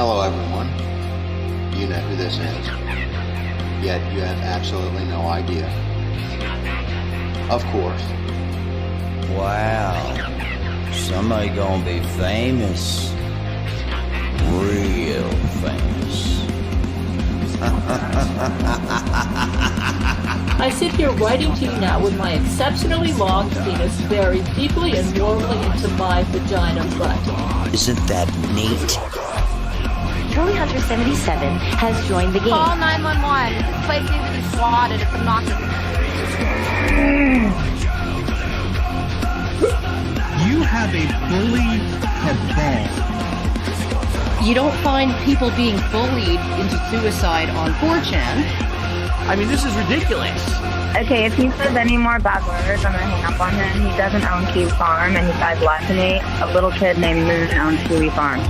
Hello everyone. You know who this is. Yet you have absolutely no idea. Of course. Wow. Somebody gonna be famous. Real famous. I sit here writing to you now with my exceptionally long penis buried deeply and warmly into my vagina butt. Isn't that neat? Tony Hunter 77 has joined the game. Call 911. This place needs to be swatted. It's obnoxious. You have a bully cabal. You don't find people being bullied into suicide on 4chan. I mean, this is ridiculous. Okay, if he says any more bad words, I'm gonna hang up on him. He doesn't own Kiwi Farm, and he died less than me. A little kid named Moon owns Kiwi Farm.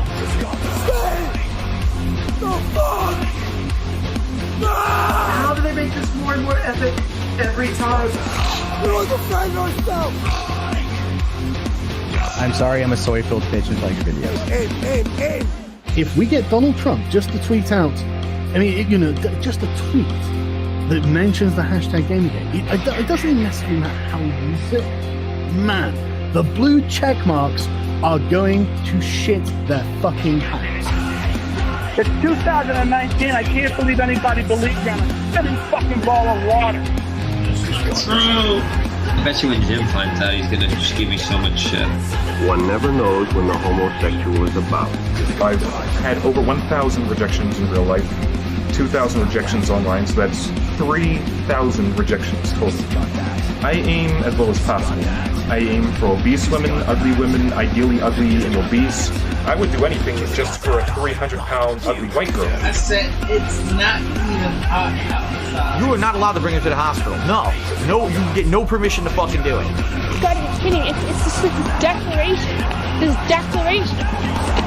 How do they make this more and more epic every time? We will defend ourselves! I'm sorry, I'm a soy-filled bitch and like your videos. Aim! If we get Donald Trump just to tweet out, I mean, you know, just a tweet that mentions the hashtag Gamergate, it doesn't even necessarily matter how we use it. Man, the blue check marks are going to shit their fucking pants. It's 2019. I can't believe anybody believes in a spinning fucking ball of water. True. I bet you when Jim finds out, he's gonna just give me so much shit. One never knows when the homosexual is about. I've had over 1,000 rejections in real life, 2,000 rejections online, so that's 3,000 rejections total. I aim as low as possible. I aim for obese women, ideally ugly and obese. I would do anything just for a 300-pound ugly white girl. I said it's not even hot outside. You are not allowed to bring him to the hospital. No, you get no permission to fucking do it. God, it's kidding. It's just like this declaration,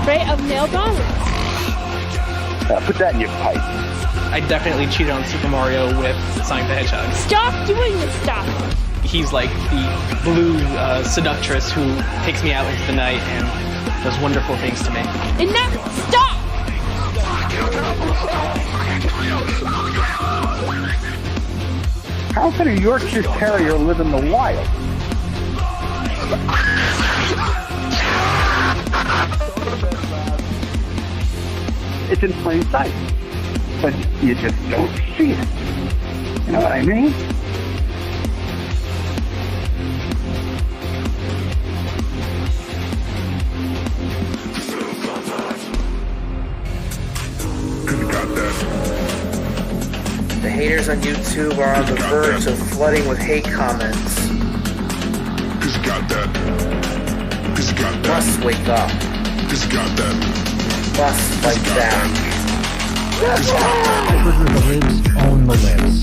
right, of male dominance. Put that in your pipe. I definitely cheated on Super Mario with Sonic the Hedgehog. Stop doing this stuff. He's like the blue seductress who takes me out into the night and does wonderful things to me. Enough! Stop! How can a Yorkshire Terrier live in the wild? It's in plain sight, but you just don't see it. You know what I mean? The haters on YouTube are on the verge of flooding with hate comments. Must wake up. Must fight back. The libs own the libs.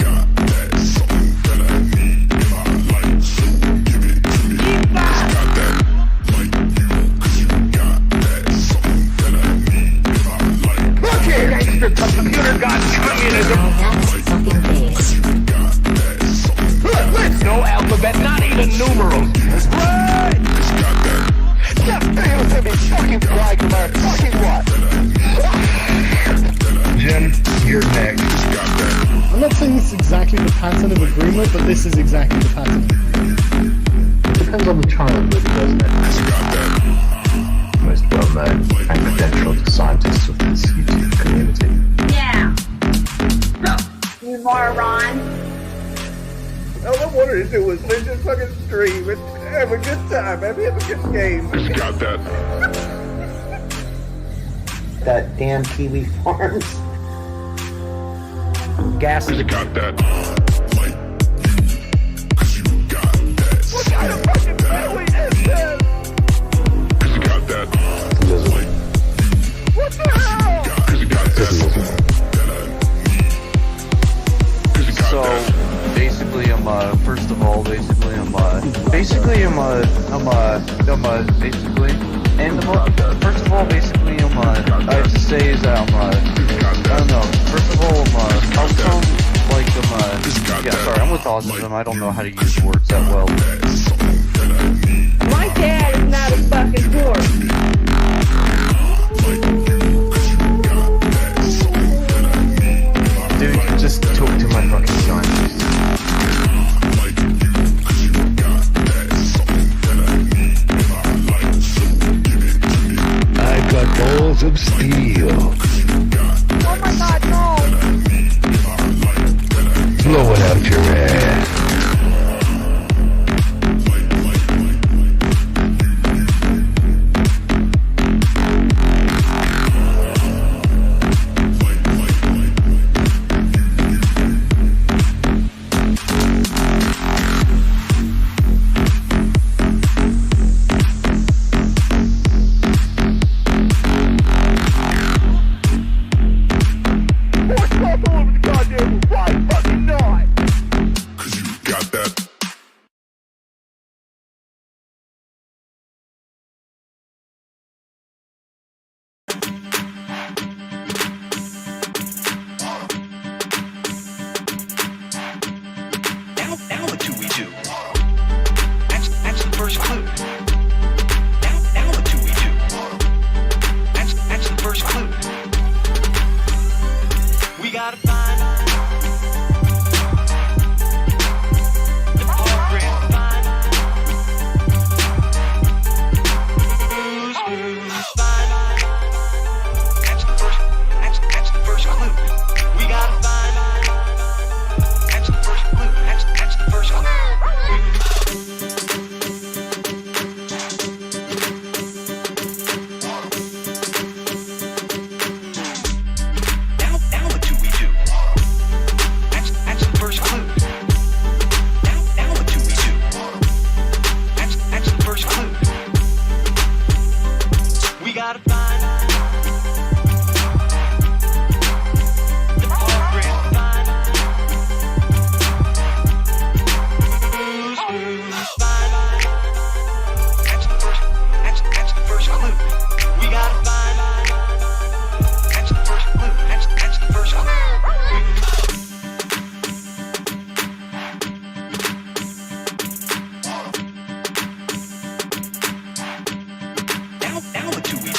Look here! Gangster computer god communism! No alphabet, not even numerals. Right! Just fail to be fucking flag about fucking what? Jim, you're next. I'm not saying this is exactly the pattern of agreement, but this is exactly the pattern. It depends on the child, doesn't it? Most well-known and credentialed scientists of this YouTube community. Yeah. You moron. All I wanted to do was live this fucking stream and have a good time, have a good game. Got that. That damn Kiwi Farms. Gas is got that. What kind of fucking family is this? Got that. What the hell? So basically, I'm first of all, basically, and first of all, basically, I have to say is that I don't know. First of all, how come, like, yeah, sorry, I'm with autism. I don't know how to use words that well. My dad is not a fucking whore.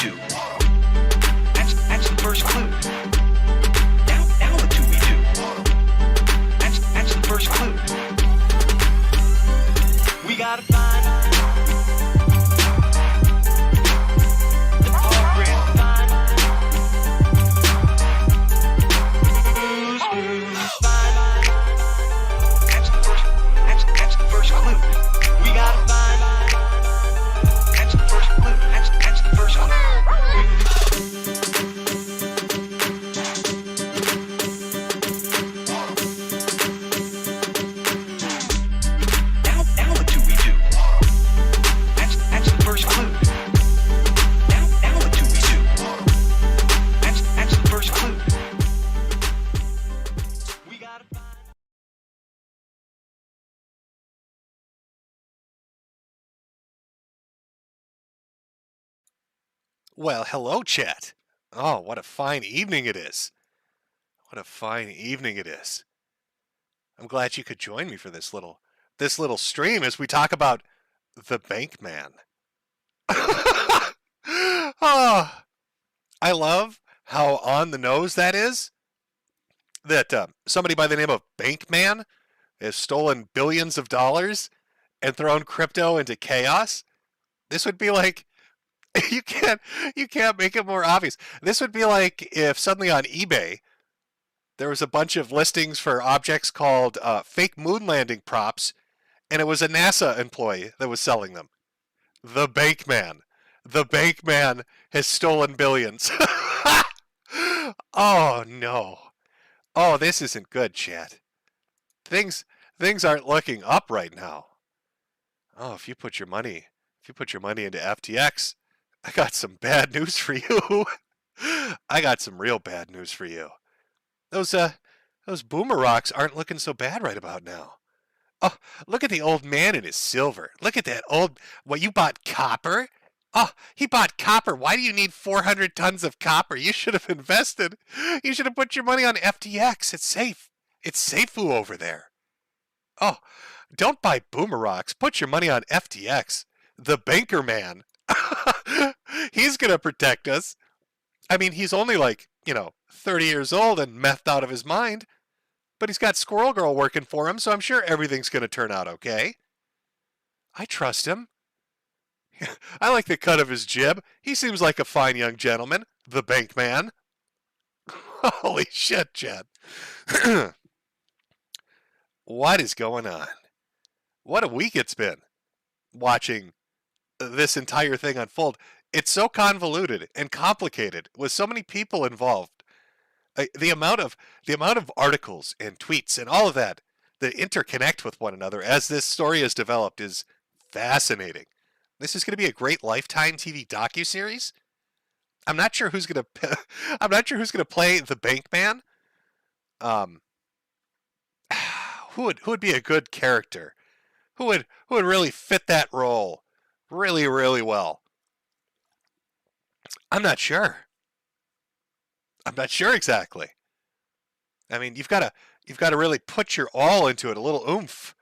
do? That's the first clue. Now what do we do? That's the first clue. We gotta find the culprit. That's the first clue. We gotta find. That's the first clue. That's the first clue. Now what do we do? That's the first clue. Now what do we do? That's the first clue. We gotta find. Well, hello, chat. Oh, what a fine evening it is. What a fine evening it is. I'm glad you could join me for this little stream as we talk about the bank man. Oh, I love how on the nose that is. That somebody by the name of Bankman has stolen billions of dollars and thrown crypto into chaos. This would be like you can't make it more obvious. This would be like if suddenly on eBay there was a bunch of listings for objects called fake moon landing props, and it was a NASA employee that was selling them. The Bankman. The Bankman has stolen billions. Oh no. Oh, this isn't good, chat. Things aren't looking up right now. Oh, if you put your money into FTX, I got some bad news for you. I got some real bad news for you. Those boomer rocks aren't looking so bad right about now. Oh, look at the old man in his silver. Look at that old, what, you bought copper? Oh, he bought copper. Why do you need 400 tons of copper? You should have invested. You should have put your money on FTX. It's safe. It's Safu over there. Oh, don't buy boomer rocks. Put your money on FTX. The banker man. He's going to protect us. I mean, he's only like, 30 years old and methed out of his mind. But he's got Squirrel Girl working for him, so I'm sure everything's going to turn out okay. I trust him. I like the cut of his jib. He seems like a fine young gentleman. The bank man. Holy shit, Chad. What is going on? What a week it's been watching this entire thing unfold. It's so convoluted and complicated with so many people involved. The amount of articles and tweets and all of that interconnect with one another as this story is developed is fascinating. This is going to be a great Lifetime TV docuseries. I'm not sure who's going to play the Bankman. Who would be a good character? Who would really fit that role really, really well? I'm not sure. I'm not sure exactly. I mean, you've got to really put your all into it, a little oomph,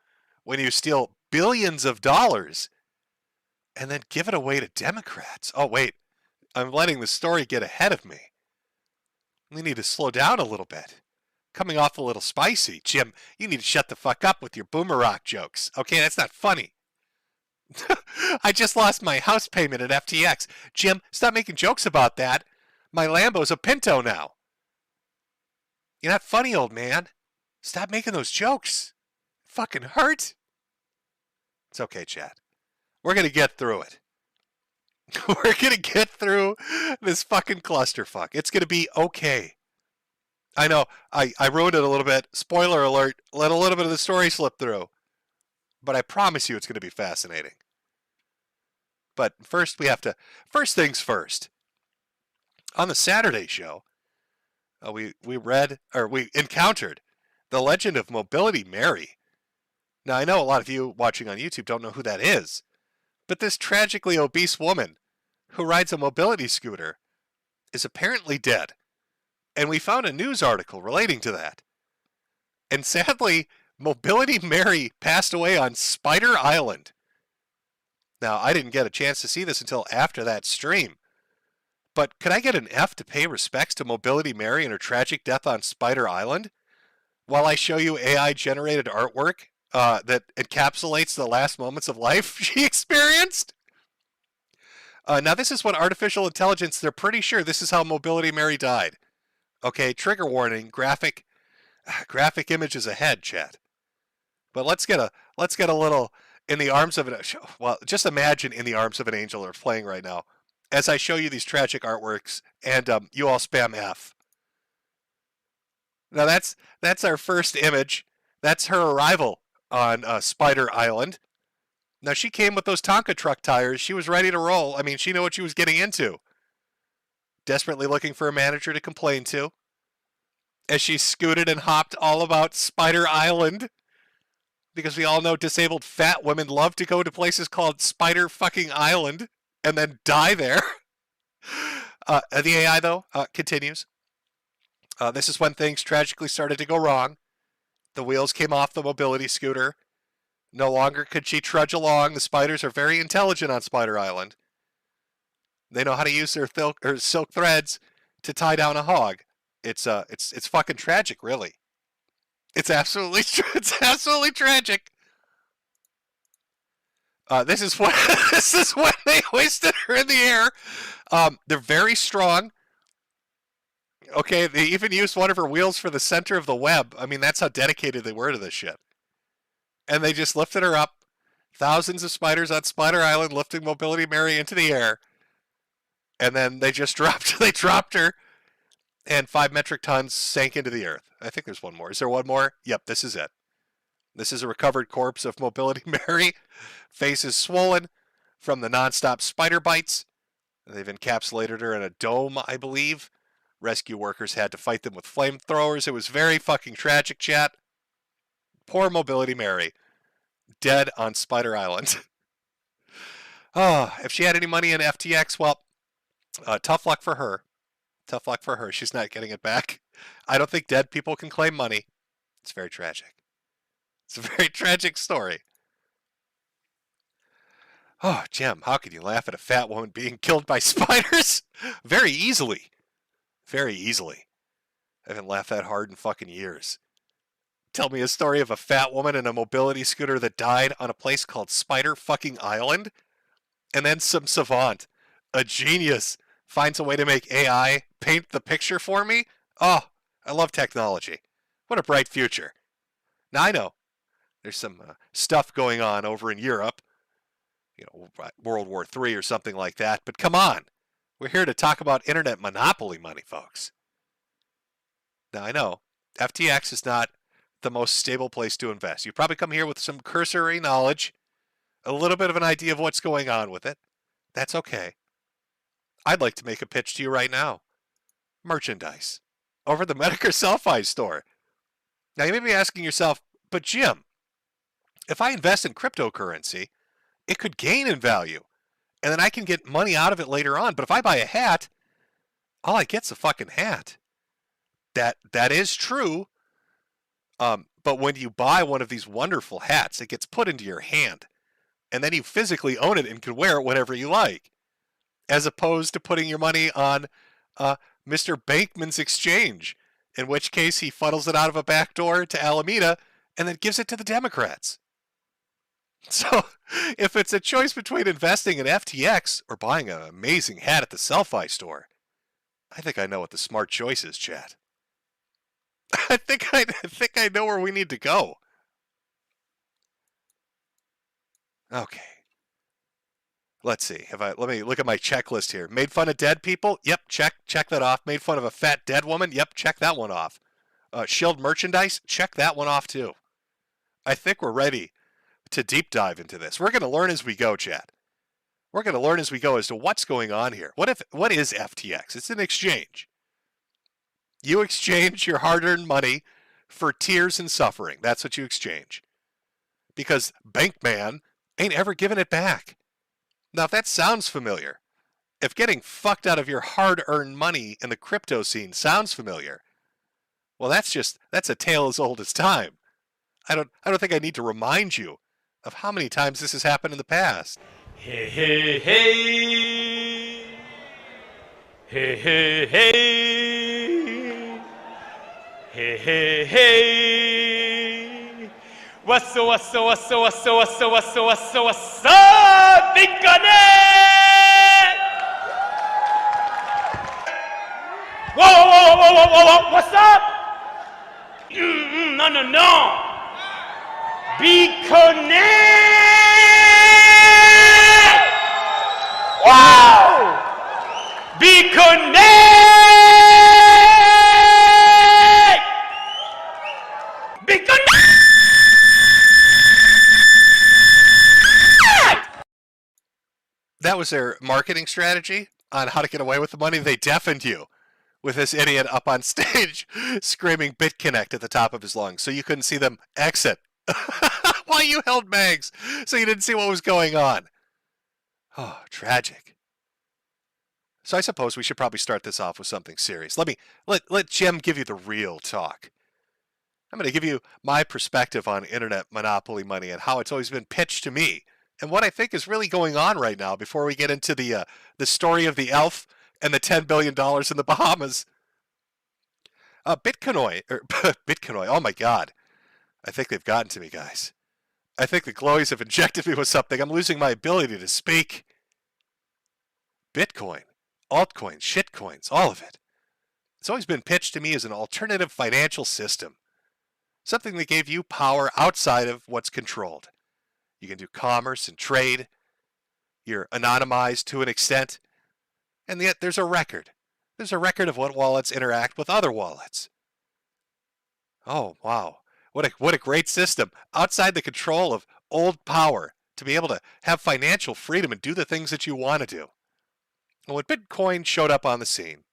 when you steal billions of dollars and then give it away to Democrats. Oh, wait. I'm letting the story get ahead of me. We need to slow down a little bit. Coming off a little spicy. Jim, you need to shut the fuck up with your boomer rock jokes. Okay, that's not funny. I just lost my house payment at FTX. Jim, stop making jokes about that. My Lambo's a Pinto now. You're not funny, old man. Stop making those jokes. It fucking hurt. It's okay, Chad. We're going to get through it. We're going to get through this fucking clusterfuck. It's going to be okay. I know, I ruined it a little bit. Spoiler alert, let a little bit of the story slip through. But I promise you it's going to be fascinating. But first things first. On the Saturday show, we encountered the legend of Mobility Mary. Now, I know a lot of you watching on YouTube don't know who that is, but this tragically obese woman who rides a mobility scooter is apparently dead. And we found a news article relating to that. And sadly, Mobility Mary passed away on Spider Island. Now, I didn't get a chance to see this until after that stream. But could I get an F to pay respects to Mobility Mary and her tragic death on Spider Island while I show you AI-generated artwork that encapsulates the last moments of life she experienced? Now, this is what artificial intelligence, they're pretty sure this is how Mobility Mary died. Okay, trigger warning, graphic images ahead, chat. But let's get a little in the arms of an, well, just imagine in the arms of an angel are playing right now as I show you these tragic artworks, and you all spam F. Now that's our first image. That's her arrival on Spider Island. Now she came with those Tonka truck tires. She was ready to roll. I mean, she knew what she was getting into. Desperately looking for a manager to complain to. As she scooted and hopped all about Spider Island. Because we all know disabled fat women love to go to places called Spider fucking Island and then die there. The AI, though, continues. This is when things tragically started to go wrong. The wheels came off the mobility scooter. No longer could she trudge along. The spiders are very intelligent on Spider Island. They know how to use their silk threads to tie down a hog. It's fucking tragic, really. It's absolutely tragic. This is when they hoisted her in the air. They're very strong. Okay, they even used one of her wheels for the center of the web. I mean, that's how dedicated they were to this shit. And they just lifted her up. Thousands of spiders on Spider Island lifting Mobility Mary into the air. And then they just dropped her. And 5 metric tons sank into the earth. I think there's one more. Is there one more? Yep, this is it. This is a recovered corpse of Mobility Mary. Face is swollen from the nonstop spider bites. They've encapsulated her in a dome, I believe. Rescue workers had to fight them with flamethrowers. It was very fucking tragic, chat. Poor Mobility Mary. Dead on Spider Island. Oh, if she had any money in FTX, well, tough luck for her. Tough luck for her. She's not getting it back. I don't think dead people can claim money. It's very tragic. It's a very tragic story. Oh, Jim, how could you laugh at a fat woman being killed by spiders? Very easily. Very easily. I haven't laughed that hard in fucking years. Tell me a story of a fat woman in a mobility scooter that died on a place called Spider fucking Island, and then some savant, a genius, finds a way to make AI paint the picture for me? Oh, I love technology. What a bright future. Now, I know there's some stuff going on over in Europe, you know, World War III or something like that, but come on. We're here to talk about internet monopoly money, folks. Now, I know FTX is not the most stable place to invest. You probably come here with some cursory knowledge, a little bit of an idea of what's going on with it. That's okay. I'd like to make a pitch to you right now. Merchandise. Over the Metokur Selfie store. Now you may be asking yourself, but Jim, if I invest in cryptocurrency, it could gain in value. And then I can get money out of it later on. But if I buy a hat, all I get's a fucking hat. That is true. But when you buy one of these wonderful hats, it gets put into your hand. And then you physically own it and can wear it whenever you like. As opposed to putting your money on Mr. Bankman's exchange, in which case he funnels it out of a back door to Alameda and then gives it to the Democrats. So if it's a choice between investing in FTX or buying an amazing hat at the Selfie store, I think I know what the smart choice is, chat. I think I know where we need to go. Okay. Let's see. Let me look at my checklist here. Made fun of dead people? Yep, check that off. Made fun of a fat dead woman? Yep, check that one off. Shield merchandise? Check that one off too. I think we're ready to deep dive into this. We're going to learn as we go, chat. We're going to learn as we go as to what's going on here. What is FTX? It's an exchange. You exchange your hard-earned money for tears and suffering. That's what you exchange. Because Bankman ain't ever given it back. Now, if that sounds familiar, if getting fucked out of your hard-earned money in the crypto scene sounds familiar, well, that's a tale as old as time. I don't think I need to remind you of how many times this has happened in the past. Hey, hey, hey. Hey, hey, hey. Hey, hey, hey. What's up, what's up, what's up, what's up, what's up, what's up, what's up, what's up, Big Connect? Whoa, whoa, whoa, whoa, whoa, whoa, whoa, what's up? No, no, no. Big Connect! Wow! Big Connect! Big Connect! That was their marketing strategy on how to get away with the money. They deafened you with this idiot up on stage screaming BitConnect at the top of his lungs so you couldn't see them exit while you held mags so you didn't see what was going on. Oh, tragic. So I suppose we should probably start this off with something serious. Let Jim give you the real talk. I'm going to give you my perspective on internet monopoly money and how it's always been pitched to me and what I think is really going on right now before we get into the story of the elf and the $10 billion in the Bahamas. Bitcoin, oh my God. I think they've gotten to me, guys. I think the Glowies have injected me with something. I'm losing my ability to speak. Bitcoin, altcoins, shitcoins, all of it. It's always been pitched to me as an alternative financial system. Something that gave you power outside of what's controlled. You can do commerce and trade. You're anonymized to an extent. And yet there's a record. There's a record of what wallets interact with other wallets. Oh, wow. What a great system. Outside the control of old power to be able to have financial freedom and do the things that you want to do. And when Bitcoin showed up on the scene,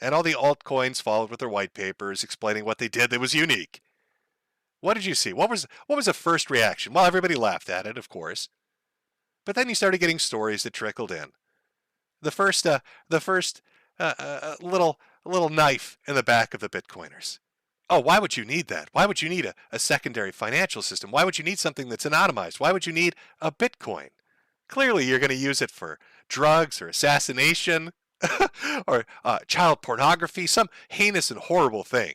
and all the altcoins followed with their white papers explaining what they did that was unique, what did you see? What was the first reaction? Well, everybody laughed at it, of course. But then you started getting stories that trickled in. The first little knife in the back of the Bitcoiners. Oh, why would you need that? Why would you need a secondary financial system? Why would you need something that's anonymized? Why would you need a Bitcoin? Clearly, you're going to use it for drugs or assassination or child pornography, some heinous and horrible thing.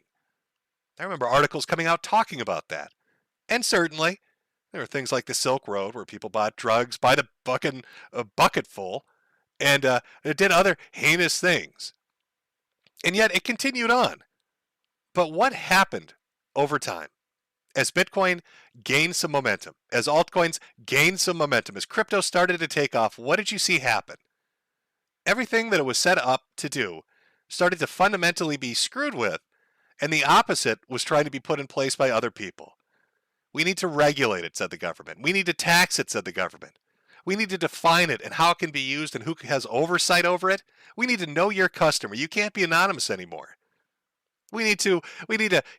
I remember articles coming out talking about that. And certainly, there were things like the Silk Road where people bought drugs by the bucketful and did other heinous things. And yet it continued on. But what happened over time? As Bitcoin gained some momentum, as altcoins gained some momentum, as crypto started to take off, what did you see happen? Everything that it was set up to do started to fundamentally be screwed with, and the opposite was trying to be put in place by other people. We need to regulate it, said the government. We need to tax it, said the government. We need to define it and how it can be used and who has oversight over it. We need to know your customer. You can't be anonymous anymore. We need to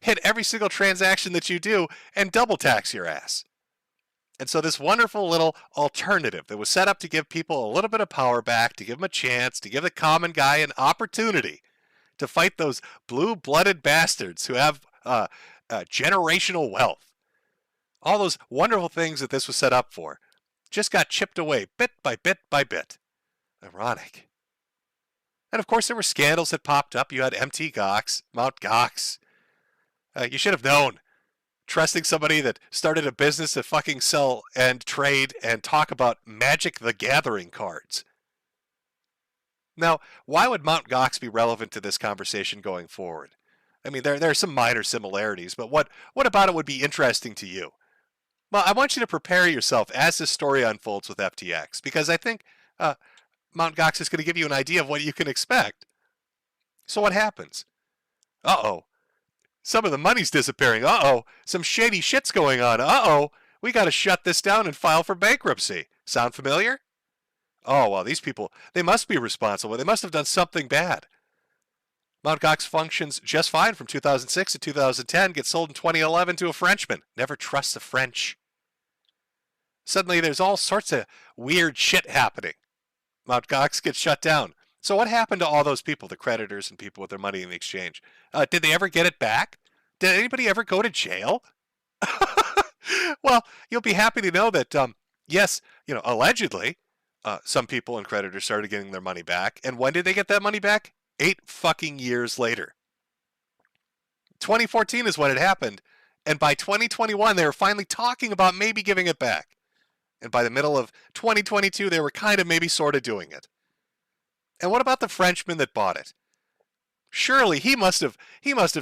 hit every single transaction that you do and double tax your ass. And so this wonderful little alternative that was set up to give people a little bit of power back, to give them a chance, to give the common guy an opportunity to fight those blue-blooded bastards who have generational wealth. All those wonderful things that this was set up for just got chipped away bit by bit by bit. Ironic. And of course there were scandals that popped up. You had Mt. Gox, Mt. Gox. You should have known. Trusting somebody that started a business to fucking sell and trade and talk about Magic the Gathering cards. Now, why would Mt. Gox be relevant to this conversation going forward? I mean, there are some minor similarities, but what about it would be interesting to you? Well, I want you to prepare yourself as this story unfolds with FTX, because I think Mt. Gox is going to give you an idea of what you can expect. So what happens? Uh-oh. Some of the money's disappearing. Uh-oh. Some shady shit's going on. Uh-oh. We got to shut this down and file for bankruptcy. Sound familiar? Oh, well, these people, they must be responsible. They must have done something bad. Mt. Gox functions just fine from 2006 to 2010, gets sold in 2011 to a Frenchman. Never trust the French. Suddenly, there's all sorts of weird shit happening. Mt. Gox gets shut down. So what happened to all those people, the creditors and people with their money in the exchange? Did they ever get it back? Did anybody ever go to jail? Well, you'll be happy to know that, yes, allegedly, some people and creditors started getting their money back. And when did they get that money back? 8 fucking years later. 2014 is when it happened, and by 2021 they were finally talking about maybe giving it back. And by the middle of 2022 they were kind of maybe sort of doing it. And what about the Frenchman that bought it? Surely he must have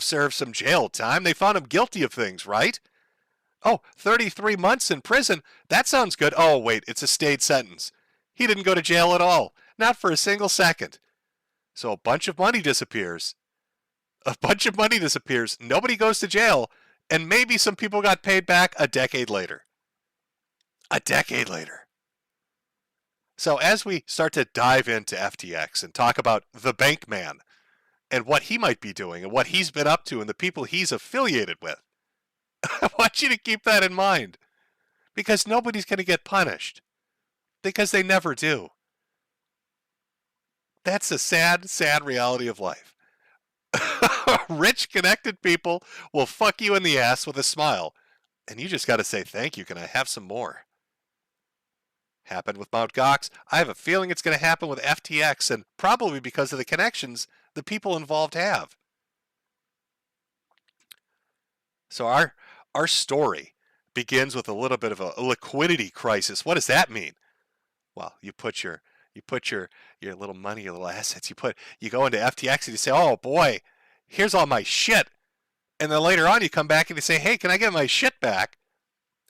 served some jail time. They found him guilty of things, right? Oh, 33 months in prison. That sounds good. Oh, wait, it's a stayed sentence. He didn't go to jail at all. Not for a single second. So a bunch of money disappears. A bunch of money disappears. Nobody goes to jail. And maybe some people got paid back a decade later. A decade later. So as we start to dive into FTX and talk about the bank man and what he might be doing and what he's been up to and the people he's affiliated with, I want you to keep that in mind, because nobody's going to get punished, because they never do. That's a sad, sad reality of life. Rich, connected people will fuck you in the ass with a smile, and you just got to say, thank you, can I have some more? Happened with Mt. Gox. I have a feeling it's going to happen with FTX, and probably because of the connections the people involved have. So our story begins with a little bit of a liquidity crisis. What does that mean? Well, you put your little money, your little assets, you go into FTX and you say, oh boy, here's all my shit. And then later on you come back and you say, hey, can I get my shit back?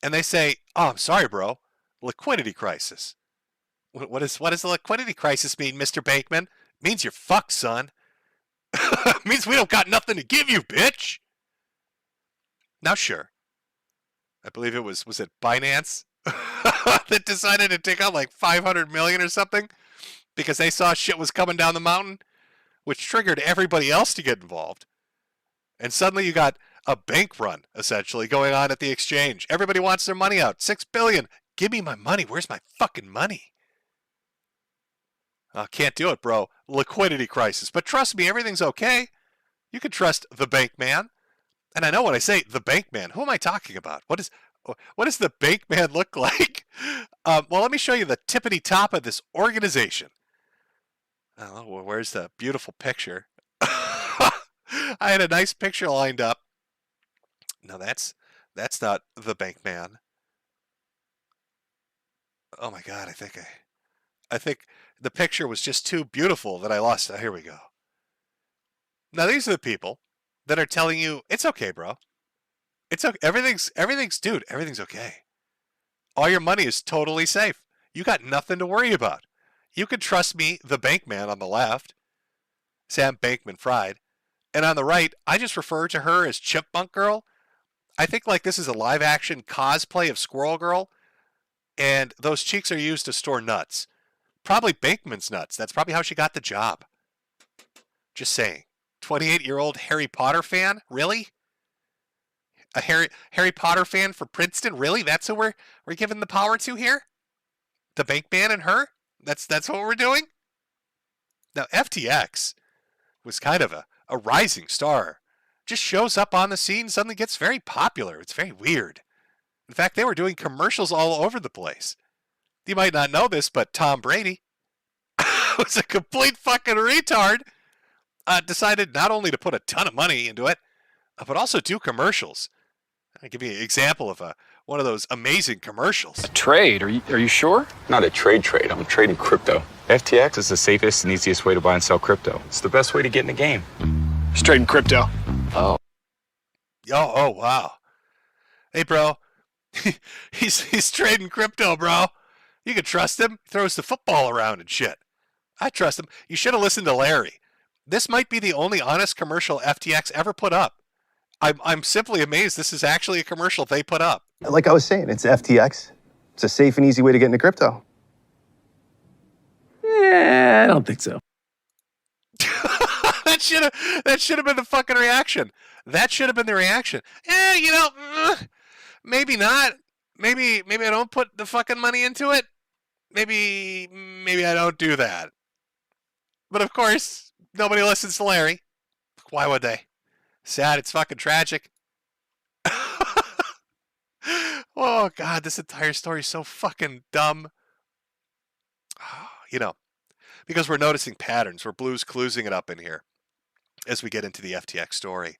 And they say, oh, I'm sorry, bro. Liquidity crisis. What does the liquidity crisis mean, Mr. Bankman? It means you're fucked, son. It means we don't got nothing to give you, bitch. Now, sure. I believe it was it Binance that decided to take out like 500 million or something because they saw shit was coming down the mountain, which triggered everybody else to get involved. And suddenly you got a bank run, essentially, going on at the exchange. Everybody wants their money out. 6 billion. Give me my money. Where's my fucking money? Can't do it, bro. Liquidity crisis. But trust me, everything's okay. You can trust the bank man. And I know when I say the bank man, who am I talking about? What does the bank man look like? Well, let me show you the tippity top of this organization. Oh, where's the beautiful picture? I had a nice picture lined up. No, that's not the bank man. Oh my God, I think the picture was just too beautiful that I lost it. Here we go. Now these are the people that are telling you, it's okay, bro. It's okay. Everything's okay. All your money is totally safe. You got nothing to worry about. You can trust me, the bank man on the left, Sam Bankman-Fried, and on the right, I just refer to her as Chipmunk Girl. I think like this is a live action cosplay of Squirrel Girl, and those cheeks are used to store nuts. Probably Bankman's nuts. That's probably how she got the job. Just saying. 28-year-old Harry Potter fan? Really? A Harry Potter fan for Princeton? Really? That's who we're giving the power to here? The bank man and her? That's what we're doing? Now, FTX was kind of a rising star. Just shows up on the scene, suddenly gets very popular. It's very weird. In fact, they were doing commercials all over the place. You might not know this, but Tom Brady was a complete fucking retard. Decided not only to put a ton of money into it, but also do commercials. I'll give you an example of one of those amazing commercials. A trade? Are you sure? Not a trade. I'm trading crypto. FTX is the safest and easiest way to buy and sell crypto. It's the best way to get in the game. Just trading crypto. Oh. Oh, wow. Hey, bro. he's trading crypto, bro. You can trust him. He throws the football around and shit. I trust him. You should have listened to Larry. This might be the only honest commercial FTX ever put up. I'm simply amazed this is actually a commercial they put up. Like I was saying, it's FTX. It's a safe and easy way to get into crypto. Yeah, I don't think so. That should have been the fucking reaction. That should have been the reaction. Maybe not. Maybe I don't put the fucking money into it. Maybe I don't do that. But of course, nobody listens to Larry. Why would they? Sad, it's fucking tragic. Oh God, this entire story is so fucking dumb. because we're noticing patterns. We're blues cluesing it up in here as we get into the FTX story.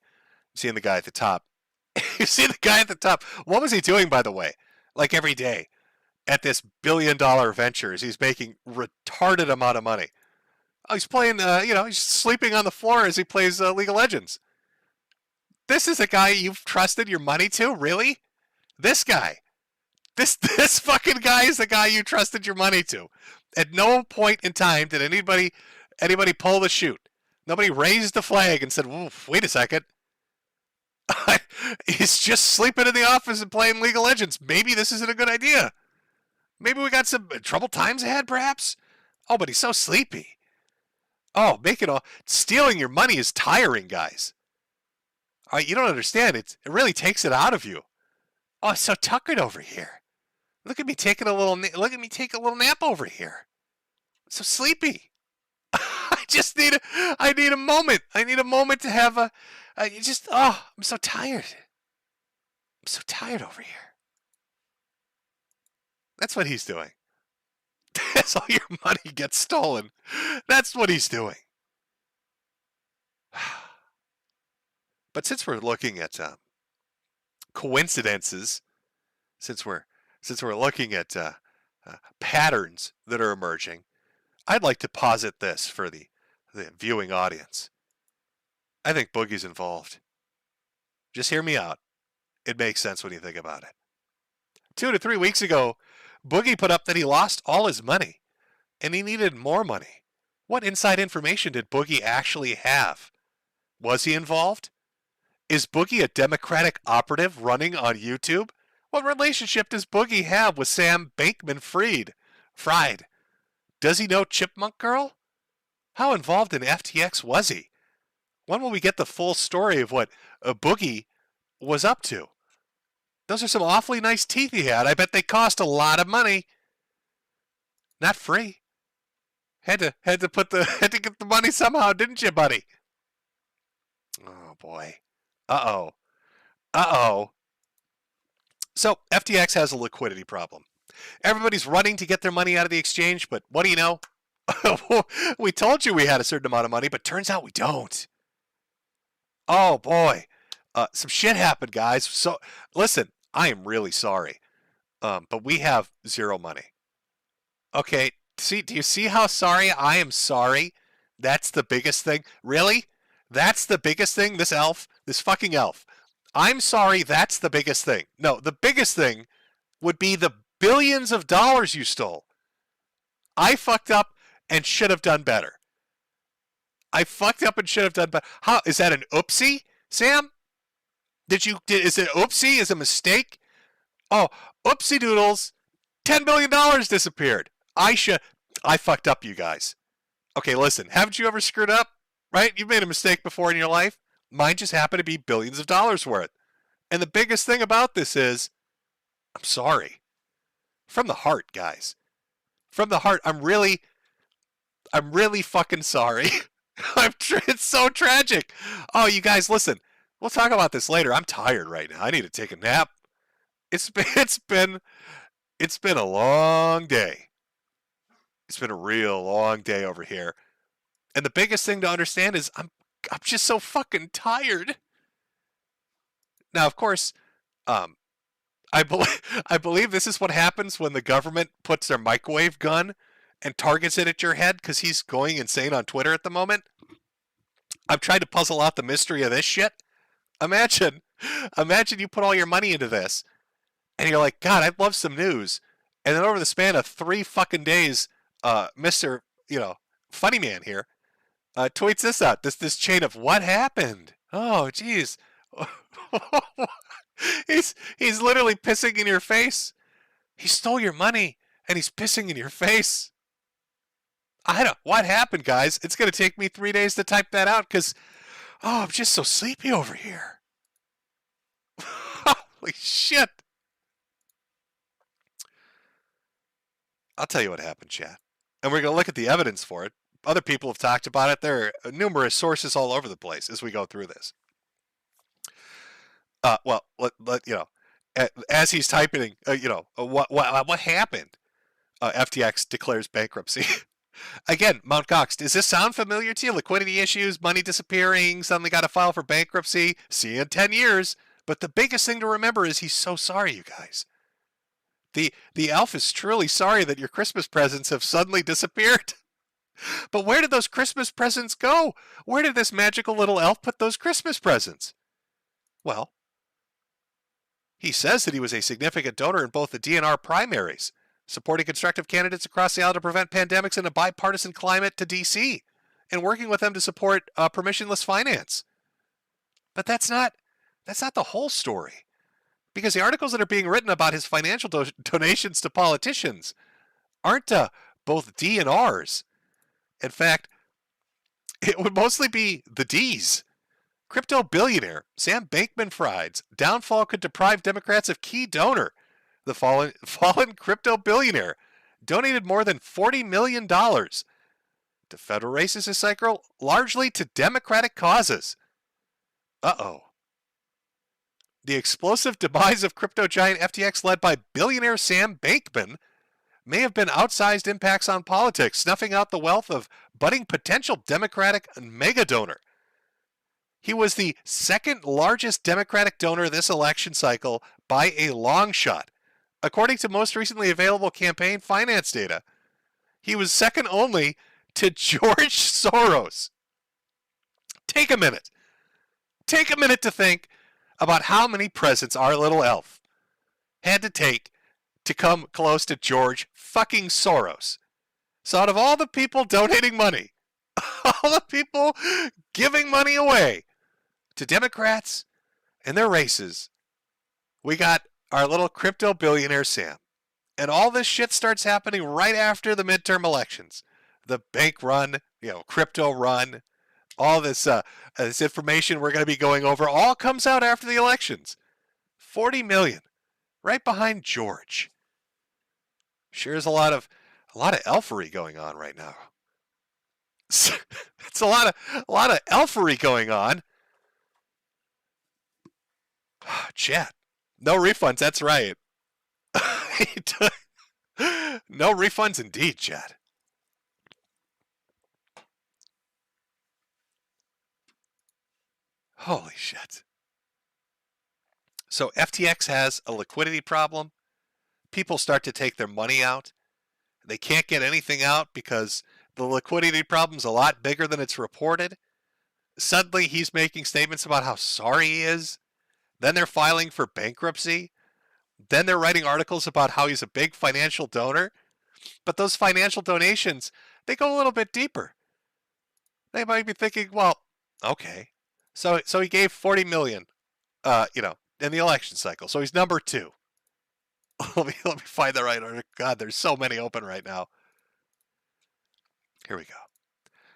Seeing the guy at the top. You see the guy at the top. What was he doing, by the way? Like every day at this billion-dollar ventures, he's making retarded amount of money. Oh, he's playing, he's sleeping on the floor as he plays League of Legends. This is a guy you've trusted your money to? Really? This guy. This fucking guy is the guy you trusted your money to. At no point in time did anybody pull the chute. Nobody raised the flag and said, wait a second. He's just sleeping in the office and playing League of Legends. Maybe this isn't a good idea. Maybe we got some troubled times ahead, perhaps? Oh, but he's so sleepy. Oh, stealing your money is tiring, guys. You don't understand. It really takes it out of you. Oh, it's so tuckered over here. Look at me taking a little nap over here. I'm so sleepy. I need a moment. I need a moment to have I'm so tired. I'm so tired over here. That's what he's doing. That's all your money gets stolen. That's what he's doing. But since we're looking at coincidences, since we're looking at patterns that are emerging, I'd like to posit this for the viewing audience. I think Boogie's involved. Just hear me out. It makes sense when you think about it. 2 to 3 weeks ago, Boogie put up that he lost all his money, and he needed more money. What inside information did Boogie actually have? Was he involved? Is Boogie a Democratic operative running on YouTube? What relationship does Boogie have with Sam Bankman-Fried? Does he know Chipmunk Girl? How involved in FTX was he? When will we get the full story of what Boogie was up to? Those are some awfully nice teeth he had. I bet they cost a lot of money. Not free. Had to get the money somehow, didn't you, buddy? Oh boy. Uh-oh. So FTX has a liquidity problem. Everybody's running to get their money out of the exchange, but what do you know? We told you we had a certain amount of money, but turns out we don't. Oh boy. Some shit happened, guys. So listen, I am really sorry. But we have zero money. Okay, do you see how sorry I am sorry? That's the biggest thing. Really? That's the biggest thing? This fucking elf. I'm sorry, that's the biggest thing. No, the biggest thing would be the billions of dollars you stole. I fucked up and should have done better. How is that an oopsie, Sam? Is it oopsie? Is it a mistake? Oh, oopsie doodles. $10 billion disappeared. I fucked up, you guys. Okay, listen, haven't you ever screwed up? Right? You've made a mistake before in your life. Mine just happened to be billions of dollars worth. And the biggest thing about this is, I'm sorry. From the heart, guys. From the heart, I'm really fucking sorry. It's so tragic. Oh, you guys, listen. We'll talk about this later. I'm tired right now. I need to take a nap. It's been a long day. It's been a real long day over here. And the biggest thing to understand is I'm just so fucking tired. Now, of course, I believe this is what happens when the government puts their microwave gun and targets it at your head because he's going insane on Twitter at the moment. I've tried to puzzle out the mystery of this shit. Imagine you put all your money into this and you're like, God, I'd love some news. And then over the span of 3 fucking days, Mr. Funny Man here tweets this out. This chain of what happened. Oh, geez. He's literally pissing in your face. He stole your money and he's pissing in your face. What happened, guys? It's going to take me 3 days to type that out because, I'm just so sleepy over here. Holy shit. I'll tell you what happened, chat. And we're going to look at the evidence for it. Other people have talked about it. There are numerous sources all over the place as we go through this. As he's typing, what happened? FTX declares bankruptcy. Again, Mount Cox, does this sound familiar to you? Liquidity issues, money disappearing, suddenly got to file for bankruptcy. See you in 10 years. But the biggest thing to remember is he's so sorry, you guys. The elf is truly sorry that your Christmas presents have suddenly disappeared. But where did those Christmas presents go? Where did this magical little elf put those Christmas presents? Well, he says that he was a significant donor in both the DNR primaries, supporting constructive candidates across the aisle to prevent pandemics in a bipartisan climate to D.C., and working with them to support permissionless finance. But that's not the whole story. Because the articles that are being written about his financial donations to politicians aren't both D and R's. In fact, it would mostly be the D's. Crypto billionaire Sam Bankman-Fried's downfall could deprive Democrats of key donor. The fallen crypto billionaire donated more than $40 million to federal races this cycle, largely to Democratic causes. Uh-oh. The explosive demise of crypto giant FTX led by billionaire Sam Bankman may have been outsized impacts on politics, snuffing out the wealth of budding potential Democratic mega donor. He was the second largest Democratic donor this election cycle by a long shot. According to most recently available campaign finance data, he was second only to George Soros. Take a minute. Take a minute to think about how many presents our little elf had to take to come close to George fucking Soros. So out of all the people donating money, all the people giving money away to Democrats and their races, we got our little crypto billionaire Sam. And all this shit starts happening right after the midterm elections. The bank run, crypto run, all this information we're going to be going over all comes out after the elections. 40 million, right behind George. Sure is a lot of elfery going on right now. It's a lot of elfery going on. Chat. No refunds, that's right. No refunds indeed, chat. Holy shit. So FTX has a liquidity problem. People start to take their money out. They can't get anything out because the liquidity problem's a lot bigger than it's reported. Suddenly he's making statements about how sorry he is. Then they're filing for bankruptcy. Then they're writing articles about how he's a big financial donor. But those financial donations, they go a little bit deeper. They might be thinking, well, okay. So he gave 40 million, in the election cycle. So he's number 2. let me find the right article. God, there's so many open right now. Here we go.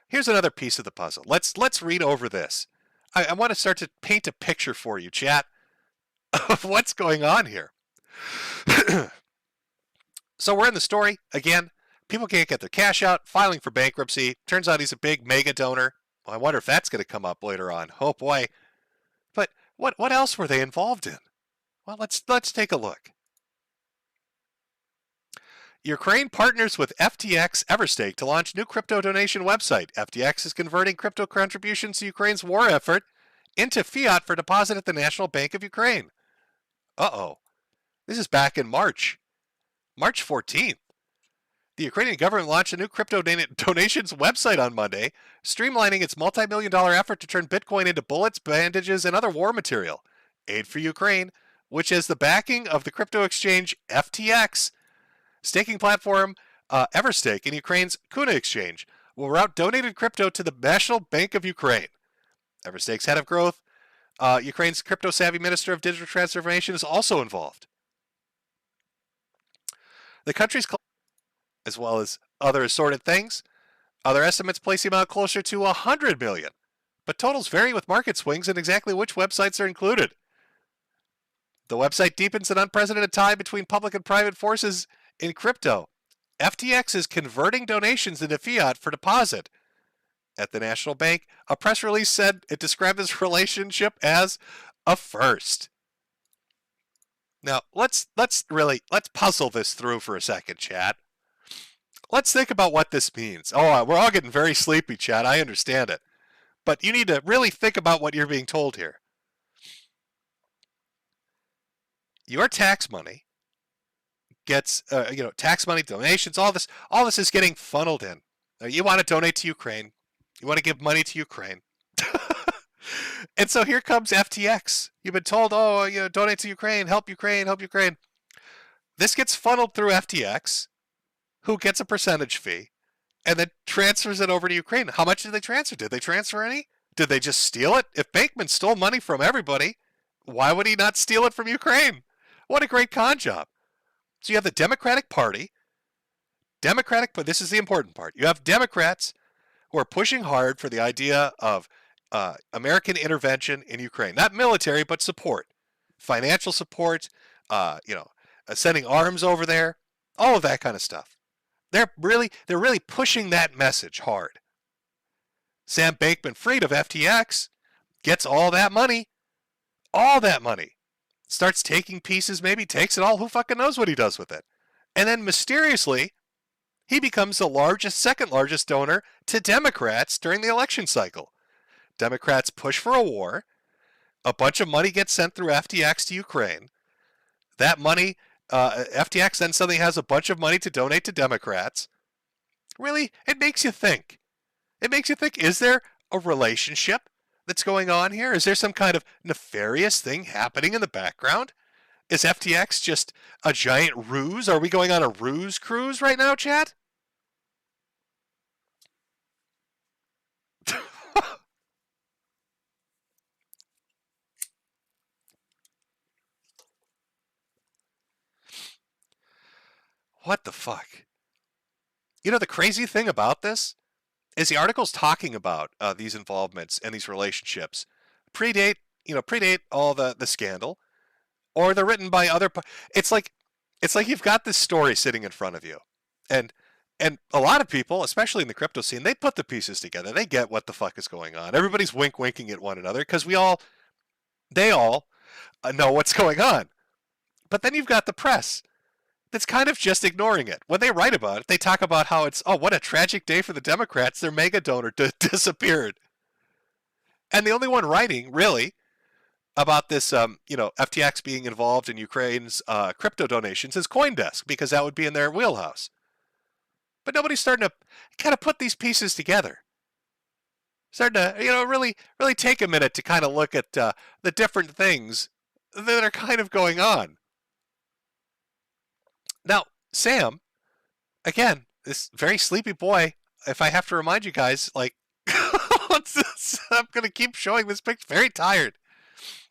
Here's another piece of the puzzle. Let's read over this. I want to start to paint a picture for you, chat, of what's going on here. So we're in the story. Again, people can't get their cash out, filing for bankruptcy. Turns out he's a big mega donor. Well, I wonder if that's going to come up later on. Oh boy. But what else were they involved in? Well, let's take a look. Ukraine partners with FTX Everstake to launch new crypto donation website. FTX is converting crypto contributions to Ukraine's war effort into fiat for deposit at the National Bank of Ukraine. Uh-oh. This is back in March 14th. The Ukrainian government launched a new crypto donations website on Monday, streamlining its multi-million-dollar effort to turn Bitcoin into bullets, bandages, and other war material. Aid for Ukraine, which has the backing of the crypto exchange FTX, staking platform Everstake, and Ukraine's Kuna exchange, will route donated crypto to the National Bank of Ukraine. Everstake's head of growth, Ukraine's crypto-savvy Minister of Digital Transformation, is also involved. The country's, as well as other assorted things, other estimates place the amount closer to 100 million, but totals vary with market swings and exactly which websites are included. The website deepens an unprecedented tie between public and private forces in crypto. FTX is converting donations into fiat for deposit at the National Bank. A press release said it described this relationship as a first. Now, let's puzzle this through for a second, chat. Let's think about what this means. Oh, we're all getting very sleepy, Chad. I understand it. But you need to really think about what you're being told here. Your tax money gets, tax money, donations, all this is getting funneled in. You want to donate to Ukraine. You want to give money to Ukraine. And so here comes FTX. You've been told, donate to Ukraine, help Ukraine, help Ukraine. This gets funneled through FTX, who gets a percentage fee, and then transfers it over to Ukraine. How much did they transfer? Did they transfer any? Did they just steal it? If Bankman stole money from everybody, why would he not steal it from Ukraine? What a great con job. So you have the Democratic Party. This is the important part. You have Democrats who are pushing hard for the idea of American intervention in Ukraine. Not military, but support. Financial support, sending arms over there, all of that kind of stuff. They're really pushing that message hard. Sam Bankman-Fried of FTX gets all that money, starts taking pieces, maybe takes it all, who fucking knows what he does with it. And then mysteriously, he becomes the second largest donor to Democrats during the election cycle. Democrats push for a war. A bunch of money gets sent through FTX to Ukraine. That money, FTX then suddenly has a bunch of money to donate to Democrats. Really, it makes you think. Is there a relationship that's going on here? Is there some kind of nefarious thing happening in the background? Is FTX just a giant ruse? Are we going on a ruse cruise right now, chat? What the fuck? The crazy thing about this is the articles talking about these involvements and these relationships predate all the scandal, or they're written by other. It's like you've got this story sitting in front of you, and a lot of people, especially in the crypto scene, they put the pieces together. They get what the fuck is going on. Everybody's winking at one another because they all know what's going on. But then you've got the press that's kind of just ignoring it. When they write about it, they talk about how what a tragic day for the Democrats. Their mega donor disappeared. And the only one writing, really, about this, FTX being involved in Ukraine's crypto donations is CoinDesk, because that would be in their wheelhouse. But nobody's starting to kind of put these pieces together. Starting to, really take a minute to kind of look at the different things that are kind of going on. Now, Sam, again, this very sleepy boy, if I have to remind you guys, I'm going to keep showing this picture. Very tired.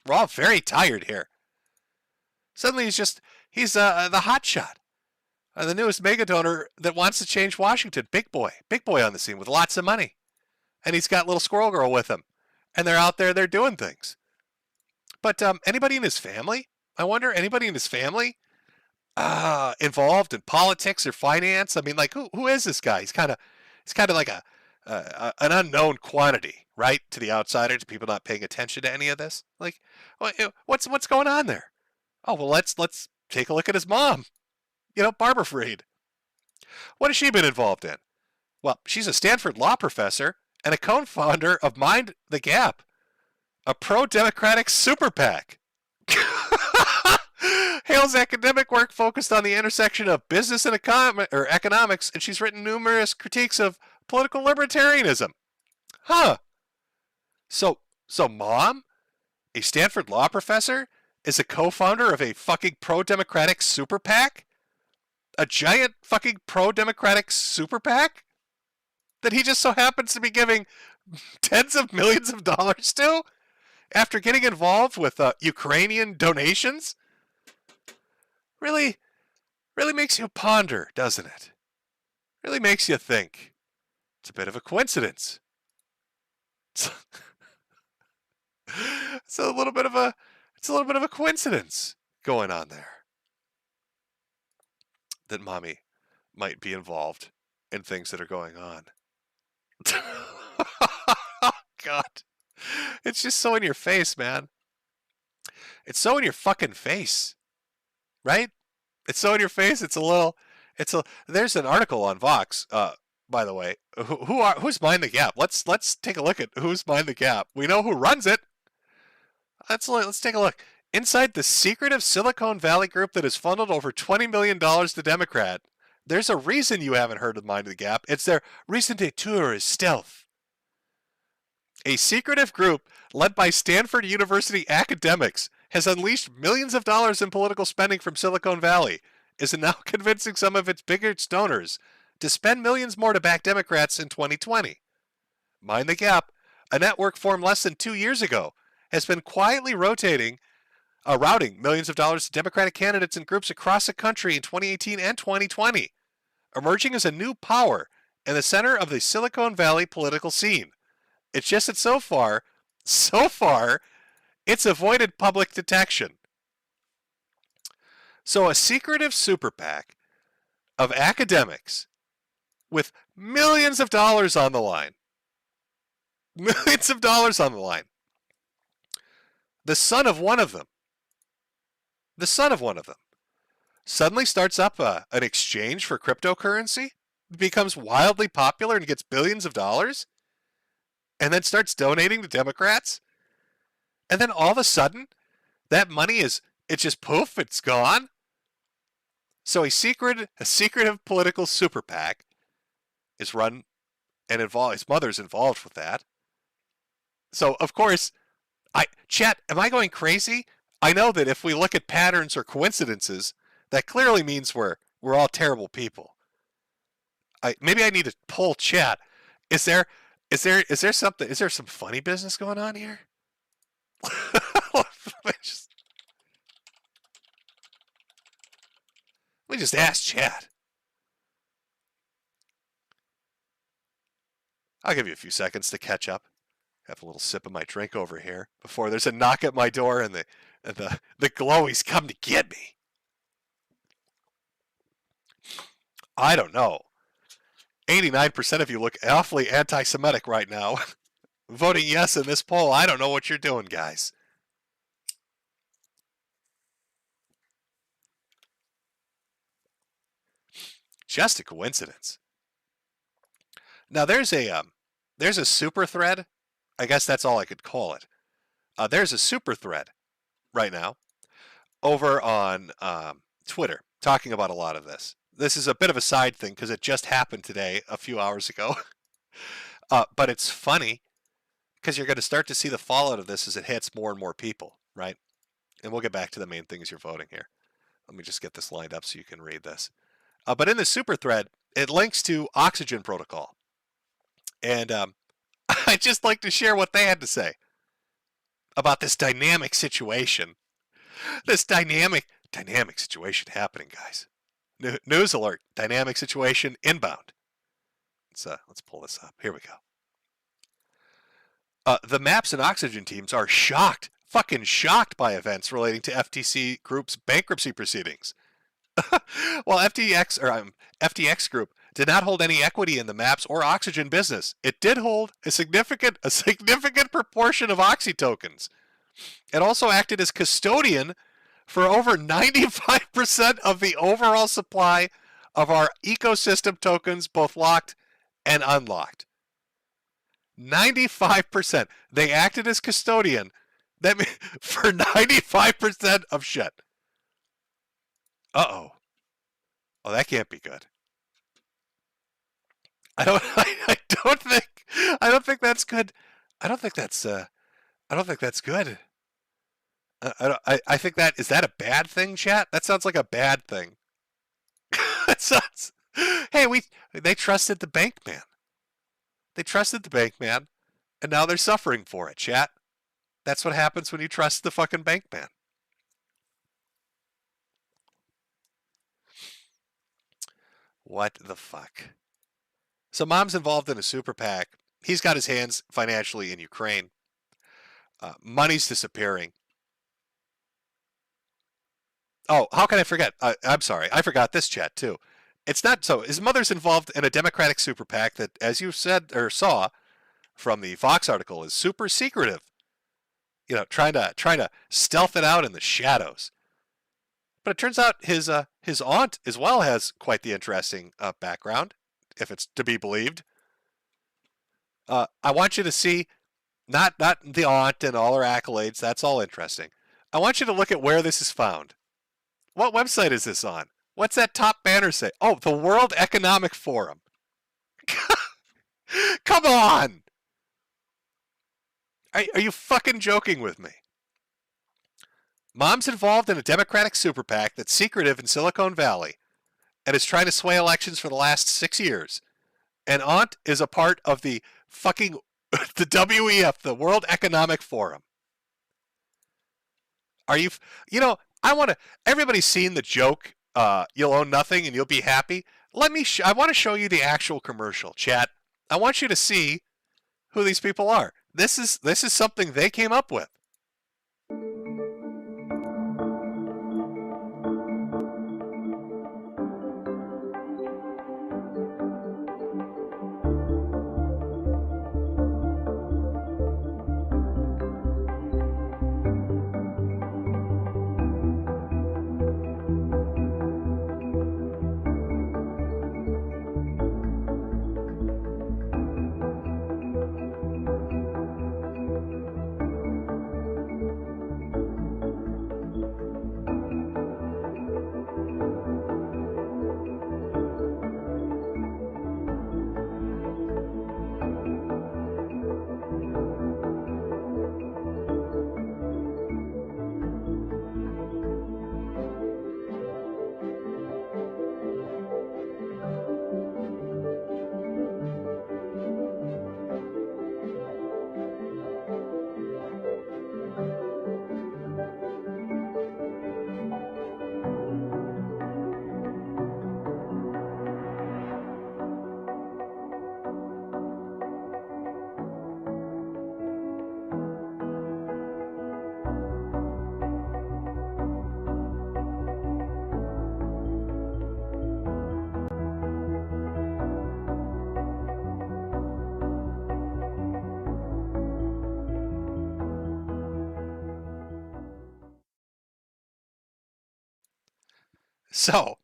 We're all very tired here. Suddenly he's the hotshot. The newest mega donor that wants to change Washington. Big boy on the scene with lots of money. And he's got little squirrel girl with him. And they're out there, they're doing things. But anybody in his family? I wonder, anybody in his family involved in politics or finance? I mean, who is this guy? He's kind of like an unknown quantity, right? To the outsider, to people not paying attention to any of this. What's going on there? Oh, well, let's take a look at his mom. Barbara Fried. What has she been involved in? Well, she's a Stanford law professor and a co-founder of Mind the Gap, a pro-democratic super PAC. Hale's academic work focused on the intersection of business and economics, and she's written numerous critiques of political libertarianism. Huh. So Mom, a Stanford law professor, is a co-founder of a fucking pro-democratic super PAC? A giant fucking pro-democratic super PAC? That he just so happens to be giving tens of millions of dollars to? After getting involved with Ukrainian donations? Really makes you ponder, doesn't it? Really makes you think. It's a bit of a coincidence. It's a little bit of a coincidence going on there. That mommy might be involved in things that are going on. God. It's just so in your face, man. It's so in your fucking face. Right? It's so in your face, it's a little There's an article on Vox, by the way. Who's Mind the Gap? Let's take a look at who's Mind the Gap. We know who runs it. Let's take a look. Inside the secretive Silicon Valley group that has funneled over $20 million to Democrat, there's a reason you haven't heard of Mind the Gap. It's their recent detour is stealth. A secretive group led by Stanford University academics has unleashed millions of dollars in political spending from Silicon Valley, is now convincing some of its biggest donors to spend millions more to back Democrats in 2020. Mind the Gap, a network formed less than 2 years ago, has been quietly routing millions of dollars to Democratic candidates and groups across the country in 2018 and 2020, emerging as a new power in the center of the Silicon Valley political scene. It's just that so far, it's avoided public detection. So a secretive super PAC of academics with millions of dollars on the line. Millions of dollars on the line. The son of one of them suddenly starts up an exchange for cryptocurrency, becomes wildly popular and gets billions of dollars, and then starts donating to Democrats. And then all of a sudden, that money it's just poof, it's gone. So a secretive political super PAC is run and his mother's involved with that. So of course, chat, am I going crazy? I know that if we look at patterns or coincidences, that clearly means we're all terrible people. Maybe I need to poll chat. Is there some funny business going on here? Let me just ask chat. I'll give you a few seconds to catch up. Have a little sip of my drink over here before there's a knock at my door and the glowies come to get me. I don't know. 89% of you look awfully anti-Semitic right now. Voting yes in this poll. I don't know what you're doing, guys. Just a coincidence. Now there's a super thread. I guess that's all I could call it. There's a super thread right now over on Twitter talking about a lot of this. This is a bit of a side thing because it just happened today, a few hours ago. But it's funny because you're going to start to see the fallout of this as it hits more and more people, right? And we'll get back to the main things you're voting here. Let me just get this lined up so you can read this. But in the super thread, it links to Oxygen Protocol. And I'd just like to share what they had to say about this dynamic situation. This dynamic situation happening, guys. News alert, dynamic situation inbound. Let's pull this up. Here we go. The MAPS and Oxygen teams are fucking shocked by events relating to FTC Group's bankruptcy proceedings. While FTX Group did not hold any equity in the MAPS or Oxygen business, it did hold a significant proportion of Oxy tokens. It also acted as custodian for over 95% of the overall supply of our ecosystem tokens, both locked and unlocked. 95%. They acted as custodian. That means for 95% of shit. Uh-oh. Oh, that can't be good. I don't think that's good. I don't think that's good. I think is that a bad thing, chat? That sounds like a bad thing. They trusted the bank man. They trusted the bank man, and now they're suffering for it, chat. That's what happens when you trust the fucking bank man. What the fuck? So mom's involved in a super PAC. He's got his hands financially in Ukraine. Money's disappearing. Oh, how can I forget? I'm sorry. I forgot this chat too. It's not so. His mother's involved in a Democratic super PAC that, as you said or saw from the Fox article, is super secretive. You know, trying to stealth it out in the shadows. But it turns out his aunt as well has quite the interesting background, if it's to be believed. I want you to see not the aunt and all her accolades. That's all interesting. I want you to look at where this is found. What website is this on? What's that top banner say? Oh, the World Economic Forum. Come on! Are you fucking joking with me? Mom's involved in a Democratic super PAC that's secretive in Silicon Valley and is trying to sway elections for the last 6 years. And aunt is a part of the fucking the WEF, the World Economic Forum. Are you? I want to. Everybody's seen the joke. You'll own nothing and you'll be happy. I want to show you the actual commercial, chat. I want you to see who these people are. This is something they came up with. So,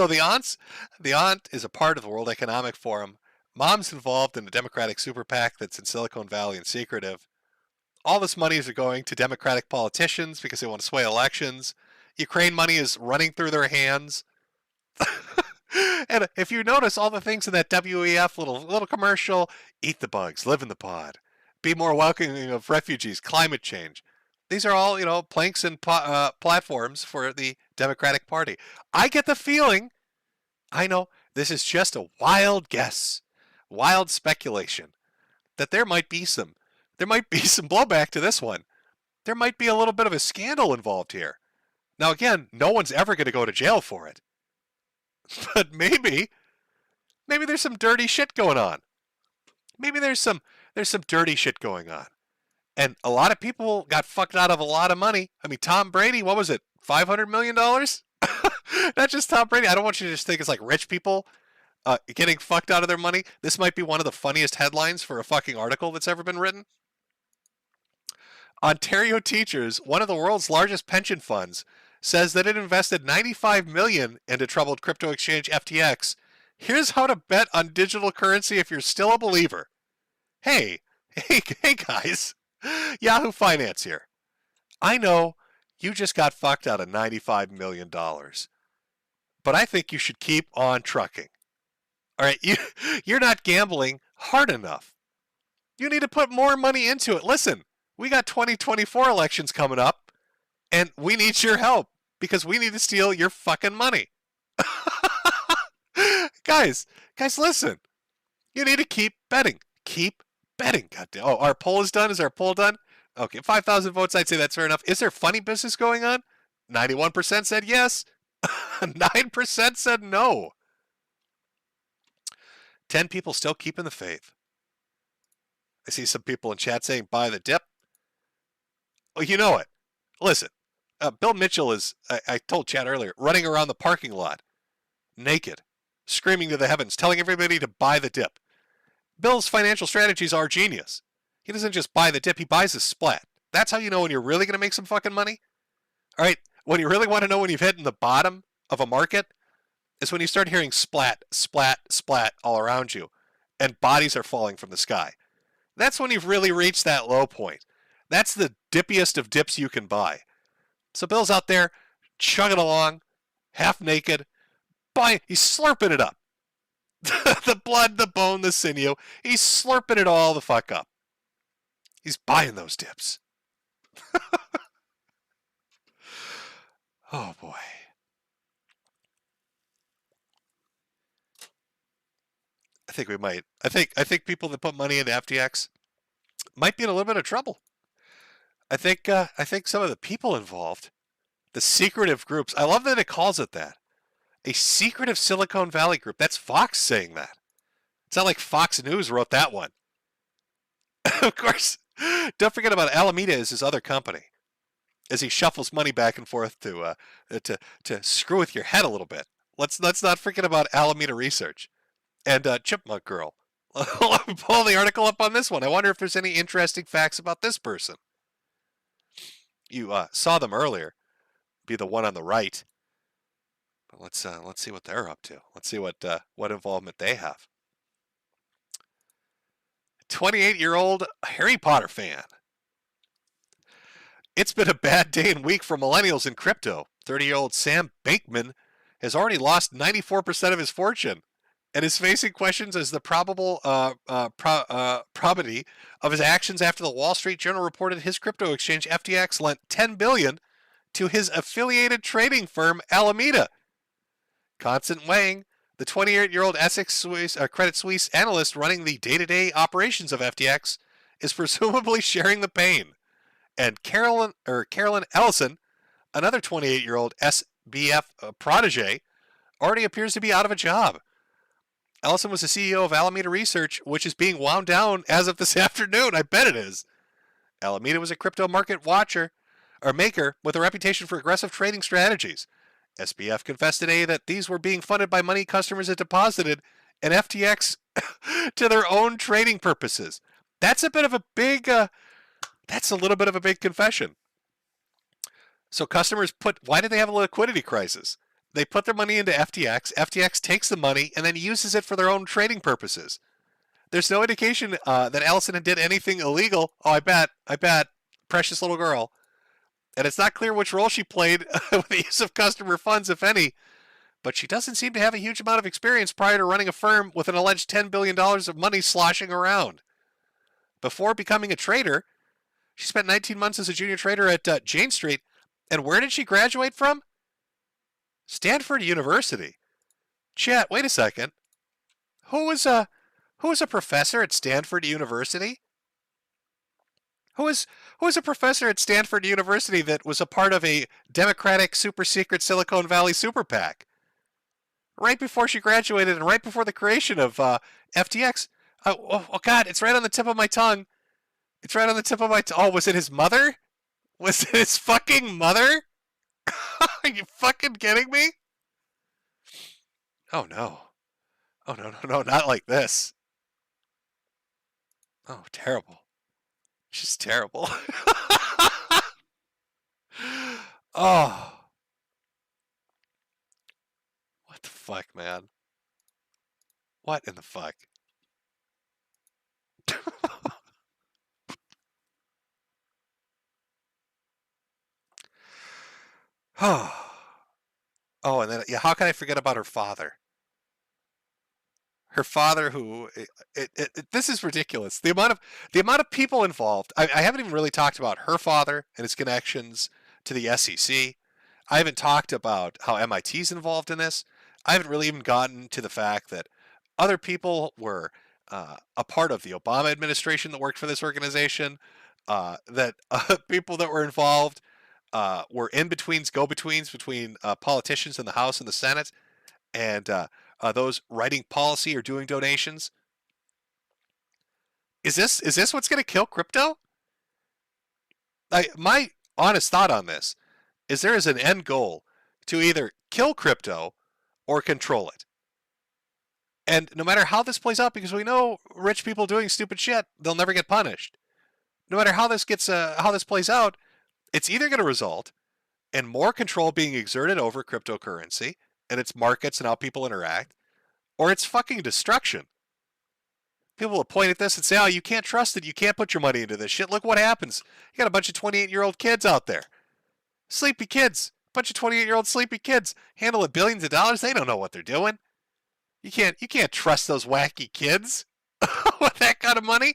the aunt is a part of the World Economic Forum. Mom's involved in the Democratic super PAC that's in Silicon Valley and secretive. All this money is going to Democratic politicians because they want to sway elections. Ukraine money is running through their hands. And if you notice all the things in that WEF little commercial, eat the bugs, live in the pod, be more welcoming of refugees, climate change. These are all, planks and platforms for the Democratic Party. I get the feeling, I know this is just a wild guess, wild speculation, that there might be some blowback to this one. There might be a little bit of a scandal involved here. Now, again, no one's ever going to go to jail for it. But maybe there's some dirty shit going on. Maybe there's some dirty shit going on. And a lot of people got fucked out of a lot of money. I mean, Tom Brady, what was it? $500 million? Not just Tom Brady. I don't want you to just think it's like rich people getting fucked out of their money. This might be one of the funniest headlines for a fucking article that's ever been written. Ontario Teachers, one of the world's largest pension funds, says that it invested $95 million into troubled crypto exchange FTX. Here's how to bet on digital currency if you're still a believer. Hey guys. Yahoo Finance here. I know you just got fucked out of $95 million, but I think you should keep on trucking. All right, you're not gambling hard enough. You need to put more money into it. Listen, we got 2024 elections coming up, and we need your help because we need to steal your fucking money. Guys, listen. You need to keep betting. Keep betting. Goddamn. Oh, our poll is done. Is our poll done? Okay, 5,000 votes. I'd say that's fair enough. Is there funny business going on? 91% said yes. 9% said no. 10 people still keeping the faith. I see some people in chat saying buy the dip. Well, you know what? Listen, Bill Mitchell is, I told Chad earlier, running around the parking lot naked, screaming to the heavens, telling everybody to buy the dip. Bill's financial strategies are genius. He doesn't just buy the dip, he buys a splat. That's how you know when you're really going to make some fucking money. All right, When you really want to know when you've hit in the bottom of a market is when you start hearing splat, splat, splat all around you and bodies are falling from the sky. That's when you've really reached that low point. That's the dippiest of dips you can buy. So Bill's out there chugging along, half naked, he's slurping it up. The blood, the bone, the sinew, he's slurping it all the fuck up. He's buying those dips. Oh boy. I think we might. I think people that put money into FTX might be in a little bit of trouble. I think some of the people involved, the secretive groups. I love that it calls it that. A secretive Silicon Valley group. That's Fox saying that. It's not like Fox News wrote that one. Of course, don't forget about Alameda is his other company. As he shuffles money back and forth to screw with your head a little bit. Let's not forget about Alameda Research and Chipmunk Girl. Let me pull the article up on this one. I wonder if there's any interesting facts about this person. You saw them earlier. Be the one on the right. But let's see what they're up to. Let's see what involvement they have. 28-year-old Harry Potter fan. It's been a bad day and week for millennials in crypto. 30-year-old Sam Bankman has already lost 94% of his fortune and is facing questions as the probable probity of his actions after the Wall Street Journal reported his crypto exchange FTX lent $10 billion to his affiliated trading firm Alameda. Constant Wang, the 28-year-old Credit Suisse analyst running the day-to-day operations of FTX, is presumably sharing the pain. And Carolyn Ellison, another 28-year-old SBF protege, already appears to be out of a job. Ellison was the CEO of Alameda Research, which is being wound down as of this afternoon. I bet it is. Alameda was a crypto market maker with a reputation for aggressive trading strategies. SBF confessed today that these were being funded by money customers had deposited in FTX to their own trading purposes. That's a bit of a big... That's a little bit of a big confession. So customers why did they have a liquidity crisis? They put their money into FTX. FTX takes the money and then uses it for their own trading purposes. There's no indication that Ellison did anything illegal. Oh, I bet. Precious little girl. And it's not clear which role she played with the use of customer funds, if any. But she doesn't seem to have a huge amount of experience prior to running a firm with an alleged $10 billion of money sloshing around. Before becoming a trader, she spent 19 months as a junior trader at Jane Street. And where did she graduate from? Stanford University. Chat, wait a second. Who was a professor at Stanford University? Who was a professor at Stanford University that was a part of a Democratic super secret Silicon Valley super PAC? Right before she graduated and right before the creation of FTX. Oh God, it's right on the tip of my tongue. It's right on the tip of my tongue. Oh, was it his mother? Was it his fucking mother? Are you fucking kidding me? Oh no. Oh no, not like this. Oh, terrible. She's terrible. Oh. What the fuck, man? What in the fuck? Oh, and then how can I forget about her father? Her father, who this is ridiculous. The amount of people involved. I haven't even really talked about her father and his connections to the SEC. I haven't talked about how MIT's involved in this. I haven't really even gotten to the fact that other people were a part of the Obama administration that worked for this organization. That people that were involved were in-betweens, go-betweens between politicians in the House and the Senate, and those writing policy or doing donations. Is this what's going to kill crypto? My honest thought on this is there is an end goal to either kill crypto or control it. And no matter how this plays out, because we know rich people doing stupid shit, they'll never get punished. No matter how this plays out, it's either going to result and more control being exerted over cryptocurrency and its markets and how people interact, or it's fucking destruction. People will point at this and say, oh, you can't trust it. You can't put your money into this shit. Look what happens. You got a bunch of 28-year-old kids out there. Sleepy kids. A bunch of 28-year-old sleepy kids handling billions of dollars. They don't know what they're doing. You can't trust those wacky kids with that kind of money.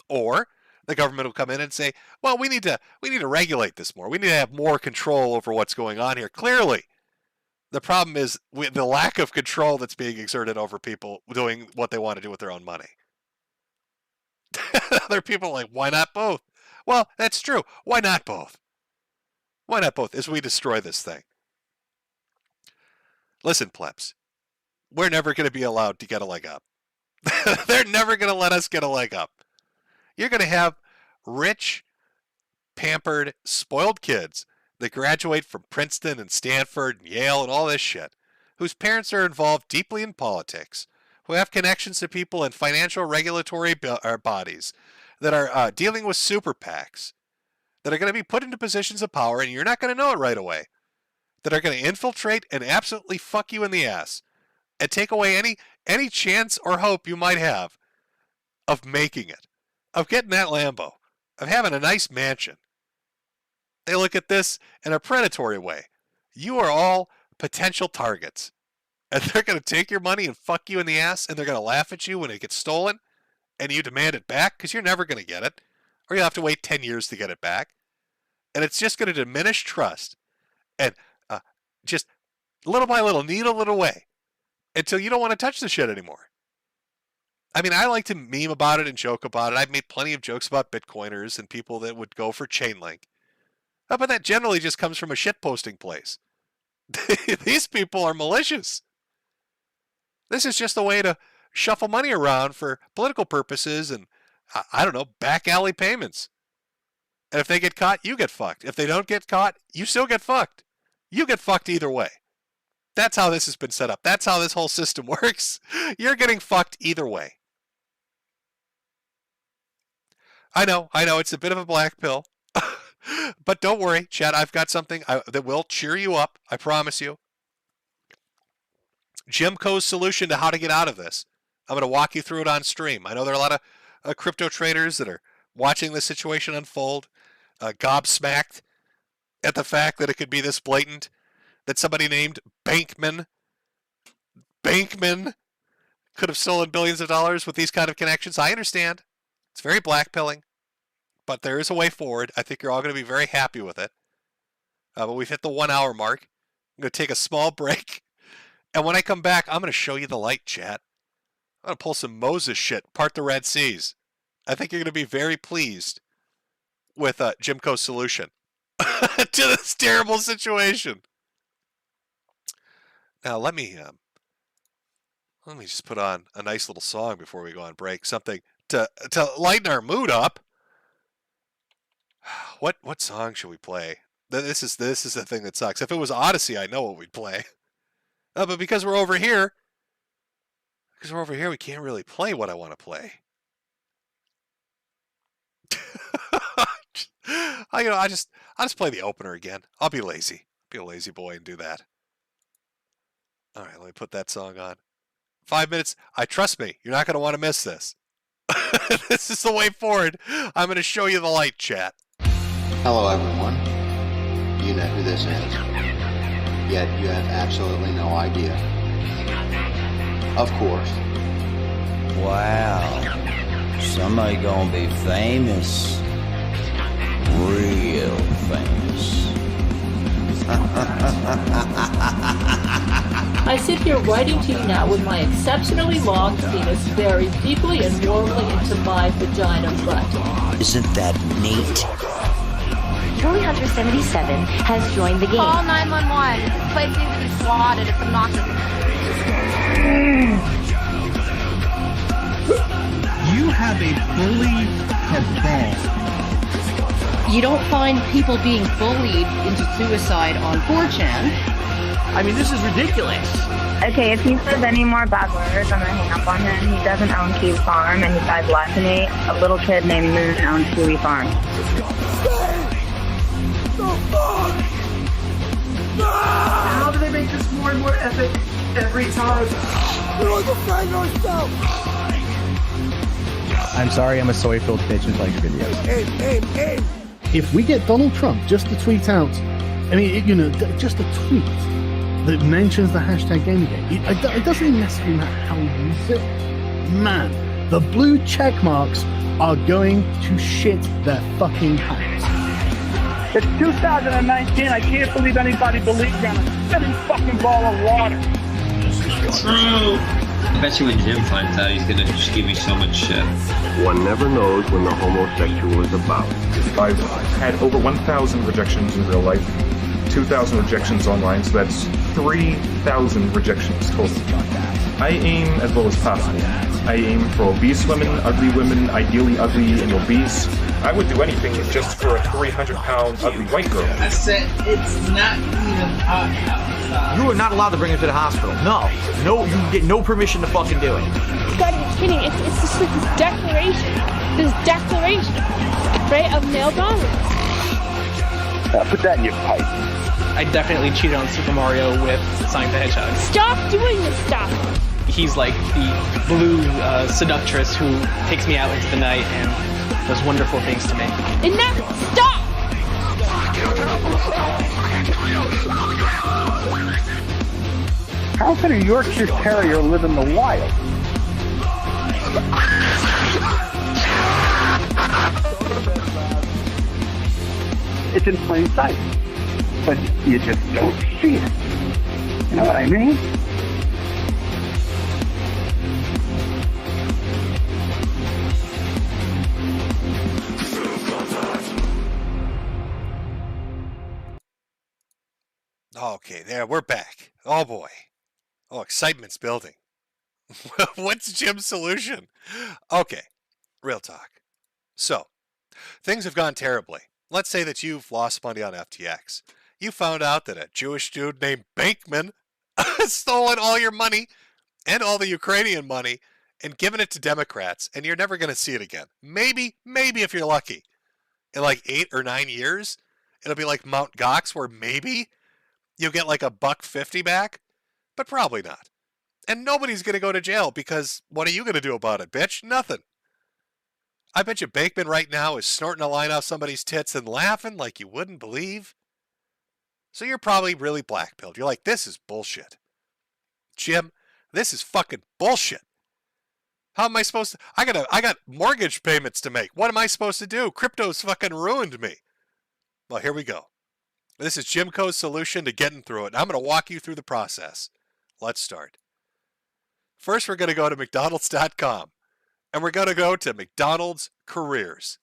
Or the government will come in and say, well, we need to regulate this more. We need to have more control over what's going on here. Clearly, the problem is the lack of control that's being exerted over people doing what they want to do with their own money. Other people are like, why not both? Well, that's true. Why not both? Why not both as we destroy this thing? Listen, plebs, we're never going to be allowed to get a leg up. They're never going to let us get a leg up. You're going to have rich, pampered, spoiled kids that graduate from Princeton and Stanford and Yale and all this shit, whose parents are involved deeply in politics, who have connections to people in financial regulatory bodies that are dealing with super PACs, that are going to be put into positions of power, and you're not going to know it right away, that are going to infiltrate and absolutely fuck you in the ass and take away any chance or hope you might have of making it, of getting that Lambo, of having a nice mansion. They look at this in a predatory way. You are all potential targets. And they're going to take your money and fuck you in the ass, and they're going to laugh at you when it gets stolen, and you demand it back because you're never going to get it, or you'll have to wait 10 years to get it back. And it's just going to diminish trust, and just little by little, needle it away, until you don't want to touch the shit anymore. I mean, I like to meme about it and joke about it. I've made plenty of jokes about Bitcoiners and people that would go for Chainlink. But that generally just comes from a shitposting place. These people are malicious. This is just a way to shuffle money around for political purposes and, I don't know, back alley payments. And if they get caught, you get fucked. If they don't get caught, you still get fucked. You get fucked either way. That's how this has been set up. That's how this whole system works. You're getting fucked either way. I know, it's a bit of a black pill. But don't worry, Chad, I've got something that will cheer you up. I promise you. Jimco's solution to how to get out of this. I'm going to walk you through it on stream. I know there are a lot of crypto traders that are watching this situation unfold, gobsmacked at the fact that it could be this blatant, that somebody named Bankman could have stolen billions of dollars with these kind of connections. I understand. It's very blackpilling. But there is a way forward. I think you're all going to be very happy with it. But we've hit the 1 hour mark. I'm going to take a small break. And when I come back, I'm going to show you the light, chat. I'm going to pull some Moses shit, part the Red Seas. I think you're going to be very pleased with Jimco's solution to this terrible situation. Now, let me just put on a nice little song before we go on break. Something to lighten our mood up. What song should we play? This is the thing that sucks. If it was Odyssey, I know what we'd play. But because we're over here, we can't really play what I want to play. I'll just play the opener again. I'll be lazy. Be a lazy boy and do that. All right, let me put that song on. 5 minutes. Trust me, you're not going to want to miss this. This is the way forward. I'm going to show you the light, chat. Hello, everyone. You know who this is. Yet you have absolutely no idea. Of course. Wow. Somebody gonna be famous. Real famous. I sit here writing to you now with my exceptionally long penis buried deeply and warmly into my vagina butt. Isn't that neat? Trolley Hunter 77 has joined the game. Call 911. This place needs to be swatted. It's obnoxious. You have a bully cabal. You don't find people being bullied into suicide on 4chan. I mean, this is ridiculous. Okay, if he says any more bad words, I'm gonna hang up on him. He doesn't own Kiwi Farm, and he died last night. A little kid named Moon owns Kiwi Farm. The fuck? How do they make this more and more epic every time? We'll defend ourselves! I'm sorry I'm a soy-filled bitch and likes videos. Aim. If we get Donald Trump just to tweet out, I mean, just a tweet that mentions the hashtag Gamergate, it doesn't even necessarily matter how we use it. Man, the blue check marks are going to shit their fucking pants. It's 2019. I can't believe anybody believes in a spinning fucking ball of water. True. I bet you when Jim finds out, he's gonna just give me so much shit. One never knows when the homosexual is about. I've had over 1,000 rejections in real life, 2,000 rejections online, so that's 3,000 rejections total. I aim as well as possible. I aim for obese women, ideally ugly and obese. I would do anything just for a 300-pound ugly white girl. I said it's not even hot outside. You are not allowed to bring him to the hospital. No, you get no permission to fucking do it. You gotta be kidding. It's just like this declaration, right, of male dominance. Put that in your pipe. I definitely cheated on Super Mario with Sonic the Hedgehog. Stop doing this stuff. He's like the blue seductress who takes me out into the night and does wonderful things to me. Enough! Stop! How can a Yorkshire Terrier live in the wild? It's in plain sight, but you just don't see it. You know what I mean? Okay, there, we're back. Oh boy. Oh, excitement's building. What's Jim's solution? Okay, real talk. So, things have gone terribly. Let's say that you've lost money on FTX. You found out that a Jewish dude named Bankman has stolen all your money and all the Ukrainian money and given it to Democrats, and you're never going to see it again. Maybe if you're lucky. In like 8 or 9 years, it'll be like Mt. Gox, where maybe you'll get like $1.50 back, but probably not. And nobody's going to go to jail because what are you going to do about it, bitch? Nothing. I bet you Bankman right now is snorting a line off somebody's tits and laughing like you wouldn't believe. So you're probably really blackpilled. You're like, this is bullshit. Jim, this is fucking bullshit. How am I supposed to... I got mortgage payments to make. What am I supposed to do? Crypto's fucking ruined me. Well, here we go. This is Jim Co's solution to getting through it. I'm going to walk you through the process. Let's start. First, we're going to go to McDonald's.com. And we're going to go to McDonald's Careers.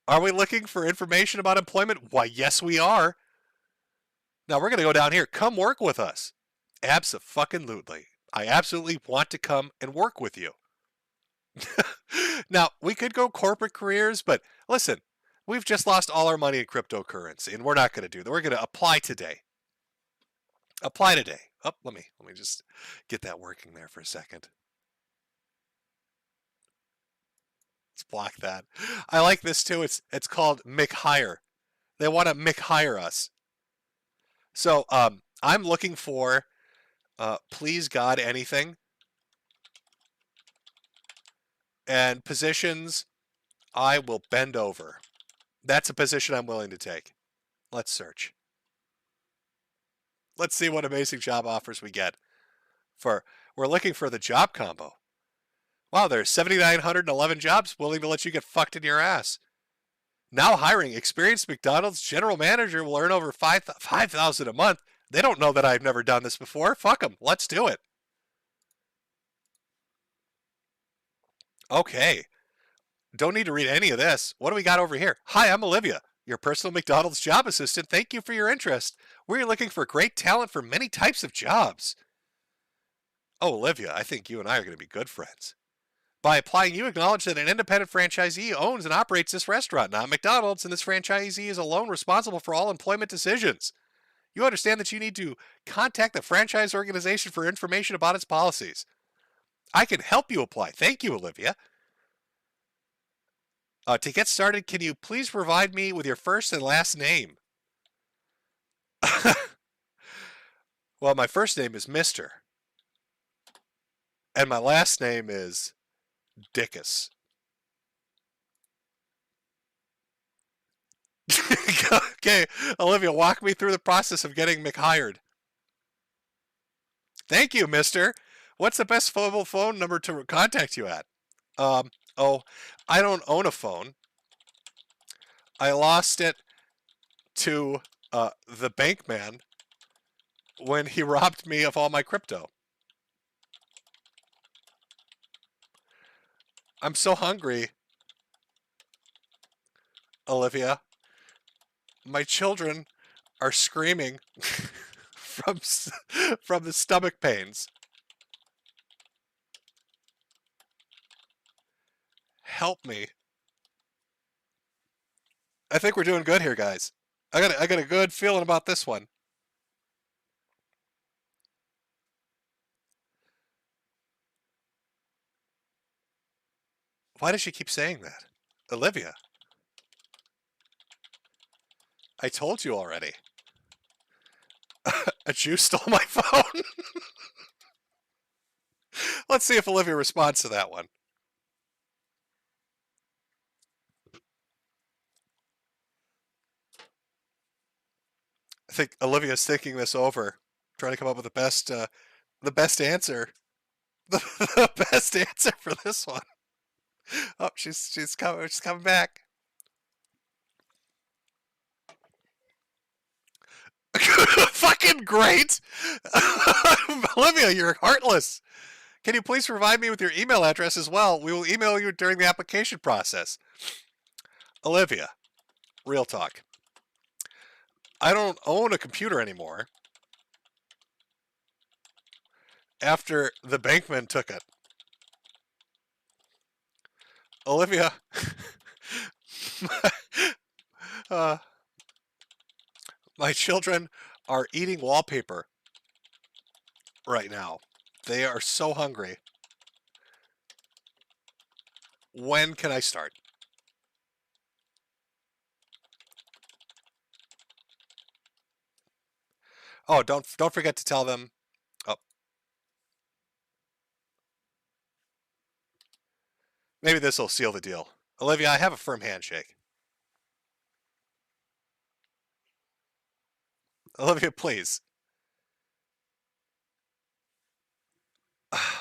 Are we looking for information about employment? Why, yes, we are. Now, we're going to go down here. Come work with us. Abso-fucking-lutely. I absolutely want to come and work with you. Now, we could go corporate careers, but listen, we've just lost all our money in cryptocurrency, and we're not going to do that. We're going to apply today. Apply today. Oh, let me just get that working there for a second. Let's block that. I like this too. It's called McHire. They want to McHire us. So I'm looking for please God anything. And positions I will bend over. That's a position I'm willing to take. Let's search. Let's see what amazing job offers we get. We're looking for the job combo. Wow, there's 7,911 jobs willing to let you get fucked in your ass. Now hiring experienced McDonald's general manager will earn over $5,000 a month. They don't know that I've never done this before. Fuck them. Let's do it. Okay. Don't need to read any of this. What do we got over here? Hi, I'm Olivia, your personal McDonald's job assistant. Thank you for your interest. We're looking for great talent for many types of jobs. Oh, Olivia, I think you and I are going to be good friends. By applying, you acknowledge that an independent franchisee owns and operates this restaurant, not McDonald's, and this franchisee is alone responsible for all employment decisions. You understand that you need to contact the franchise organization for information about its policies. I can help you apply. Thank you, Olivia. To get started, can you please provide me with your first and last name? Well, my first name is Mr. And my last name is Dickus. Okay, Olivia, walk me through the process of getting McHired. Thank you, mister. What's the best mobile phone number to contact you at? Oh, I don't own a phone. I lost it to the bank man when he robbed me of all my crypto. I'm so hungry, Olivia. My children are screaming from the stomach pains. Help me. I think we're doing good here, guys. I got a good feeling about this one. Why does she keep saying that? Olivia. I told you already. A Jew stole my phone. Let's see if Olivia responds to that one. I think Olivia's thinking this over, trying to come up with the best answer. The best answer for this one. Oh, she's coming back. Fucking great! Olivia, you're heartless. Can you please provide me with your email address as well? We will email you during the application process. Olivia, real talk. I don't own a computer anymore. After the bankman took it. Olivia, my children are eating wallpaper right now. They are so hungry. When can I start? Oh, don't forget to tell them. Oh. Maybe this will seal the deal. Olivia, I have a firm handshake. Olivia, please.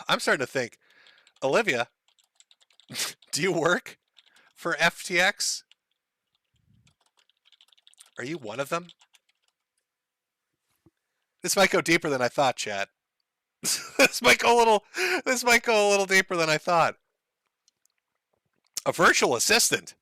I'm starting to think, Olivia, do you work for FTX? Are you one of them? This might go deeper than I thought, chat. This might go a little deeper than I thought. A virtual assistant.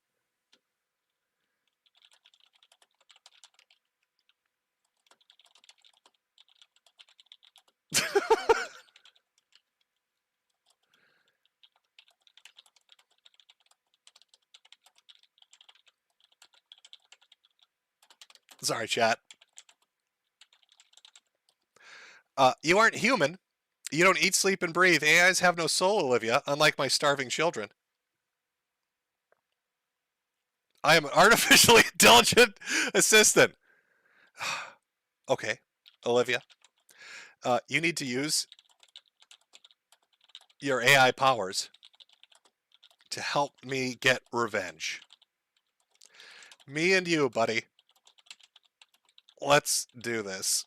Sorry, chat. You aren't human. You don't eat, sleep, and breathe. AIs have no soul, Olivia, unlike my starving children. I am an artificially intelligent assistant. Okay, Olivia. You need to use your AI powers to help me get revenge. Me and you, buddy. Let's do this.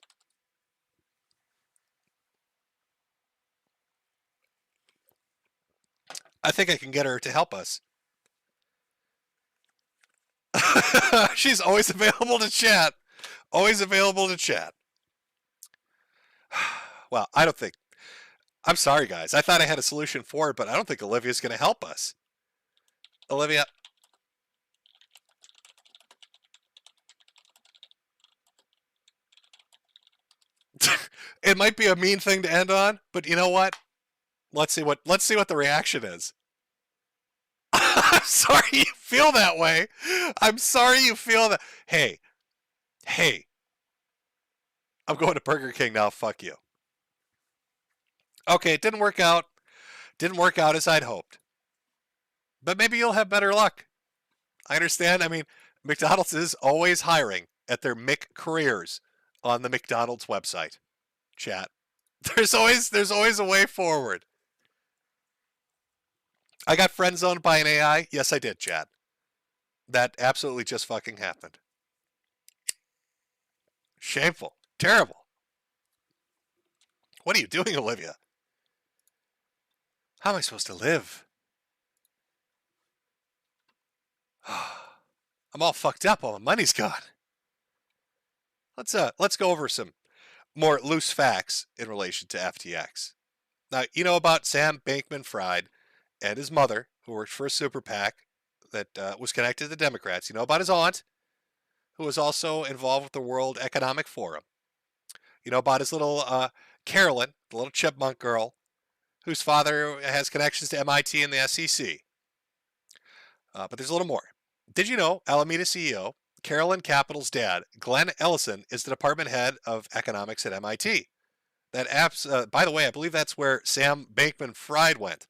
I think I can get her to help us. She's always available to chat. Always available to chat. Well, I don't think... I'm sorry, guys. I thought I had a solution for it, but I don't think Olivia's going to help us. Olivia... It might be a mean thing to end on, but you know what? Let's see what the reaction is. I'm sorry you feel that way. I'm sorry you feel that. Hey. I'm going to Burger King now. Fuck you. Okay, it didn't work out. Didn't work out as I'd hoped. But maybe you'll have better luck. I understand. I mean, McDonald's is always hiring at their McCareers. on the McDonald's website. Chat. There's always a way forward. I got friend zoned by an AI. Yes, I did, chat. That absolutely just fucking happened. Shameful. Terrible. What are you doing, Olivia? How am I supposed to live? I'm all fucked up. All my money's gone. Let's go over some more loose facts in relation to FTX. Now, you know about Sam Bankman-Fried and his mother, who worked for a super PAC that was connected to the Democrats. You know about his aunt, who was also involved with the World Economic Forum. You know about his little Carolyn, the little chipmunk girl, whose father has connections to MIT and the SEC. But there's a little more. Did you know Alameda CEO, Carolyn Capital's dad, Glenn Ellison, is the department head of economics at MIT? By the way, I believe that's where Sam Bankman-Fried went.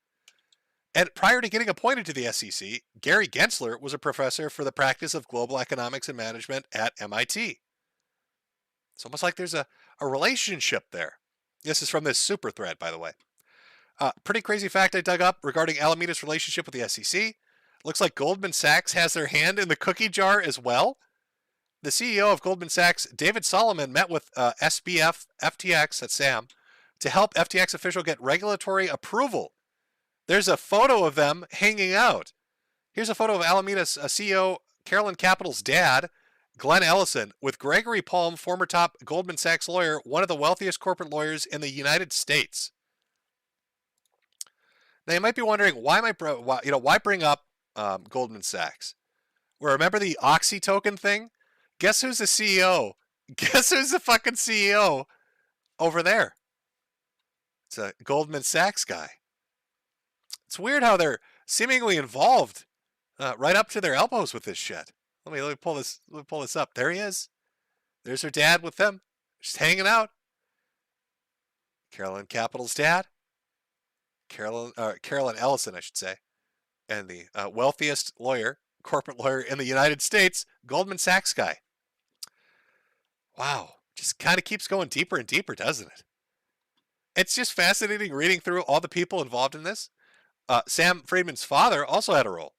And prior to getting appointed to the SEC, Gary Gensler was a professor for the practice of global economics and management at MIT. It's almost like there's a relationship there. This is from this super thread, by the way. Pretty crazy fact I dug up regarding Alameda's relationship with the SEC. Looks like Goldman Sachs has their hand in the cookie jar as well. The CEO of Goldman Sachs, David Solomon, met with SBF FTX, that's Sam, to help FTX official get regulatory approval. There's a photo of them hanging out. Here's a photo of Alameda's CEO, Carolyn Capital's dad, Glenn Ellison, with Gregory Palm, former top Goldman Sachs lawyer, one of the wealthiest corporate lawyers in the United States. Now you might be wondering, why bring up Goldman Sachs? Well, remember the Oxy token thing? Guess who's the CEO? Guess who's the fucking CEO over there? It's a Goldman Sachs guy. It's weird how they're seemingly involved right up to their elbows with this shit. Let me pull this up. There he is. There's her dad with them, just hanging out. Carolyn Capital's dad. Carolyn Ellison, I should say, and the wealthiest corporate lawyer in the United States, Goldman Sachs guy. Wow, just kind of keeps going deeper and deeper, doesn't it? It's just fascinating reading through all the people involved in this. Sam Friedman's father also had a role.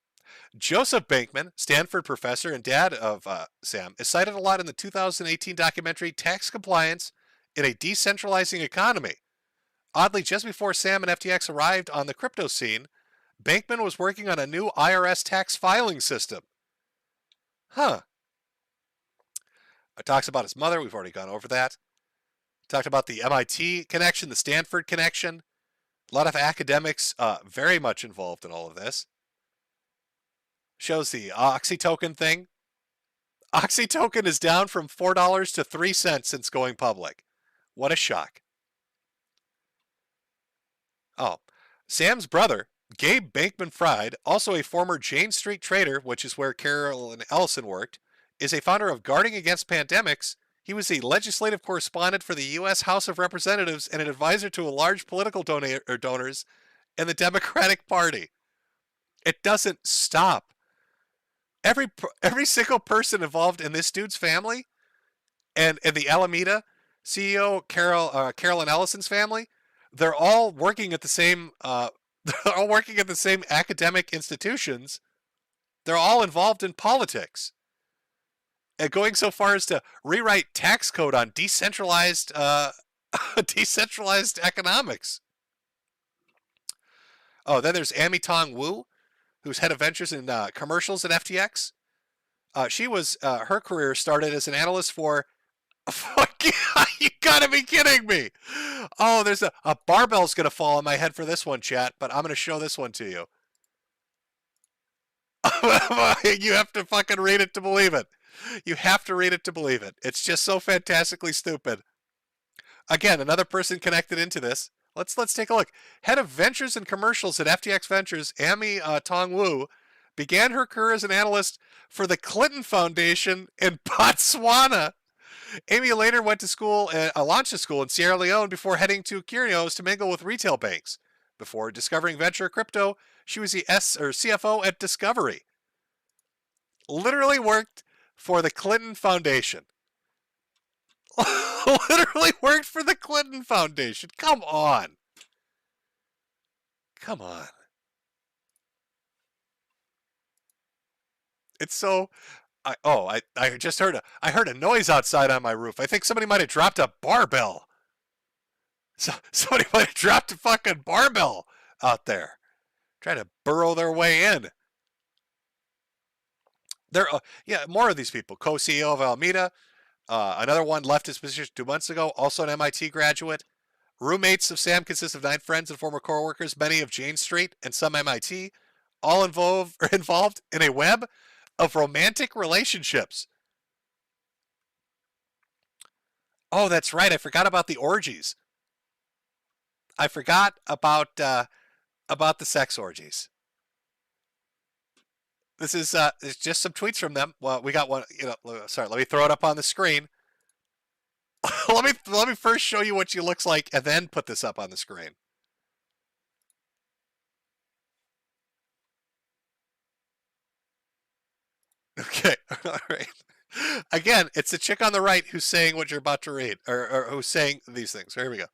Joseph Bankman, Stanford professor and dad of Sam, is cited a lot in the 2018 documentary Tax Compliance in a Decentralizing Economy. Oddly, just before Sam and FTX arrived on the crypto scene, Bankman was working on a new IRS tax filing system. Huh. It talks about his mother. We've already gone over that. Talked about the MIT connection, the Stanford connection. A lot of academics very much involved in all of this. Shows the Oxy token thing. Oxy token is down from $4 to 3 cents since going public. What a shock. Oh, Sam's brother, Gabe Bankman-Fried, also a former Jane Street trader, which is where Carolyn Ellison worked, is a founder of Guarding Against Pandemics. He was a legislative correspondent for the U.S. House of Representatives and an advisor to a large political donors in the Democratic Party. It doesn't stop. Every single person involved in this dude's family and in the Alameda CEO Carolyn Ellison's family, they're all working at the same academic institutions. They're all involved in politics. And going so far as to rewrite tax code on decentralized economics. Oh, then there's Amy Tong Wu, who's head of ventures and commercials at FTX. She was her career started as an analyst for. Fuck you gotta be kidding me! Oh, there's a barbell's gonna fall on my head for this one, chat. But I'm gonna show this one to you. You have to fucking read it to believe it. You have to read it to believe it. It's just so fantastically stupid. Again, another person connected into this. Let's take a look. Head of Ventures and Commercials at FTX Ventures, Amy Tong Wu, began her career as an analyst for the Clinton Foundation in Botswana. Amy later went to school, launched a school in Sierra Leone before heading to Curios to mingle with retail banks. Before discovering venture crypto, she was the CFO at Discovery. Literally worked for the Clinton Foundation. Literally worked for the Clinton Foundation. Come on. Come on. It's so... I just heard I heard a noise outside on my roof. I think somebody might have dropped a barbell. Somebody might have dropped a fucking barbell out there, trying to burrow their way in. There, yeah, more of these people. Co-CEO of Alameda, another one left his position 2 months ago, also an MIT graduate. Roommates of Sam consist of 9 friends and former coworkers, many of Jane Street and some MIT, all involved in a web of romantic relationships. Oh, that's right. I forgot about the orgies. I forgot about the sex orgies. This is it's just some tweets from them. Well, we got one. Sorry, let me throw it up on the screen. let me first show you what she looks like, and then put this up on the screen. Okay, all right. Again, it's the chick on the right who's saying what you're about to read, or who's saying these things. Here we go.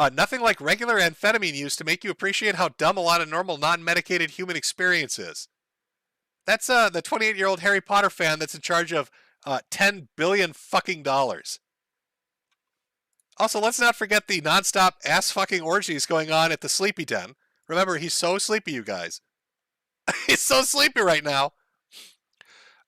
Nothing like regular amphetamine use to make you appreciate how dumb a lot of normal, non-medicated human experience is. That's the 28-year-old Harry Potter fan that's in charge of $10 billion fucking dollars. Also, let's not forget the nonstop ass-fucking orgies going on at the Sleepy Den. Remember, he's so sleepy, you guys. He's so sleepy right now.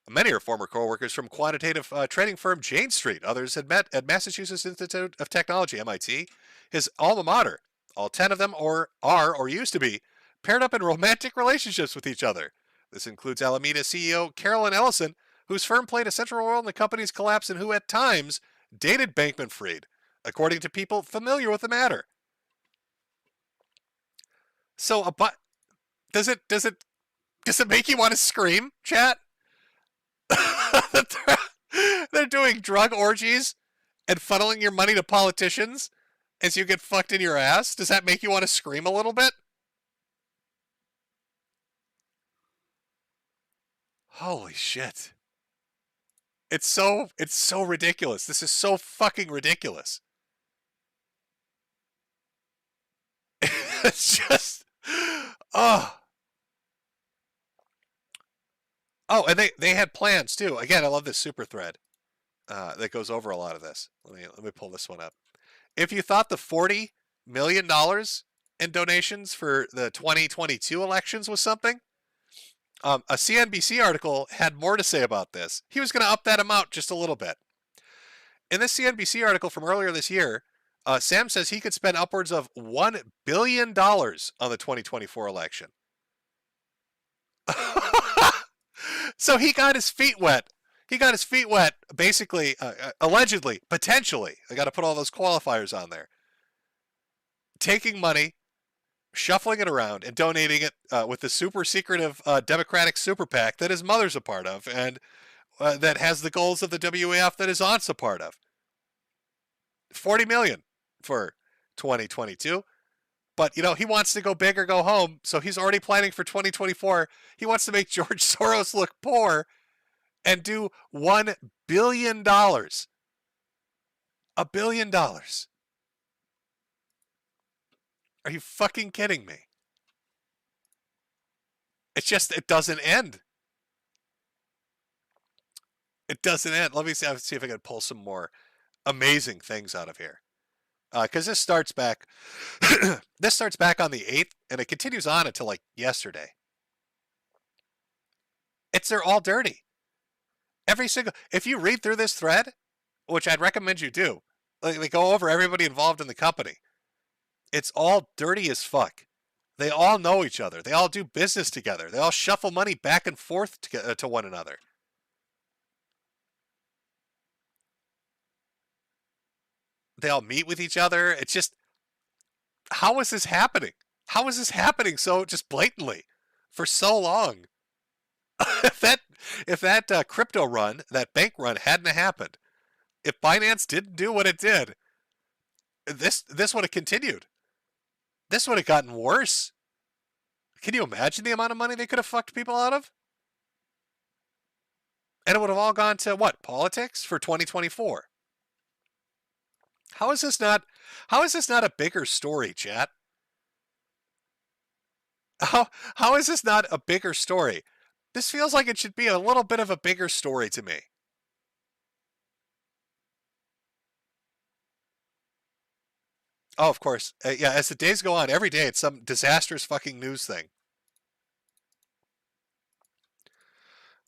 Many are former co-workers from quantitative trading firm Jane Street. Others had met at Massachusetts Institute of Technology, MIT, his alma mater. All 10 of them are or used to be paired up in romantic relationships with each other. This includes Alameda CEO Carolyn Ellison, whose firm played a central role in the company's collapse and who at times dated Bankman-Fried, according to people familiar with the matter. So, does it make you want to scream, chat? They're doing drug orgies and funneling your money to politicians as you get fucked in your ass. Does that make you want to scream a little bit? Holy shit. It's so ridiculous. This is so fucking ridiculous. It's just, oh, and they had plans too. Again, I love this super thread that goes over a lot of this. Let me pull this one up. If you thought the $40 million in donations for the 2022 elections was something, a CNBC article had more to say about this. He was going to up that amount just a little bit. In this CNBC article from earlier this year, Sam says he could spend upwards of $1 billion on the 2024 election. So he got his feet wet. He got his feet wet, basically, allegedly, potentially. I got to put all those qualifiers on there. Taking money, shuffling it around, and donating it with the super secretive Democratic super PAC that his mother's a part of, and that has the goals of the WEF that his aunt's a part of. $40 million for 2022. But, he wants to go big or go home, so he's already planning for 2024. He wants to make George Soros look poor and do $1 billion. $1 billion. Are you fucking kidding me? It's just, it doesn't end. It doesn't end. Let me see if I can pull some more amazing things out of here. Because this starts back on the 8th, and it continues on until like yesterday. They're all dirty. If you read through this thread, which I'd recommend you do, they go over everybody involved in the company. It's all dirty as fuck. They all know each other. They all do business together. They all shuffle money back and forth to one another. They all meet with each other. It's just, how is this happening? How is this happening so just blatantly for so long? If that crypto run, that bank run hadn't happened, if Binance didn't do what it did, this would have continued. This would have gotten worse. Can you imagine the amount of money they could have fucked people out of? And it would have all gone to what? Politics for 2024. How is this not a bigger story, chat? How is this not a bigger story? This feels like it should be a little bit of a bigger story to me. Oh, of course. Yeah, as the days go on, every day it's some disastrous fucking news thing.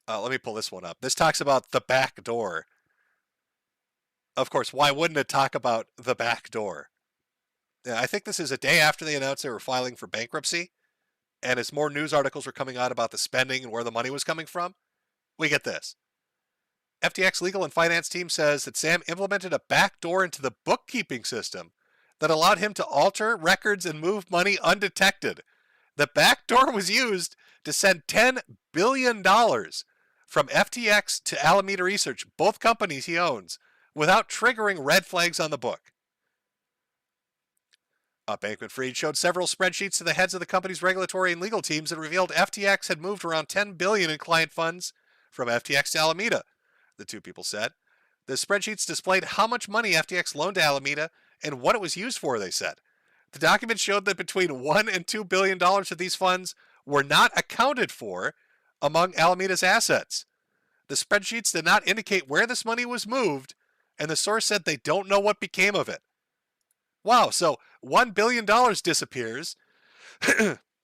Let me pull this one up. This talks about the back door. Of course, why wouldn't it talk about the back door? Yeah, I think this is a day after they announced they were filing for bankruptcy, and as more news articles were coming out about the spending and where the money was coming from, we get this. FTX legal and finance team says that Sam implemented a back door into the bookkeeping system that allowed him to alter records and move money undetected. The back door was used to send $10 billion from FTX to Alameda Research, both companies he owns, without triggering red flags on the book. Bankman-Fried showed several spreadsheets to the heads of the company's regulatory and legal teams that revealed FTX had moved around $10 billion in client funds from FTX to Alameda, the two people said. The spreadsheets displayed how much money FTX loaned to Alameda and what it was used for, they said. The documents showed that between $1 and $2 billion of these funds were not accounted for among Alameda's assets. The spreadsheets did not indicate where this money was moved, and the source said they don't know what became of it. Wow, so $1 billion disappears.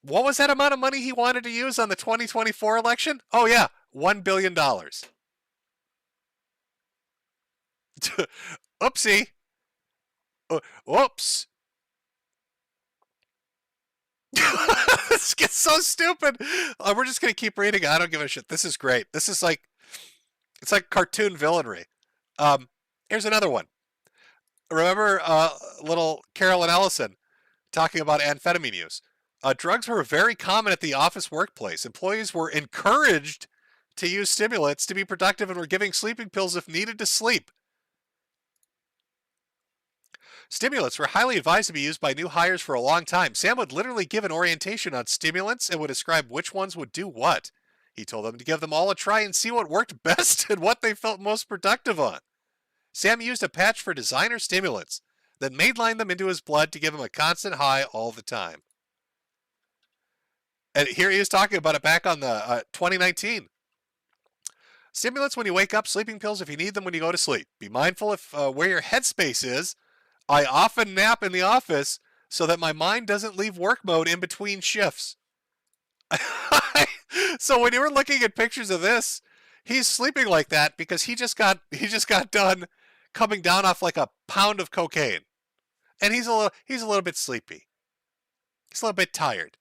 What was that amount of money he wanted to use on the 2024 election? Oh yeah, $1 billion. Oopsie. Oops. This gets so stupid. We're just going to keep reading. I don't give a shit. This is great. This is like, it's like cartoon villainry. Here's another one. Remember little Carolyn Ellison talking about amphetamine use? Drugs were very common at the office workplace. Employees were encouraged to use stimulants to be productive and were giving sleeping pills if needed to sleep. Stimulants were highly advised to be used by new hires for a long time. Sam would literally give an orientation on stimulants and would describe which ones would do what. He told them to give them all a try and see what worked best and what they felt most productive on. Sam used a patch for designer stimulants, then mainlined them into his blood to give him a constant high all the time. And here he is talking about it back on the 2019. Stimulants when you wake up, sleeping pills if you need them when you go to sleep. Be mindful if where your headspace is. I often nap in the office so that my mind doesn't leave work mode in between shifts. So when you were looking at pictures of this, he's sleeping like that because he just got done coming down off like a pound of cocaine. And he's a little bit sleepy. He's a little bit tired.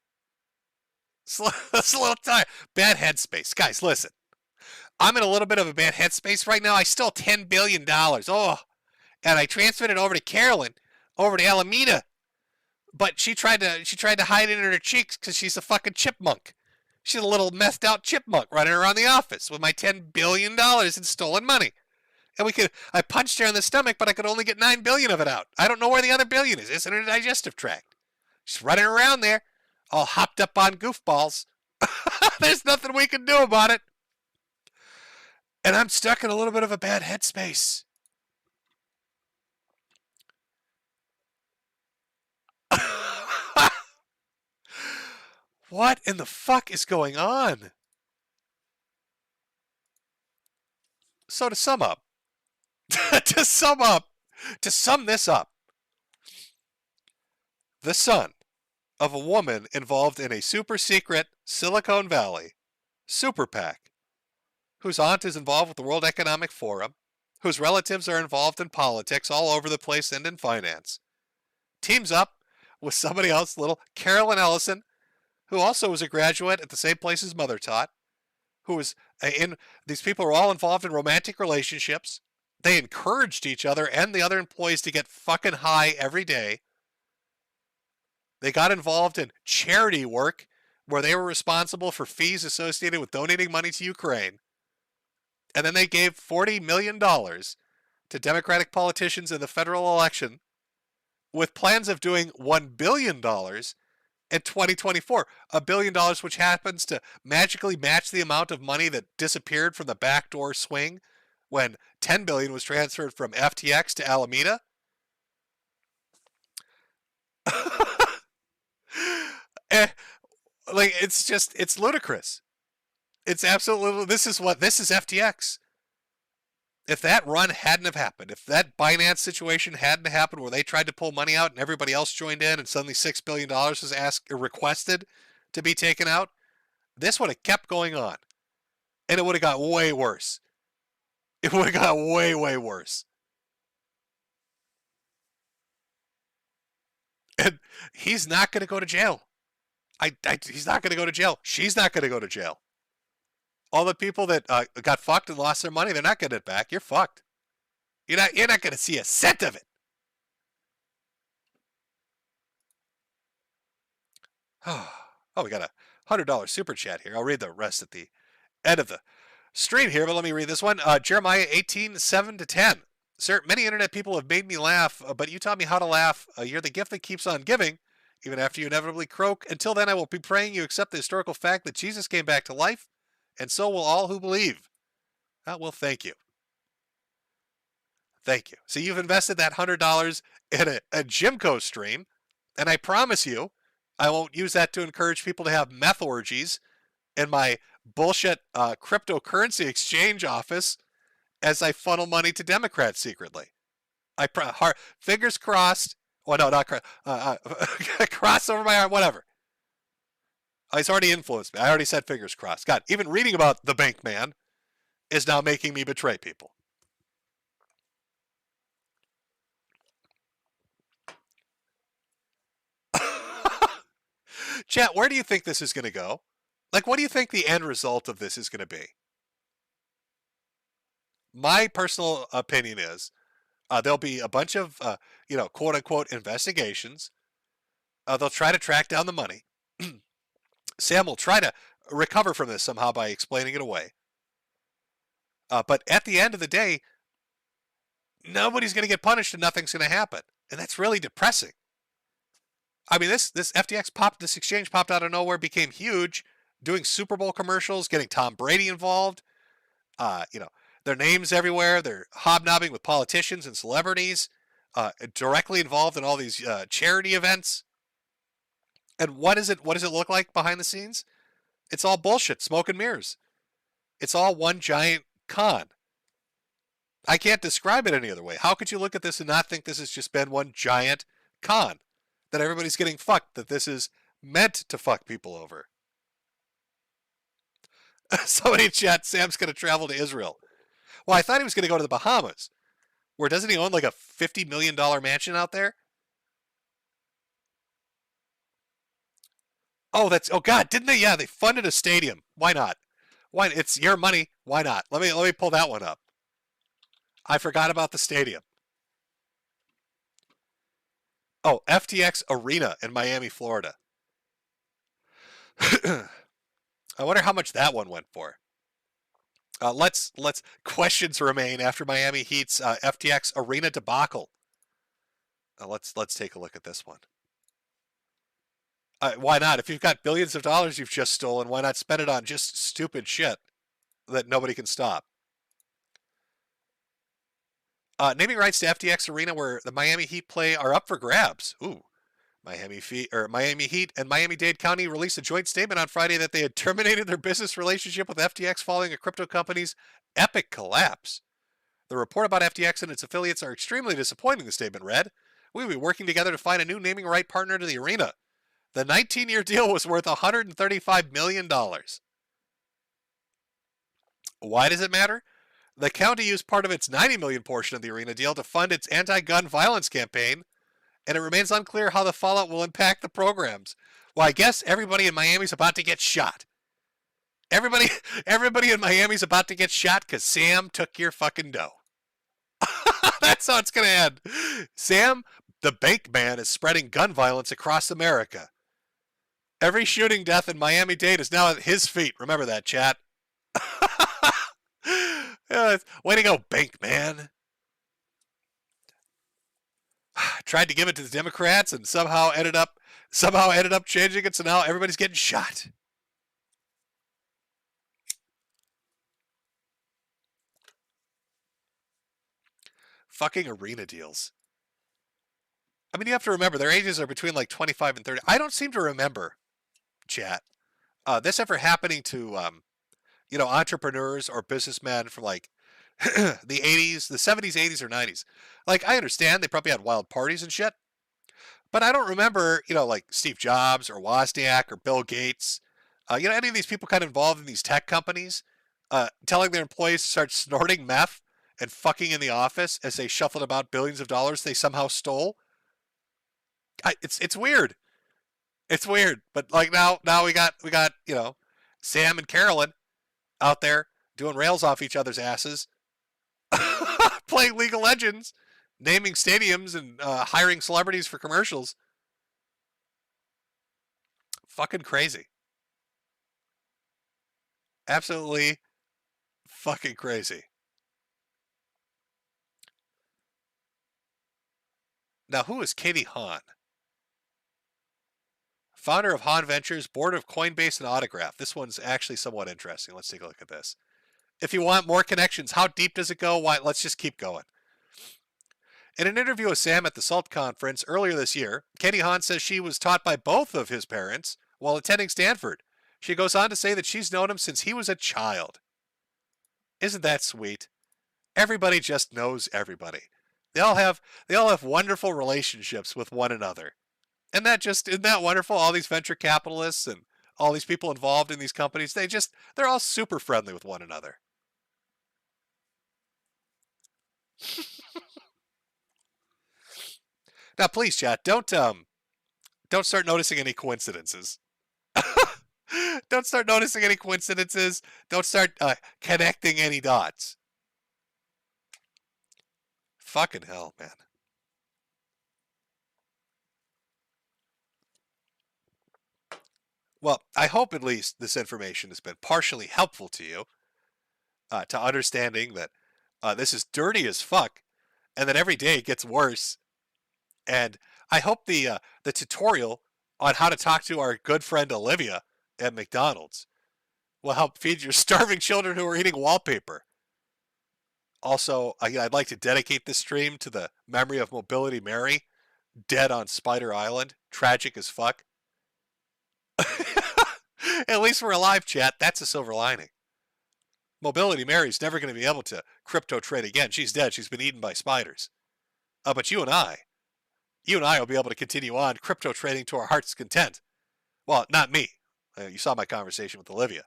He's a little tired. Bad headspace. Guys, listen. I'm in a little bit of a bad headspace right now. I stole $10 billion. Oh, and I transferred it over to Carolyn, over to Alameda. But she tried to hide it in her cheeks because she's a fucking chipmunk. She's a little methed out chipmunk running around the office with my $10 billion in stolen money. And I punched her in the stomach, but I could only get $9 billion of it out. I don't know where the other billion is. It's in her digestive tract. She's running around there, all hopped up on goofballs. There's nothing we can do about it. And I'm stuck in a little bit of a bad headspace. What in the fuck is going on? So to sum up, to sum this up, the son of a woman involved in a super secret Silicon Valley super PAC, whose aunt is involved with the World Economic Forum, whose relatives are involved in politics all over the place and in finance, teams up with somebody else, little Carolyn Ellison, who also was a graduate at the same place his mother taught, who was these people are all involved in romantic relationships. They encouraged each other and the other employees to get fucking high every day. They got involved in charity work where they were responsible for fees associated with donating money to Ukraine. And then they gave $40 million to Democratic politicians in the federal election with plans of doing $1 billion in 2024, $1 billion, which happens to magically match the amount of money that disappeared from the backdoor swing when $10 billion was transferred from FTX to Alameda. Like, it's ludicrous. It's absolutely, this is FTX. If that run hadn't have happened, if that Binance situation hadn't happened where they tried to pull money out and everybody else joined in and suddenly $6 billion was requested to be taken out, this would have kept going on. And it would have got way worse. It would have got way, way worse. And he's not going to go to jail. He's not going to go to jail. She's not going to go to jail. All the people that got fucked and lost their money, they're not getting it back. You're fucked. You're not going to see a cent of it. Oh, we got a $100 super chat here. I'll read the rest at the end of the stream here, but let me read this one. Jeremiah 18:7-10. Sir, many internet people have made me laugh, but you taught me how to laugh. You're the gift that keeps on giving, even after you inevitably croak. Until then, I will be praying you accept the historical fact that Jesus came back to life, and so will all who believe. Well, thank you. Thank you. So you've invested that $100 in a Jimco stream, and I promise you, I won't use that to encourage people to have meth orgies in my bullshit cryptocurrency exchange office as I funnel money to Democrats secretly. Fingers crossed. Well, no, not cross over my arm, whatever. He's already influenced me. I already said fingers crossed. God, even reading about the bank man is now making me betray people. Chat, where do you think this is going to go? Like, what do you think the end result of this is going to be? My personal opinion is there'll be a bunch of, quote unquote investigations. They'll try to track down the money. Sam will try to recover from this somehow by explaining it away. But at the end of the day, nobody's going to get punished and nothing's going to happen. And that's really depressing. I mean, this FTX exchange popped out of nowhere, became huge, doing Super Bowl commercials, getting Tom Brady involved. Their names everywhere. They're hobnobbing with politicians and celebrities, directly involved in all these charity events. And what does it look like behind the scenes? It's all bullshit, smoke and mirrors. It's all one giant con. I can't describe it any other way. How could you look at this and not think this has just been one giant con? That everybody's getting fucked, that this is meant to fuck people over. Somebody in chat, Sam's going to travel to Israel. Well, I thought he was going to go to the Bahamas. Where doesn't he own like a $50 million mansion out there? Oh, God, didn't they? Yeah, they funded a stadium. Why not? Why? It's your money. Why not? Let me pull that one up. I forgot about the stadium. Oh, FTX Arena in Miami, Florida. I wonder how much that one went for. Let's questions remain after Miami Heat's FTX Arena debacle. Let's take a look at this one. Why not? If you've got billions of dollars you've just stolen, why not spend it on just stupid shit that nobody can stop? Naming rights to FTX Arena, where the Miami Heat play, are up for grabs. Ooh, Miami Heat and Miami-Dade County released a joint statement on Friday that they had terminated their business relationship with FTX following a crypto company's epic collapse. The report about FTX and its affiliates are extremely disappointing, the statement read. We will be working together to find a new naming right partner to the arena. The 19-year deal was worth $135 million. Why does it matter? The county used part of its $90 million portion of the arena deal to fund its anti-gun violence campaign, and it remains unclear how the fallout will impact the programs. Well, I guess everybody in Miami's about to get shot. Everybody in Miami's about to get shot because Sam took your fucking dough. That's how it's going to end. Sam, the bank man, is spreading gun violence across America. Every shooting death in Miami-Dade is now at his feet. Remember that, chat. Way to go, bank man. Tried to give it to the Democrats and somehow ended up changing it, so now everybody's getting shot. Fucking arena deals. I mean, you have to remember their ages are between like 25 and 30. I don't seem to remember, chat, this ever happening to entrepreneurs or businessmen from like the 80s, the 70s, 80s, or 90s. Like, I understand they probably had wild parties and shit, but I don't remember, like Steve Jobs or Wozniak or Bill Gates, any of these people kind of involved in these tech companies, telling their employees to start snorting meth and fucking in the office as they shuffled about billions of dollars they somehow stole. It's weird. It's weird. But like now we got Sam and Carolyn out there doing rails off each other's asses, playing League of Legends, naming stadiums, and hiring celebrities for commercials. Fucking crazy. Absolutely fucking crazy. Now, who is Katie Hahn? Founder of Hahn Ventures, board of Coinbase and Autograph. This one's actually somewhat interesting. Let's take a look at this. If you want more connections, how deep does it go? Why? Let's just keep going. In an interview with Sam at the SALT conference earlier this year, Katie Hahn says she was taught by both of his parents while attending Stanford. She goes on to say that she's known him since he was a child. Isn't that sweet? Everybody just knows everybody. They all have wonderful relationships with one another. And isn't that wonderful? All these venture capitalists and all these people involved in these companies, they're all super friendly with one another. Now, please, chat, don't start noticing any coincidences. Don't start noticing any coincidences. Don't start connecting any dots. Fucking hell, man. Well, I hope at least this information has been partially helpful to you, to understanding that this is dirty as fuck, and that every day it gets worse. And I hope the tutorial on how to talk to our good friend Olivia at McDonald's will help feed your starving children who are eating wallpaper. Also, I'd like to dedicate this stream to the memory of Mobility Mary, dead on Spider Island. Tragic as fuck. At least we're alive, chat. That's a silver lining. Mobility Mary's never going to be able to crypto trade again. She's dead. She's been eaten by spiders. But you and I will be able to continue on crypto trading to our heart's content. Well, not me. You saw my conversation with Olivia.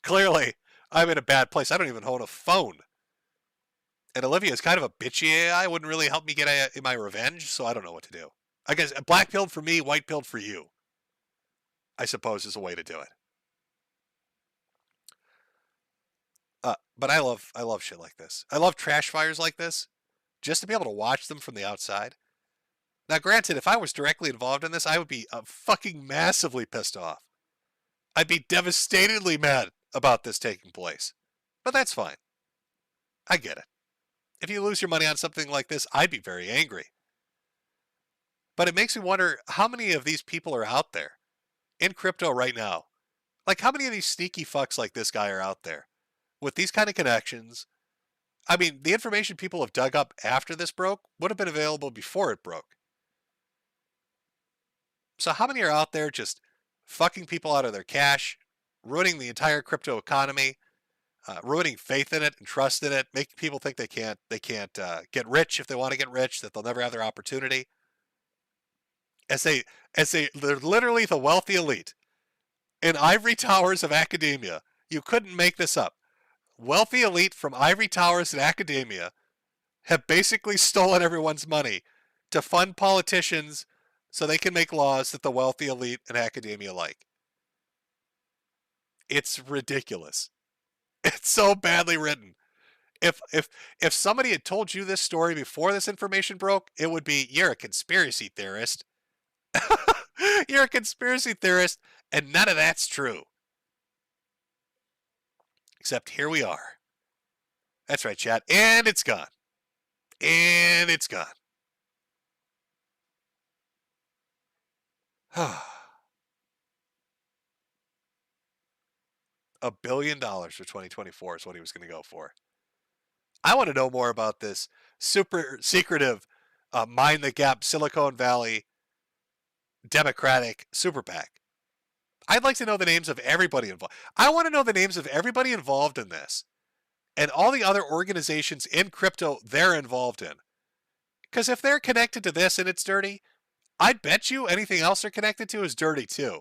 Clearly, I'm in a bad place. I don't even own a phone. And Olivia is kind of a bitchy AI. Wouldn't really help me get my revenge, so I don't know what to do. I guess black pilled for me, white pilled for you, I suppose, is a way to do it. But I love shit like this. I love trash fires like this, just to be able to watch them from the outside. Now, granted, if I was directly involved in this, I would be fucking massively pissed off. I'd be devastatedly mad about this taking place. But that's fine. I get it. If you lose your money on something like this, I'd be very angry. But it makes me wonder how many of these people are out there in crypto right now. Like, how many of these sneaky fucks like this guy are out there with these kind of connections? I mean, the information people have dug up after this broke would have been available before it broke. So how many are out there just fucking people out of their cash, ruining the entire crypto economy, ruining faith in it and trust in it, making people think they can't get rich if they want to get rich, that they'll never have their opportunity? They're literally the wealthy elite in ivory towers of academia. You couldn't make this up. Wealthy elite from ivory towers in academia have basically stolen everyone's money to fund politicians so they can make laws that the wealthy elite in academia like. It's ridiculous. It's so badly written. If somebody had told you this story before this information broke, it would be, you're a conspiracy theorist. You're a conspiracy theorist, and none of that's true. Except here we are. That's right, chat. And it's gone. And it's gone. $1 billion for 2024 is what he was going to go for. I want to know more about this super secretive mind the gap Silicon Valley Democratic super PAC. I'd like to know the names of everybody involved. I want to know the names of everybody involved in this and all the other organizations in crypto they're involved in. Because if they're connected to this and it's dirty, I'd bet you anything else they're connected to is dirty too.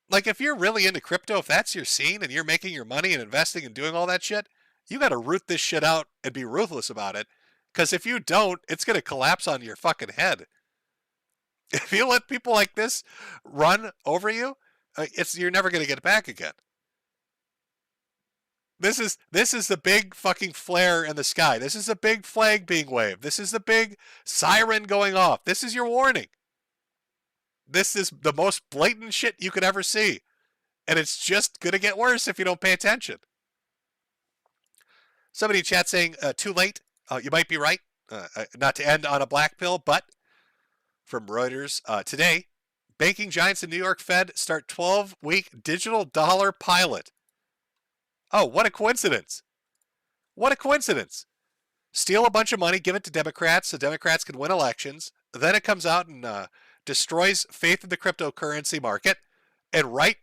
Like if you're really into crypto, if that's your scene and you're making your money and investing and doing all that shit, you got to root this shit out and be ruthless about it. Because if you don't, it's going to collapse on your fucking head. If you let people like this run over you, you're never going to get it back again. This is the big fucking flare in the sky. This is a big flag being waved. This is the big siren going off. This is your warning. This is the most blatant shit you could ever see. And it's just going to get worse if you don't pay attention. Somebody in chat saying, too late. You might be right. Not to end on a black pill, but from Reuters, today, banking giants in New York Fed start 12-week digital dollar pilot. Oh, what a coincidence. What a coincidence. Steal a bunch of money, give it to Democrats so Democrats can win elections. Then it comes out and destroys faith in the cryptocurrency market. And right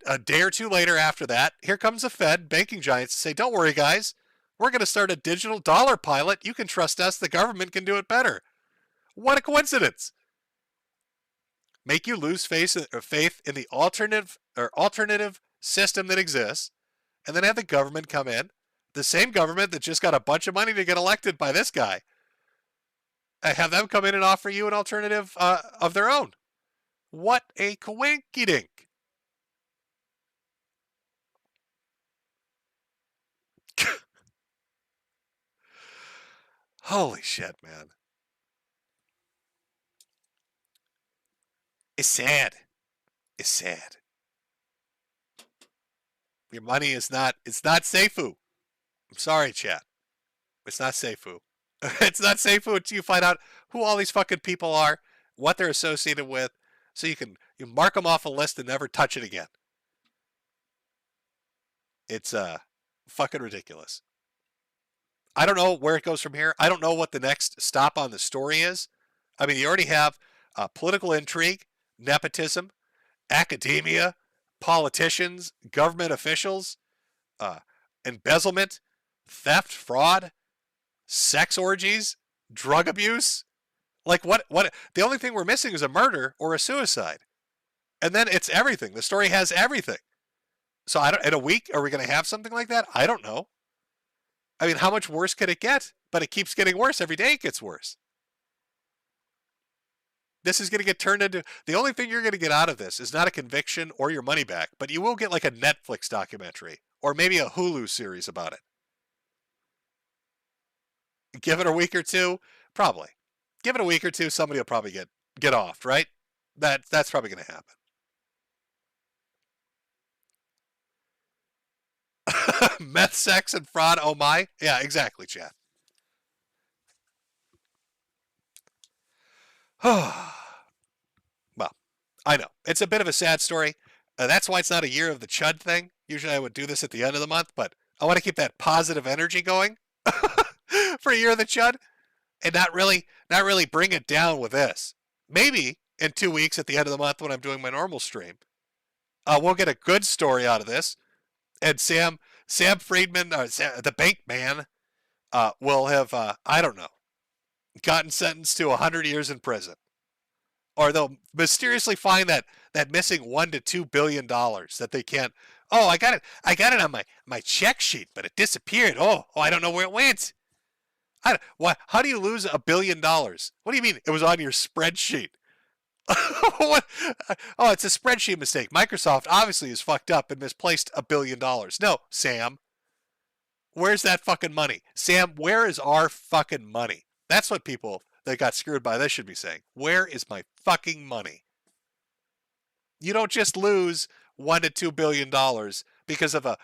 a day or two later after that, here comes the Fed, banking giants, to say, don't worry, guys. We're going to start a digital dollar pilot. You can trust us. The government can do it better. What a coincidence. Make you lose faith in the alternative system that exists, and then have the government come in, the same government that just got a bunch of money to get elected by this guy, have them come in and offer you an alternative of their own. What a coinky-dink. Holy shit, man. It's sad. It's sad. Your money is not, it's not Safu. I'm sorry, chat. It's not Safu. It's not Safu until you find out who all these fucking people are, what they're associated with, so you mark them off a list and never touch it again. It's fucking ridiculous. I don't know where it goes from here. I don't know what the next stop on the story is. I mean, you already have political intrigue, nepotism, academia, politicians, government officials, embezzlement, theft, fraud, sex orgies, drug abuse. Like what? The only thing we're missing is a murder or a suicide. And then it's everything. The story has everything. So in a week, are we going to have something like that? I don't know. I mean, how much worse could it get? But it keeps getting worse. Every day it gets worse. This is going to get turned into... The only thing you're going to get out of this is not a conviction or your money back, but you will get like a Netflix documentary or maybe a Hulu series about it. Give it a week or two, probably. Give it a week or two, somebody will probably get off, right? That's probably going to happen. Meth, sex, and fraud. Oh my. Yeah, exactly, chat. Well, I know. It's a bit of a sad story. That's why it's not a year of the Chud thing. Usually I would do this at the end of the month, but I want to keep that positive energy going for a year of the Chud and not really bring it down with this. Maybe in 2 weeks at the end of the month when I'm doing my normal stream, we'll get a good story out of this. And Sam Friedman, the bank man, will have, I don't know, gotten sentenced to 100 years in prison. Or they'll mysteriously find that missing $1 to $2 billion that they can't. Oh, I got it on my check sheet, but it disappeared. Oh, I don't know where it went. How do you lose $1 billion? What do you mean it was on your spreadsheet? What? Oh, it's a spreadsheet mistake. Microsoft obviously is fucked up and misplaced $1 billion. No, Sam. Where's that fucking money? Sam, where is our fucking money? That's what people that got screwed by this should be saying. Where is my fucking money? You don't just lose $1 to $2 billion because of a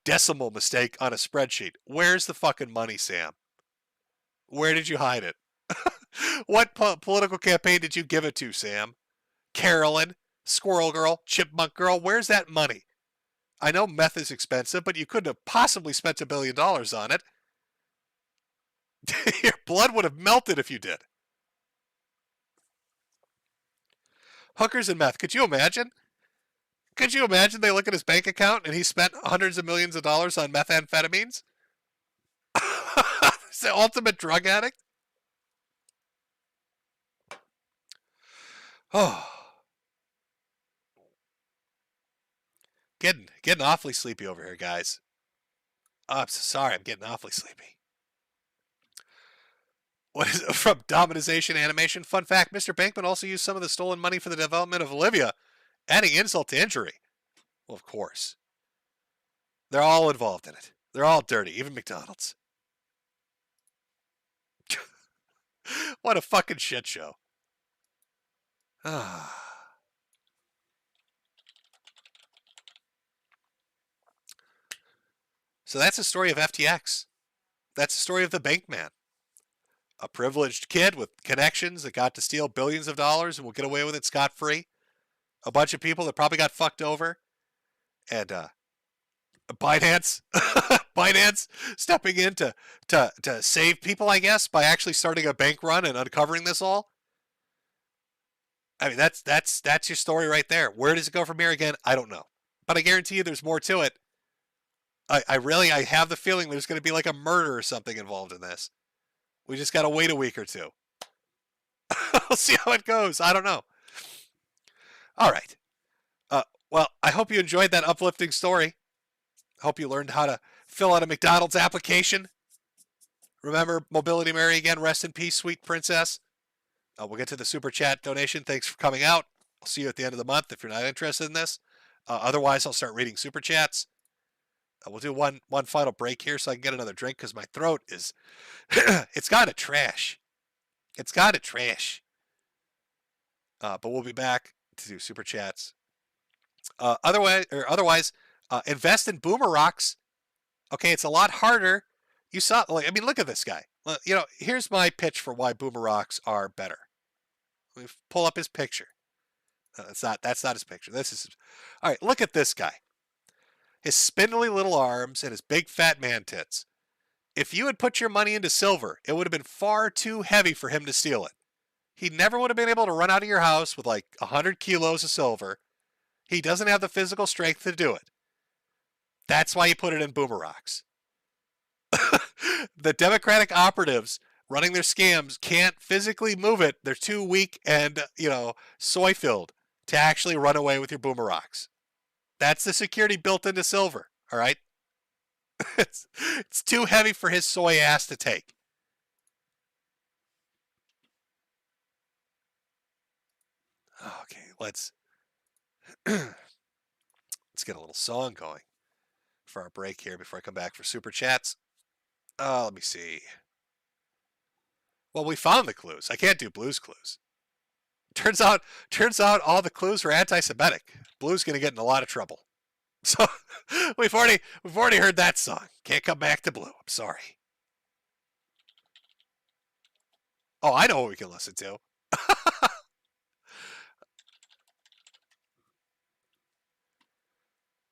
decimal mistake on a spreadsheet. Where's the fucking money, Sam? Where did you hide it? What political campaign did you give it to, Sam? Carolyn, Squirrel Girl, Chipmunk Girl, where's that money? I know meth is expensive, but you couldn't have possibly spent $1 billion on it. Your blood would have melted if you did. Hookers and meth. Could you imagine? Could you imagine they look at his bank account and he spent hundreds of millions of dollars on methamphetamines? He's the ultimate drug addict. Oh. Getting awfully sleepy over here, guys. Oh, I'm so sorry. I'm getting awfully sleepy. What is it? From Dominization Animation? Fun fact, Mr. Bankman also used some of the stolen money for the development of Olivia, adding insult to injury. Well, of course. They're all involved in it. They're all dirty, even McDonald's. What a fucking shit show. So that's the story of FTX. That's the story of the bank man. A privileged kid with connections that got to steal billions of dollars and will get away with it scot-free. A bunch of people that probably got fucked over. And Binance stepping in to save people, I guess, by actually starting a bank run and uncovering this all. I mean, that's your story right there. Where does it go from here again? I don't know. But I guarantee you there's more to it. I have the feeling there's going to be like a murder or something involved in this. We just got to wait a week or two. We'll see how it goes. I don't know. All right. Well, I hope you enjoyed that uplifting story. I hope you learned how to fill out a McDonald's application. Remember, Mobility Mary again. Rest in peace, sweet princess. We'll get to the Super Chat donation. Thanks for coming out. I'll see you at the end of the month if you're not interested in this. Otherwise, I'll start reading Super Chats. We'll do one final break here so I can get another drink because my throat is... it's got to trash. It's got to trash. But we'll be back to do Super Chats. Otherwise, invest in boomer rocks. Okay, it's a lot harder. You saw, like, I mean, look at this guy. You know, here's my pitch for why boomer rocks are better. Let me pull up his picture. That's not his picture. This is all right. Look at this guy. His spindly little arms and his big fat man tits. If you had put your money into silver, it would have been far too heavy for him to steal it. He never would have been able to run out of your house with like 100 kilos of silver. He doesn't have the physical strength to do it. That's why you put it in boomer rocks. The Democratic operatives running their scams can't physically move it. They're too weak and, soy-filled to actually run away with your boomer rocks. That's the security built into silver, all right? It's too heavy for his soy ass to take. Okay, let's get a little song going for our break here before I come back for Super Chats. Let me see. Well, we found the clues. I can't do Blue's Clues. Turns out all the clues were anti-Semitic. Blue's gonna get in a lot of trouble. So we've already heard that song. Can't come back to Blue. I'm sorry. Oh, I know what we can listen to.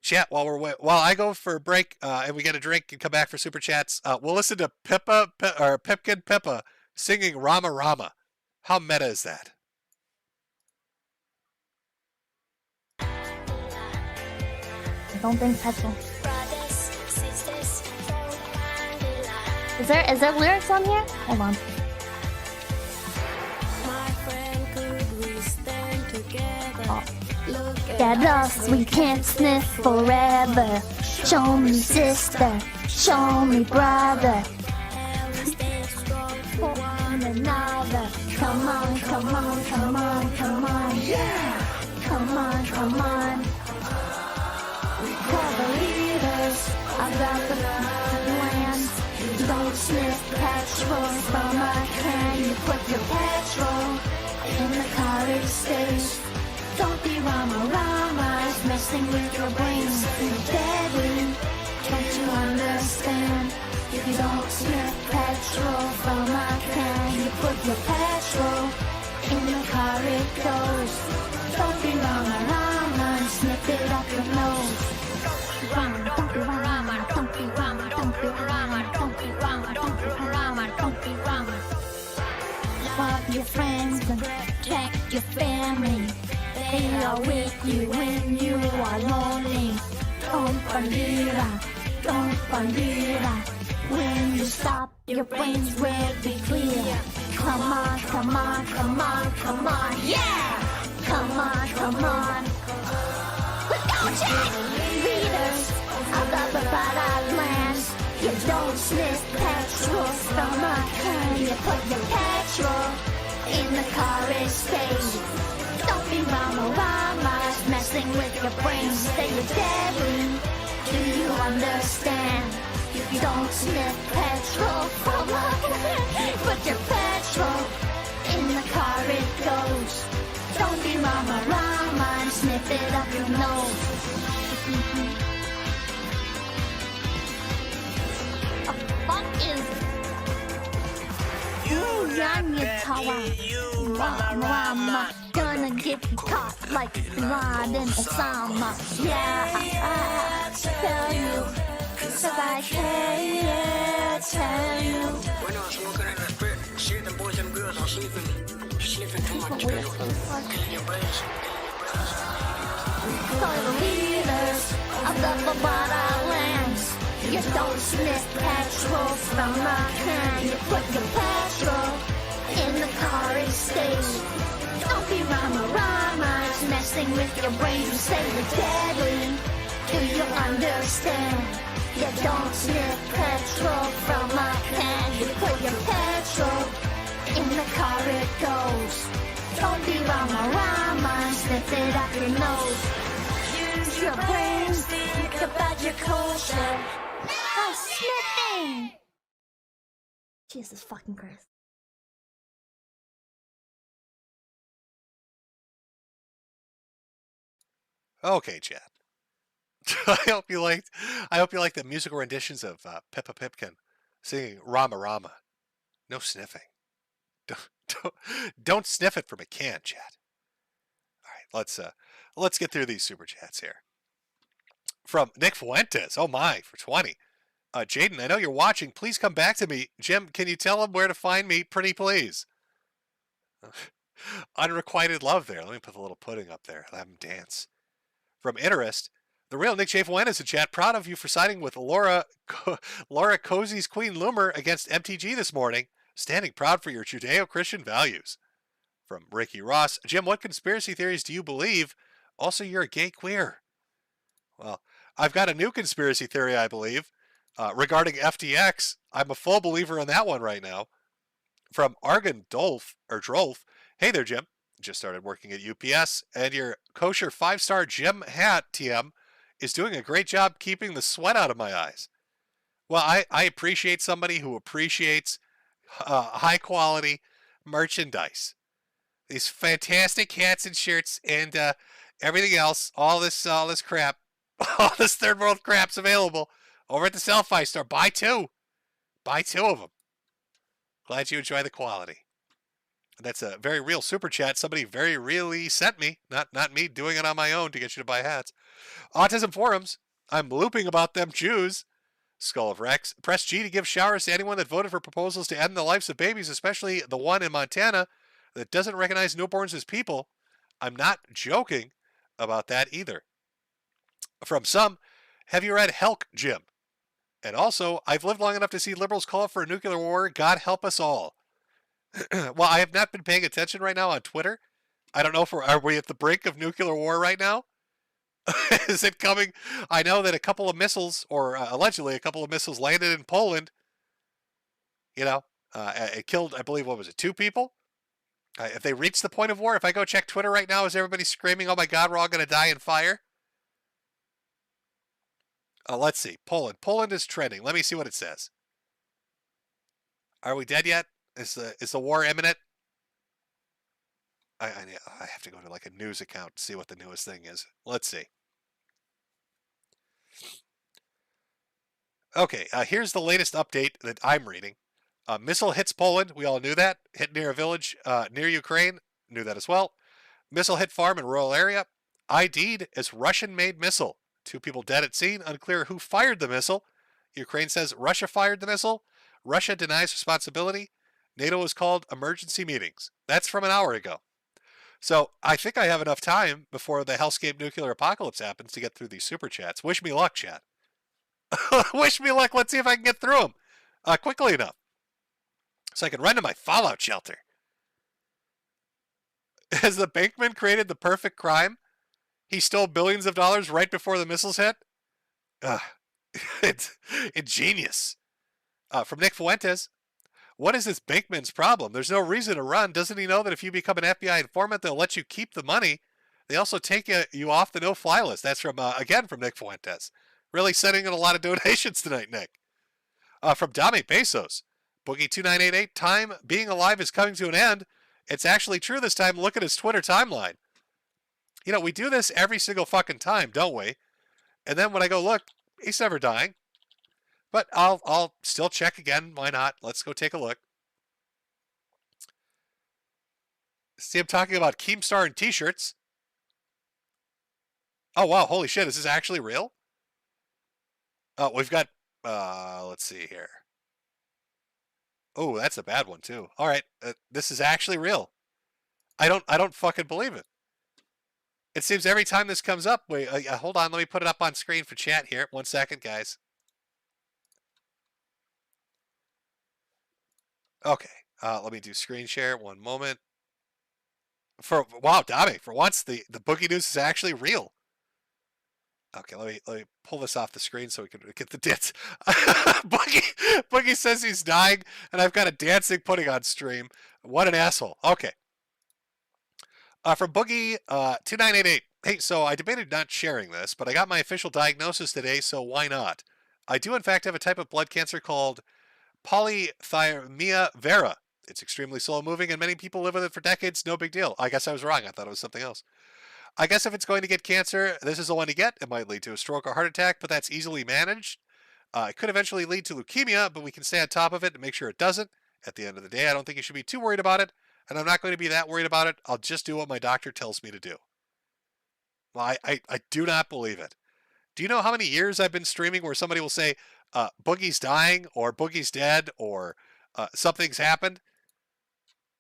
Chat while I go for a break and we get a drink and come back for Super Chats. We'll listen to Pipkin Pippa singing Rama Rama. How meta is that? Don't think petrol. Is there lyrics on here? Hold on. At us, we can't sniff forever. Show me sister, show me brother. For one another. Come on, come on, come on, come on. Yeah! Come on, come on. For the leaders, I've got the plans. Don't sniff petrol from a can. You put your petrol in the car it stays. Don't be Rama Rama, it's messing with your brains. It's deadly, can't you understand? If you don't sniff petrol from a can, you put your petrol in the car it goes. Don't be Rama Rama and snip it up your nose. Rama, don't be Rama, don't be Rama, don't be Rama, don't be Rama, don't be Rama, don't be Rama. Love your friends and protect your family. they are with you when you are lonely. Don't bandera, don't bandera. When you stop, your brains will be clear. Come on, come on, come on, come on, yeah! Come on, come on. Let's go, Jack! Leaders of the barbaric lands. You don't sniff petrol from a can. You put your petrol in the car estate. Don't be rama-ramas messing with your brains. They are deadly. Do you understand? You don't sniff petrol from a can. Put your petrol in the car it goes. Don't be rama-rama and sniff it up your nose. What is you run your tower? Rama, gonna get caught like Laden Osama. Yeah, I tell you, 'cause I can't tell you. For the leaders of the Barbara lands. You don't sniff petrol from a can. You put your petrol in the car estate. Don't be rama-ramas messing with your brains and say you're deadly. Do you understand? You don't sniff petrol from a can. You put your petrol in the car it goes. Don't be rama-ramas, sniff it up your nose. Use your brains, think about your culture. Oh, sniffing! Jesus fucking Christ. Okay, Chad. I hope you liked the musical renditions of Peppa Pipkin singing Rama Rama. No sniffing. Don't sniff it from a can, Chad. All right, let's get through these super chats here. From Nick Fuentes, oh my, for 20. Jaden, I know you're watching. Please come back to me. Jim, can you tell him where to find me? Pretty please. Unrequited love there. Let me put the little pudding up there. Let him dance. From Interest, the real Nick J. Fuentes in chat. Proud of you for siding with Laura Cozy's Queen Loomer against MTG this morning. Standing proud for your Judeo-Christian values. From Ricky Ross, Jim, what conspiracy theories do you believe? Also, you're a gay queer. Well, I've got a new conspiracy theory, I believe. Regarding FTX, I'm a full believer in that one right now. From Argon Drolf, hey there, Jim. Just started working at UPS, and your kosher 5-star Jim hat, TM, is doing a great job keeping the sweat out of my eyes. Well, I appreciate somebody who appreciates high-quality merchandise. These fantastic hats and shirts and everything else, all this crap, all this third world crap's available over at the Sell-Fi store. Buy two. Buy two of them. Glad you enjoy the quality. That's a very real super chat. Somebody very really sent me, not me doing it on my own to get you to buy hats. Autism Forums. I'm looping about them Jews. Skull of Rex. Press G to give showers to anyone that voted for proposals to end the lives of babies, especially the one in Montana that doesn't recognize newborns as people. I'm not joking about that either. From some, have you read Helk, Jim? And also, I've lived long enough to see liberals call for a nuclear war. God help us all. Well, I have not been paying attention right now on Twitter. I don't know if are we at the brink of nuclear war right now? Is it coming? I know that a couple of missiles, or allegedly a couple of missiles, landed in Poland. You know, it killed, I believe, what was it, 2 people? If they reach the point of war, if I go check Twitter right now, is everybody screaming, oh my God, we're all going to die in fire? Let's see. Poland. Poland is trending. Let me see what it says. Are we dead yet? Is the war imminent? I have to go to like a news account to see what the newest thing is. Let's see. Okay, here's the latest update that I'm reading. Missile hits Poland. We all knew that. Hit near a village near Ukraine. Knew that as well. Missile hit farm in rural area. ID'd as Russian-made missile. 2 people dead at scene. Unclear who fired the missile. Ukraine says Russia fired the missile. Russia denies responsibility. NATO has called emergency meetings. That's from an hour ago. So I think I have enough time before the hellscape nuclear apocalypse happens to get through these super chats. Wish me luck, chat. Wish me luck. Let's see if I can get through them quickly enough so I can run to my fallout shelter. Has the Bankman created the perfect crime? He stole billions of dollars right before the missiles hit? It's ingenious. From Nick Fuentes. What is this Bankman's problem? There's no reason to run. Doesn't he know that if you become an FBI informant, they'll let you keep the money? They also take you off the no-fly list. That's from, again, from Nick Fuentes. Really sending in a lot of donations tonight, Nick. From Dame Pesos. Boogie2988, time being alive is coming to an end. It's actually true this time. Look at his Twitter timeline. You know, we do this every single fucking time, don't we? And then when I go look, he's never dying. But I'll still check again. Why not? Let's go take a look. See him talking about Keemstar and t-shirts. Oh, wow. Holy shit. Is this actually real? Oh, we've got, let's see here. Oh, that's a bad one too. All right. This is actually real. I don't fucking believe it. It seems every time this comes up, wait, hold on. Let me put it up on screen for chat here. 1 second, guys. Okay, let me do screen share. 1 moment. Wow, Dami, for once the boogie news is actually real. Okay, let me pull this off the screen so we can get the dits. Boogie says he's dying, and I've got a dancing pudding on stream. What an asshole. Okay. From Boogie 2988. Hey, so I debated not sharing this, but I got my official diagnosis today, so why not? I do in fact have a type of blood cancer called polycythemia vera. It's extremely slow moving and many people live with it for decades. No big deal. I guess I was wrong. I thought it was something else. I guess if it's going to get cancer, this is the one to get. It might lead to a stroke or heart attack, but that's easily managed. It could eventually lead to leukemia, but we can stay on top of it and make sure it doesn't. At the end of the day, I don't think you should be too worried about it, and I'm not going to be that worried about it. I'll just do what my doctor tells me to do. Well, I do not believe it. Do you know how many years I've been streaming where somebody will say, Boogie's dying, or Boogie's dead, or something's happened?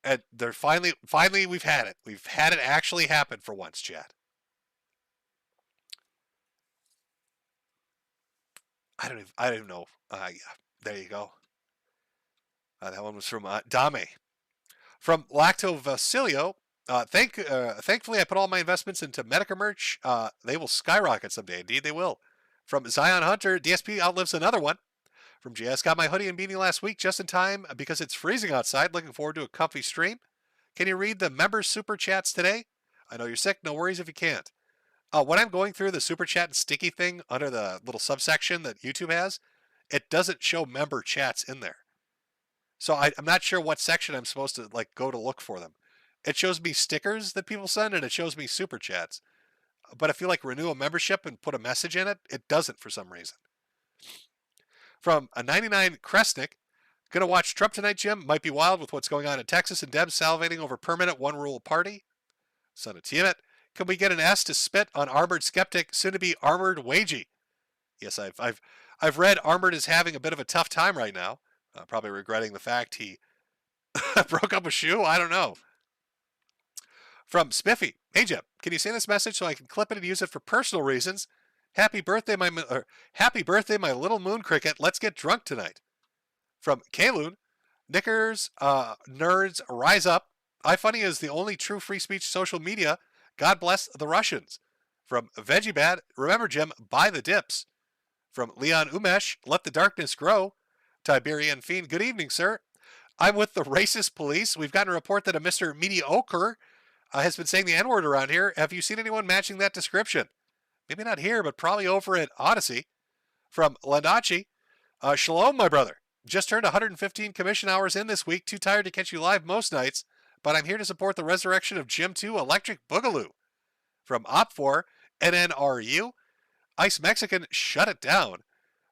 And they're finally we've had it. We've had it actually happen for once, chat. I don't even know. Yeah, there you go. That one was from Dame. From Lacto Vasilio. Thankfully, I put all my investments into Metokur merch. They will skyrocket someday. Indeed, they will. From Zion Hunter, DSP outlives another one. From JS, got my hoodie and beanie last week just in time because it's freezing outside. Looking forward to a comfy stream. Can you read the members super chats today? I know you're sick. No worries if you can't. When I'm going through the super chat and sticky thing under the little subsection that YouTube has, it doesn't show member chats in there. So I'm not sure what section I'm supposed to go to look for them. It shows me stickers that people send and it shows me super chats. But if you renew a membership and put a message in it, it doesn't for some reason. From a 99 Kresnik, gonna watch Trump tonight, Jim. Might be wild with what's going on in Texas and Deb salivating over permanent one rule party. Son of Tiamat, can we get an S to spit on Armored Skeptic, soon to be Armored Wagey? Yes, I've read Armored is having a bit of a tough time right now. Probably regretting the fact he broke up a shoe. I don't know. From Spiffy, hey Jim, can you say this message so I can clip it and use it for personal reasons? Happy birthday, my little moon cricket. Let's get drunk tonight. From Kaloon, Knickers, nerds, rise up. iFunny is the only true free speech social media. God bless the Russians. From VeggieBad, remember Jim, buy the dips. From Leon Umesh, let the darkness grow. Tiberian Fiend, good evening, sir. I'm with the racist police. We've gotten a report that a Mr. Mediocre has been saying the N-word around here. Have you seen anyone matching that description? Maybe not here, but probably over at Odyssey. From Landachi, shalom, my brother. Just turned 115 commission hours in this week. Too tired to catch you live most nights, but I'm here to support the resurrection of Jim 2 Electric Boogaloo. From Op4, NNRU, Ice Mexican, shut it down.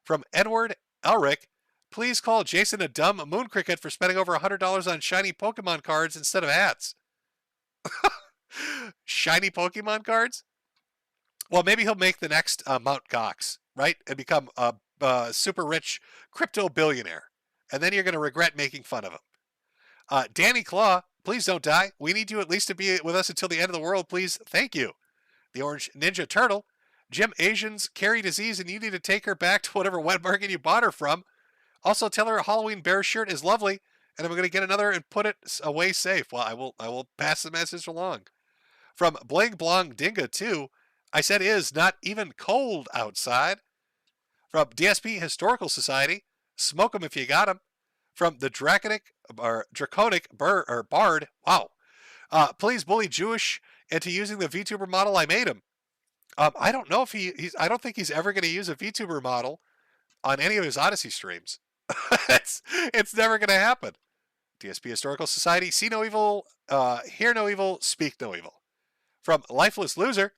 From Edward Elric, please call Jason a dumb moon cricket for spending over $100 on shiny Pokemon cards instead of hats. Shiny Pokemon cards? Well, maybe he'll make the next Mount Gox, right? And become a super rich crypto billionaire. And then you're going to regret making fun of him. Danny Claw, please don't die. We need you at least to be with us until the end of the world, please. Thank you. The Orange Ninja Turtle. Jim, Asians carry disease and you need to take her back to whatever wet market you bought her from. Also, tell her a Halloween bear shirt is lovely, and I'm going to get another and put it away safe. Well, I will pass the message along. From Bling Blong Dinga 2, I said is not even cold outside. From DSP Historical Society, smoke 'em if you got 'em. From the Draconic Bard, wow. Please bully Jewish into using the VTuber model I made him. I don't know if I don't think he's ever going to use a VTuber model on any of his Odyssey streams. it's never going to happen. DSP Historical Society, see no evil, hear no evil, speak no evil. From Lifeless Loser,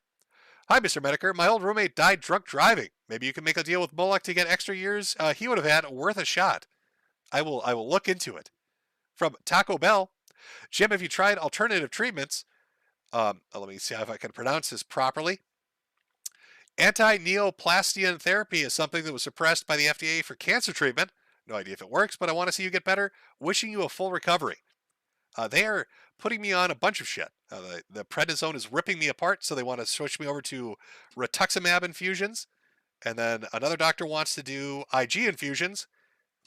hi, Mr. Metokur. My old roommate died drunk driving. Maybe you can make a deal with Moloch to get extra years he would have had worth a shot. I will look into it. From Taco Bell, Jim, have you tried alternative treatments? Let me see if I can pronounce this properly. Anti-neoplastian therapy is something that was suppressed by the FDA for cancer treatment. No idea if it works, but I want to see you get better. Wishing you a full recovery. They are putting me on a bunch of shit. The prednisone is ripping me apart, so they want to switch me over to rituximab infusions. And then another doctor wants to do IG infusions.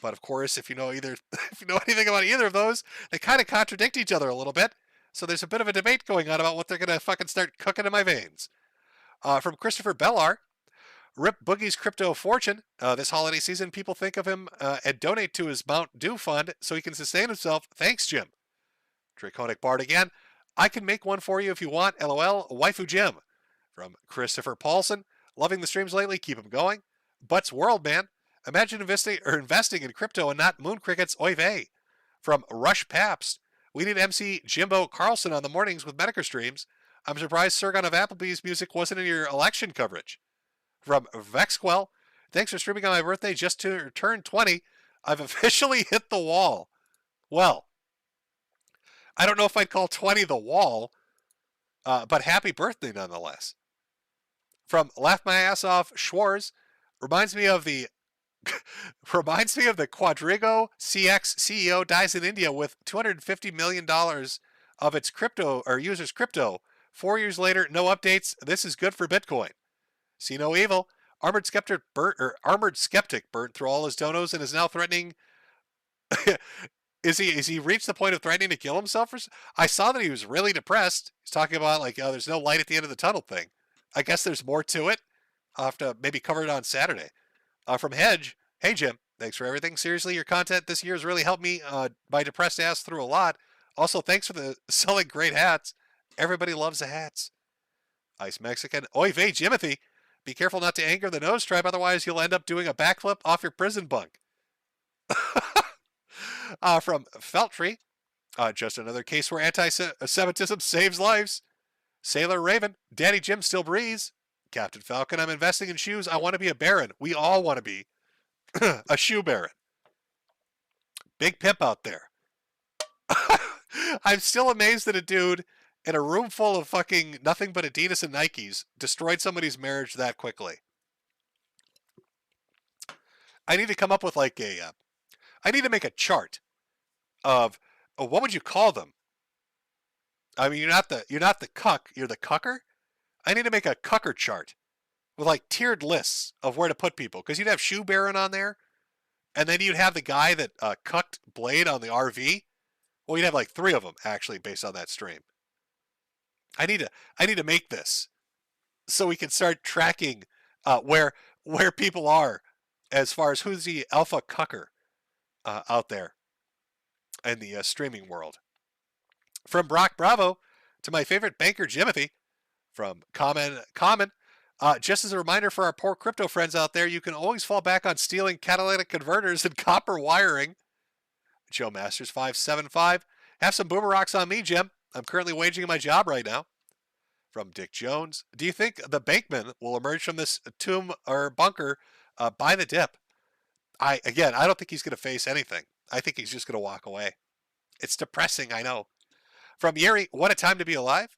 But of course, if you know anything about either of those, they kind of contradict each other a little bit. So there's a bit of a debate going on about what they're going to fucking start cooking in my veins. From Christopher Bellar, Rip Boogie's crypto fortune. This holiday season, people think of him and donate to his Mount Dew fund so he can sustain himself. Thanks, Jim. Draconic Bard again. I can make one for you if you want. LOL. Waifu Jim. From Christopher Paulson. Loving the streams lately. Keep them going. Butts World Man. Imagine investing in crypto and not moon crickets. Oy vey. From Rush Pabst. We need MC Jimbo Carlson on the mornings with Metokur streams. I'm surprised Sirgon of Applebee's music wasn't in your election coverage. From Vexquell. Thanks for streaming on my birthday. Just to turn 20. I've officially hit the wall. Well, I don't know if I'd call 20 the wall, but happy birthday nonetheless. From Laugh My Ass Off Schwarz. Reminds me of the Quadrigo CX CEO dies in India with $250 million of its crypto or users' crypto. 4 years later, no updates. This is good for Bitcoin. See no evil. Armored Skeptic burnt through all his donos and is now threatening. Is he reached the point of threatening to kill himself? I saw that he was really depressed. He's talking about like, oh, there's no light at the end of the tunnel thing. I guess there's more to it. I'll have to maybe cover it on Saturday. From Hedge, hey Jim, thanks for everything. Seriously, your content this year has really helped me, my depressed ass through a lot. Also, thanks for the selling great hats. Everybody loves the hats. Ice Mexican, oy vey, Jimothy. Be careful not to anger the nose tribe, otherwise you'll end up doing a backflip off your prison bunk. From Feltry, just another case where anti-Semitism saves lives. Sailor Raven, Daddy Jim still breathes. Captain Falcon, I'm investing in shoes. I want to be a baron. We all want to be a shoe baron. Big pimp out there. I'm still amazed that a dude in a room full of fucking nothing but Adidas and Nikes destroyed somebody's marriage that quickly. I need to come up with like I need to make a chart of what would you call them? I mean, you're not the cuck, you're the cucker. I need to make a cucker chart with like tiered lists of where to put people, because you'd have Shoe Baron on there, and then you'd have the guy that cucked Blade on the RV. Well, you'd have like 3 of them actually based on that stream. I need to make this so we can start tracking where people are as far as who's the alpha cucker out there in the streaming world. From Brock Bravo to my favorite banker Jimothy. From Common, just as a reminder for our poor crypto friends out there, you can always fall back on stealing catalytic converters and copper wiring. Joe Masters 575. Have some boomer rocks on me, Jim. I'm currently waging my job right now. From Dick Jones. Do you think the Bankman will emerge from this tomb or bunker by the dip? I don't think he's going to face anything. I think he's just going to walk away. It's depressing, I know. From Yeri, what a time to be alive.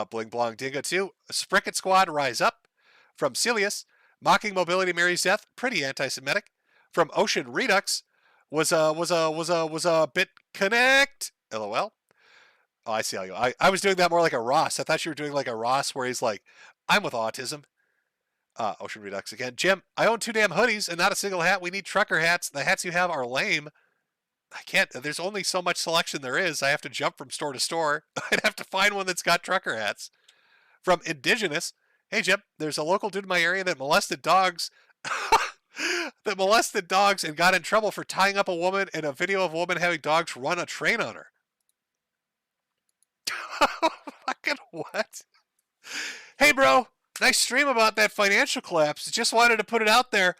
Bling Blong Dingo 2. Spricket Squad, rise up. From Celius, mocking mobility Mary's death, pretty anti-Semitic. From Ocean Redux, was a bit connect. LOL. Oh, I see how you. I was doing that more like a Ross. I thought you were doing like a Ross where he's like, I'm with autism. Ocean Redux again. Jim, I own 2 damn hoodies and not a single hat. We need trucker hats. The hats you have are lame. I can't. There's only so much selection there is. I have to jump from store to store. I'd have to find one that's got trucker hats. From Indigenous. Hey, Jim, there's a local dude in my area that molested dogs. And got in trouble for tying up a woman in a video of a woman having dogs run a train on her. Fucking what? Hey, bro. Nice stream about that financial collapse. Just wanted to put it out there.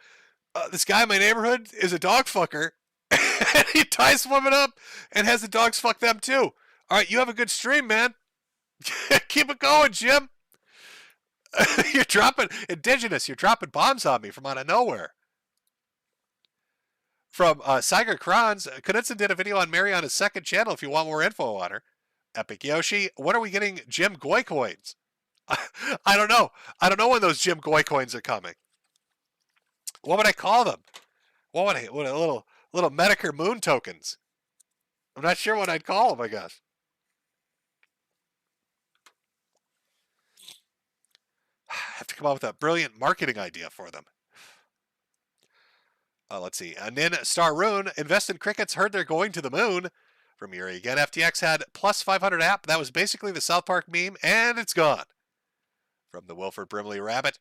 This guy in my neighborhood is a dog fucker. And he ties women up and has the dogs fuck them too. All right, you have a good stream, man. Keep it going, Jim. You're dropping Indigenous. You're dropping bombs on me from out of nowhere. From Saiger Kranz, Knudsen did a video on Mary on his second channel if you want more info on her. Epic Yoshi, when are we getting Jim Goy coins? I don't know. I don't know when those Jim Goy coins are coming. What would I call them? What a little Metokur moon tokens. I'm not sure what I'd call them, I guess. I have to come up with a brilliant marketing idea for them. Let's see. Nin Starroon, invest in crickets, heard they're going to the moon. From Yuri again, FTX had plus 500 app. That was basically the South Park meme, and it's gone. From the Wilford Brimley Rabbit.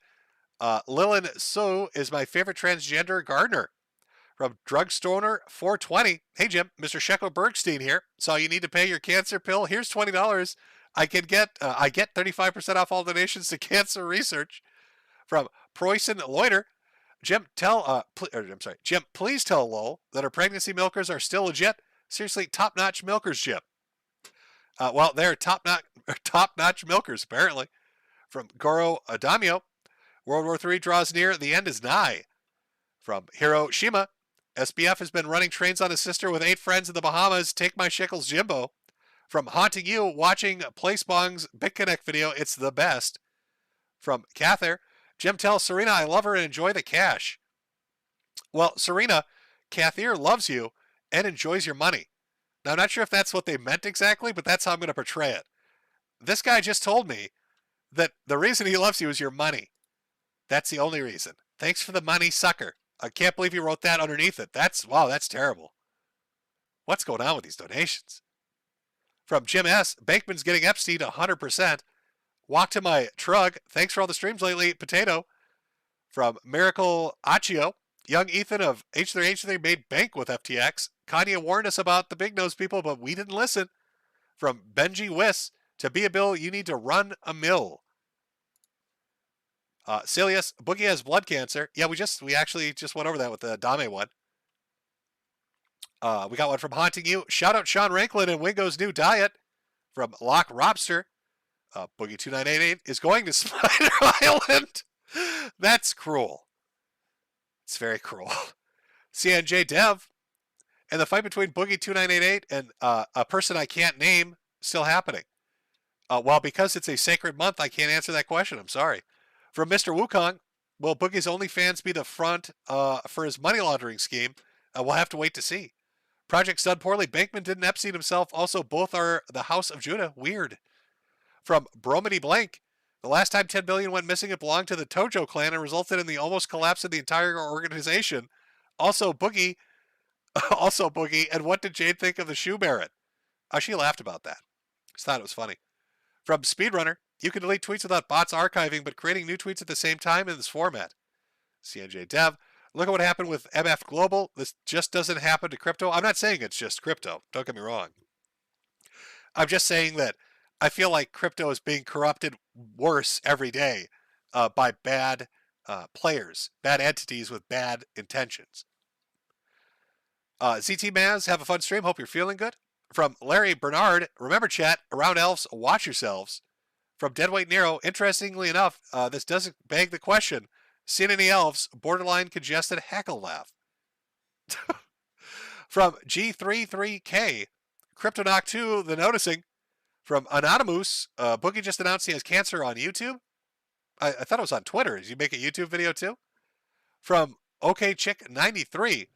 Lillian So is my favorite transgender gardener. From Drugstoner 420. Hey, Jim, Mr. Sheckler Bergstein here. Saw you need to pay your cancer pill. Here's $20. I get 35% off all donations to cancer research. From Preussen Loiter. Jim, Jim, please tell Lowell that our pregnancy milkers are still legit. Seriously, top-notch milkers, Jim. Well, they're top-notch milkers, apparently. From Goro Adamio, World War III draws near, the end is nigh. From Hiroshima, SBF has been running trains on his sister with 8 friends in the Bahamas. Take my shekels, Jimbo. From Haunting You, watching PlaceBong's BitConnect video, it's the best. From Cather, Jim tells Serena I love her and enjoy the cash. Well, Serena, Cather loves you and enjoys your money. Now, I'm not sure if that's what they meant exactly, but that's how I'm going to portray it. This guy just told me that the reason he loves you is your money. That's the only reason. Thanks for the money, sucker. I can't believe you wrote that underneath it. Wow, that's terrible. What's going on with these donations? From Jim S., Bankman's getting Epstein 100%. Walk to my truck. Thanks for all the streams lately, Potato. From Miracle Achio, young Ethan of H3H3 made bank with FTX. Kanye warned us about the big nose people, but we didn't listen. From Benji Wiss, to be a bill, you need to run a mill. Celius, Boogie has blood cancer. Yeah, we actually just went over that with the Dame one. We got one from Haunting You. Shout out Sean Ranklin and Wingo's new diet. From Lock Robster. Boogie2988 is going to Spider Island. That's cruel. It's very cruel. CNJ Dev. And the fight between Boogie2988 and a person I can't name still happening. Well, because it's a sacred month, I can't answer that question. I'm sorry. From Mr. Wukong, will Boogie's OnlyFans be the front for his money laundering scheme? We'll have to wait to see. Project's done poorly. Bankman didn't Epstein himself. Also, both are the House of Judah. Weird. From Bromedy Blank, the last time 10 billion went missing, it belonged to the Tojo clan and resulted in the almost collapse of the entire organization. Also, Boogie. And what did Jade think of the shoe Baron? She laughed about that. Just thought it was funny. From Speedrunner, you can delete tweets without bots archiving, but creating new tweets at the same time in this format. CNJ Dev, look at what happened with MF Global. This just doesn't happen to crypto. I'm not saying it's just crypto. Don't get me wrong. I'm just saying that I feel like crypto is being corrupted worse every day by bad players, bad entities with bad intentions. ZT Maz, have a fun stream. Hope you're feeling good. From Larry Bernard, remember chat, around elves, watch yourselves. From Deadweight Nero, interestingly enough, this doesn't beg the question. Seen any elves? Borderline congested heckle laugh. From G33K, Cryptonoc 2, the noticing. From Anonymous, Boogie just announced he has cancer on YouTube. I thought it was on Twitter. Did you make a YouTube video too? From OKChick93,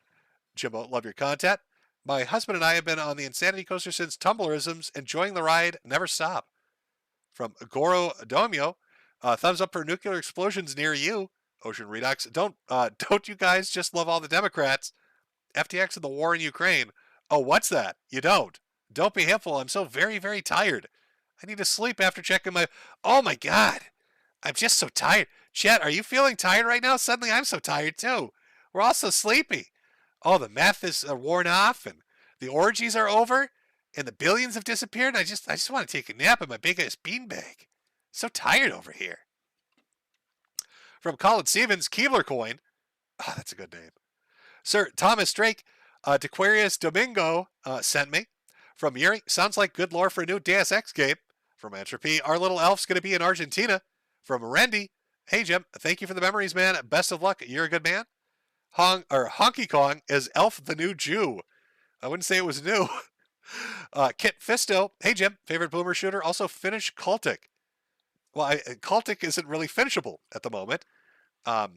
Jimbo, love your content. My husband and I have been on the Insanity Coaster since Tumblerisms, enjoying the ride, never stop. From Goro Domio, thumbs up for nuclear explosions near you. Ocean Redux, don't you guys just love all the Democrats? FTX and the war in Ukraine. Oh, what's that? You don't. Don't be hateful. I'm so very, very tired. I need to sleep after checking my... Oh my God. I'm just so tired. Chet, are you feeling tired right now? Suddenly I'm so tired too. We're all so sleepy. Oh, the meth is worn off and the orgies are over and the billions have disappeared. I just want to take a nap in my biggest beanbag. So tired over here. From Colin Stevens, Keebler Coin. Oh, that's a good name. Sir Thomas Drake, Dequarius Domingo sent me. From Yuri, sounds like good lore for a new Deus Ex game. From Entropy, our little elf's going to be in Argentina. From Randy, hey Jim, thank you for the memories, man. Best of luck. You're a good man. Honky Kong is Elf the New Jew. I wouldn't say it was new. Kit Fisto, hey Jim, favorite boomer shooter, also finish Cultic. Well, Cultic isn't really finishable at the moment. The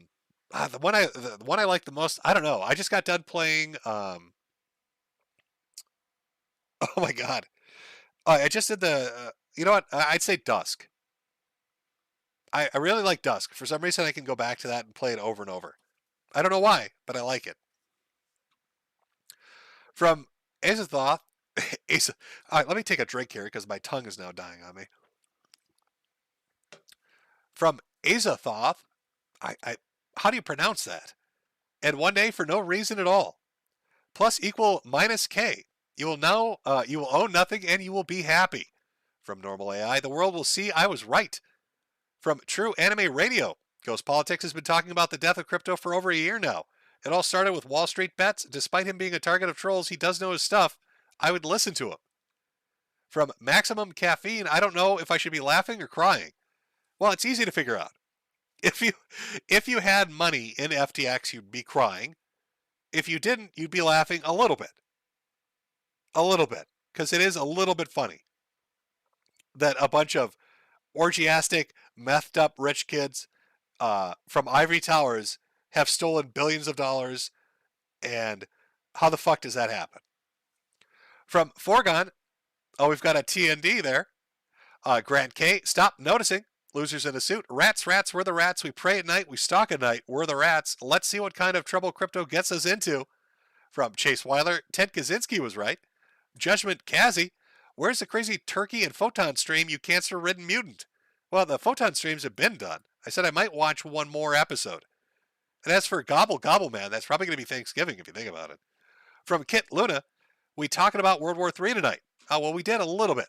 one I like the most, I don't know. I just got done playing. Oh my God, I just did the. You know what? I'd say Dusk. I really like Dusk. For some reason, I can go back to that and play it over and over. I don't know why, but I like it. From Azathoth, all right, let me take a drink here because my tongue is now dying on me. From Azathoth, how do you pronounce that? And one day for no reason at all. Plus equal minus K. You will own nothing and you will be happy. From Normal AI, the world will see I was right. From True Anime Radio, Ghost Politics has been talking about the death of crypto for over a year now. It all started with Wall Street bets. Despite him being a target of trolls, he does know his stuff. I would listen to him. From Maximum Caffeine, I don't know if I should be laughing or crying. Well, it's easy to figure out. If you had money in FTX, you'd be crying. If you didn't, you'd be laughing a little bit. A little bit. Because it is a little bit funny that a bunch of orgiastic, methed up rich kids from Ivory Towers have stolen billions of dollars, and how the fuck does that happen? From Forgon, oh, we've got a TND there. Grant K, stop noticing. Losers in a suit. Rats, we're the rats. We pray at night, we stalk at night. We're the rats. Let's see what kind of trouble crypto gets us into. From Chase Weiler, Ted Kaczynski was right. Judgment Kazi, where's the crazy turkey and photon stream, you cancer-ridden mutant? Well, the photon streams have been done. I said I might watch one more episode. And as for Gobble Gobble Man, that's probably going to be Thanksgiving if you think about it. From Kit Luna, we talking about World War III tonight. Oh, well, we did a little bit.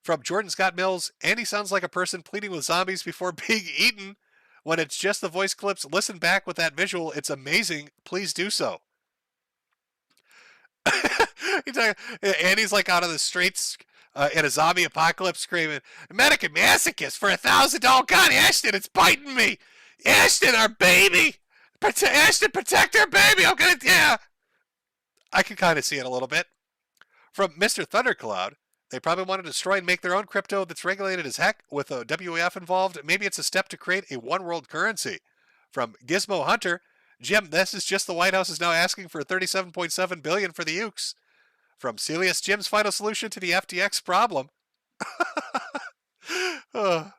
From Jordan Scott Mills, Andy sounds like a person pleading with zombies before being eaten. When it's just the voice clips, listen back with that visual. It's amazing. Please do so. Andy's like out of the streets in a zombie apocalypse screaming, Medic masochist for $1,000. God, Ashton, it's biting me. Ashton, our baby. Ashton, protect our baby. I'm going to, yeah. I can kind of see it a little bit. From Mr. Thundercloud, they probably want to destroy and make their own crypto that's regulated as heck with a WEF involved. Maybe it's a step to create a one world currency. From Gizmo Hunter, Jim, this is just the White House is now asking for $37.7 billion for the ukes. From Celius, Jim's final solution to the FTX problem. Oh,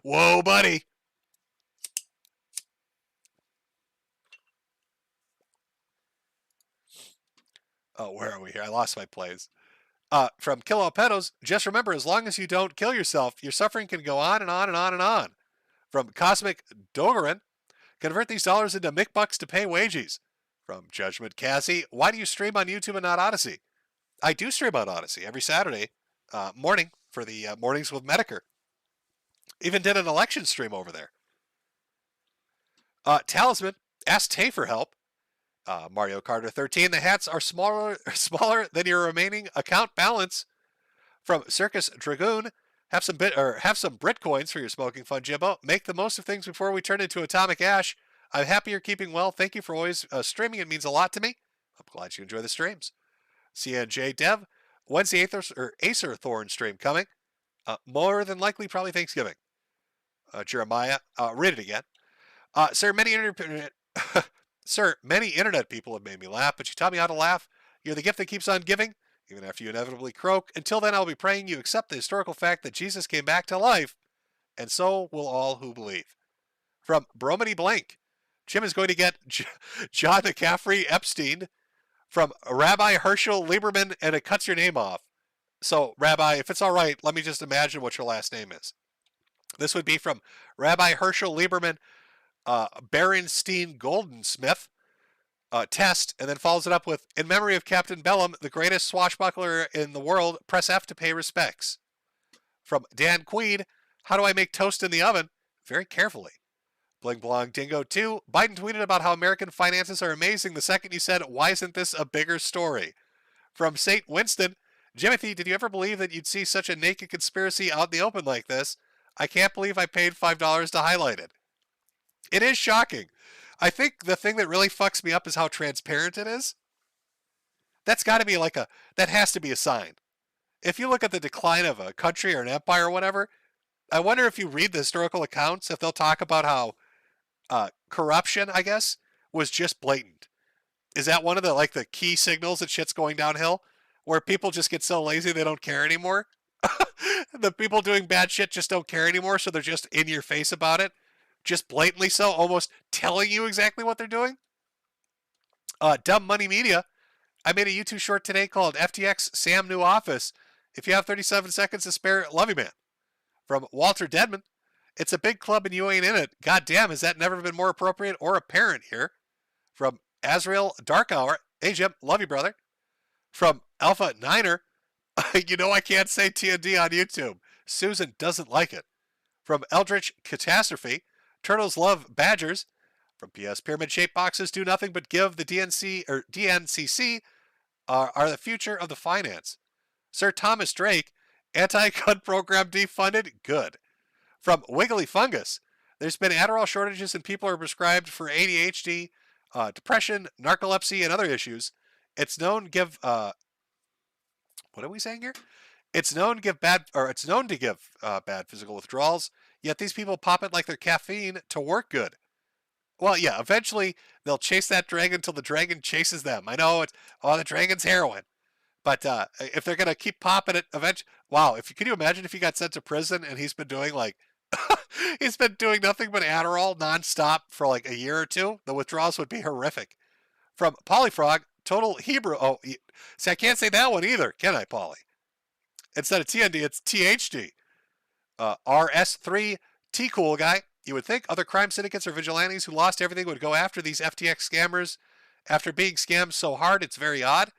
whoa, buddy. Oh, where are we here? I lost my place. From Kilo Petos, just remember, as long as you don't kill yourself, your suffering can go on and on and on and on. From Cosmic Dogarin, convert these dollars into McBucks to pay wages. From Judgment Cassie, why do you stream on YouTube and not Odyssey? I do stream on Odyssey every Saturday morning for the Mornings with Metokur. Even did an election stream over there. Talisman, ask Tay for help. Mario Carter 13, the hats are smaller than your remaining account balance. From Circus Dragoon, have some Britcoins for your smoking fun, Jimbo. Make the most of things before we turn into atomic ash. I'm happy you're keeping well. Thank you for always streaming. It means a lot to me. I'm glad you enjoy the streams. CNJ Dev, when's the Acer Thorn stream coming? More than likely, probably Thanksgiving. Jeremiah, read it again. Sir, many internet Sir, many internet people have made me laugh, but you taught me how to laugh. You're the gift that keeps on giving, even after you inevitably croak. Until then, I'll be praying you accept the historical fact that Jesus came back to life, and so will all who believe. From Bromedy Blank, Jim is going to get John McCaffrey Epstein from Rabbi Herschel Lieberman, and it cuts your name off. So, Rabbi, if it's all right, let me just imagine what your last name is. This would be from Rabbi Herschel Lieberman, Berenstein Goldensmith, test, and then follows it up with, in memory of Captain Bellum, the greatest swashbuckler in the world, press F to pay respects. From Dan Queed, how do I make toast in the oven? Very carefully. Bling Blong Dingo 2, Biden tweeted about how American finances are amazing the second you said, why isn't this a bigger story? From St. Winston, Jimothy, did you ever believe that you'd see such a naked conspiracy out in the open like this? I can't believe I paid $5 to highlight it. It is shocking. I think the thing that really fucks me up is how transparent it is. That's got to be that has to be a sign. If you look at the decline of a country or an empire or whatever, I wonder if you read the historical accounts, if they'll talk about how corruption, I guess, was just blatant. Is that one of the key signals that shit's going downhill? Where people just get so lazy they don't care anymore? The people doing bad shit just don't care anymore, so they're just in your face about it. Just blatantly so, almost telling you exactly what they're doing. Dumb Money Media. I made a YouTube short today called FTX Sam New Office. If you have 37 seconds to spare, love you, man. From Walter Deadman. It's a big club and you ain't in it. God damn, has that never been more appropriate or apparent here? From Azrael Dark Hour. Hey, Jim. Love you, brother. From Alpha Niner. You know I can't say TND on YouTube. Susan doesn't like it. From Eldritch Catastrophe. Turtles love badgers. From PS, pyramid-shaped boxes do nothing but give. The DNCC are the future of the finance. Sir Thomas Drake, anti-gun program defunded? Good. From Wiggly Fungus, there's been Adderall shortages and people are prescribed for ADHD, depression, narcolepsy, and other issues. It's known give what are we saying here? It's known to give bad physical withdrawals. Yet these people pop it like they're caffeine to work good. Well, yeah, eventually they'll chase that dragon till the dragon chases them. I know the dragon's heroin. But if they're going to keep popping it eventually, wow, can you imagine if he got sent to prison and he's been doing he's been doing nothing but Adderall nonstop for a year or two? The withdrawals would be horrific. From Polyfrog, Total Hebrew. Oh, see, I can't say that one either, can I, Polly? Instead of TND, it's THD. RS3 T-Cool guy. You would think other crime syndicates or vigilantes who lost everything would go after these FTX scammers after being scammed so hard. It's very odd.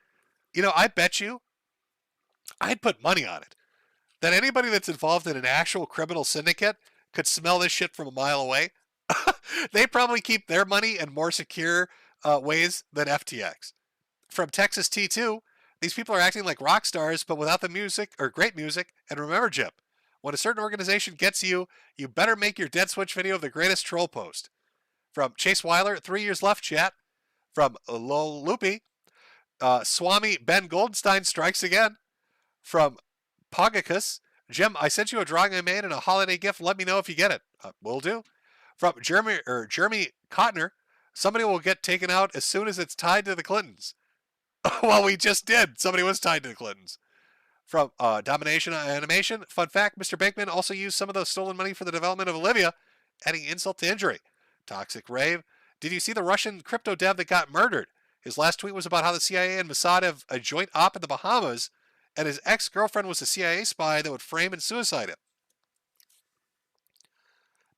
I bet you, I'd put money on it, that anybody that's involved in an actual criminal syndicate could smell this shit from a mile away. They probably keep their money in more secure ways than FTX. From Texas T2, these people are acting like rock stars, but without the music or great music. And remember, Jim, when a certain organization gets you, you better make your dead switch video of the greatest troll post. From Chase Weiler, 3 years left chat. From Lol Loopy, Swami Ben Goldenstein strikes again. From Pogacus, Jim, I sent you a drawing I made and a holiday gift. Let me know if you get it. Will do. From Jeremy Cotner, somebody will get taken out as soon as it's tied to the Clintons. Well, we just did. Somebody was tied to the Clintons. From Domination Animation, fun fact, Mr. Bankman also used some of the stolen money for the development of Olivia, adding insult to injury. Toxic Rave, did you see the Russian crypto dev that got murdered? His last tweet was about how the CIA and Mossad have a joint op in the Bahamas, and his ex-girlfriend was a CIA spy that would frame and suicide him.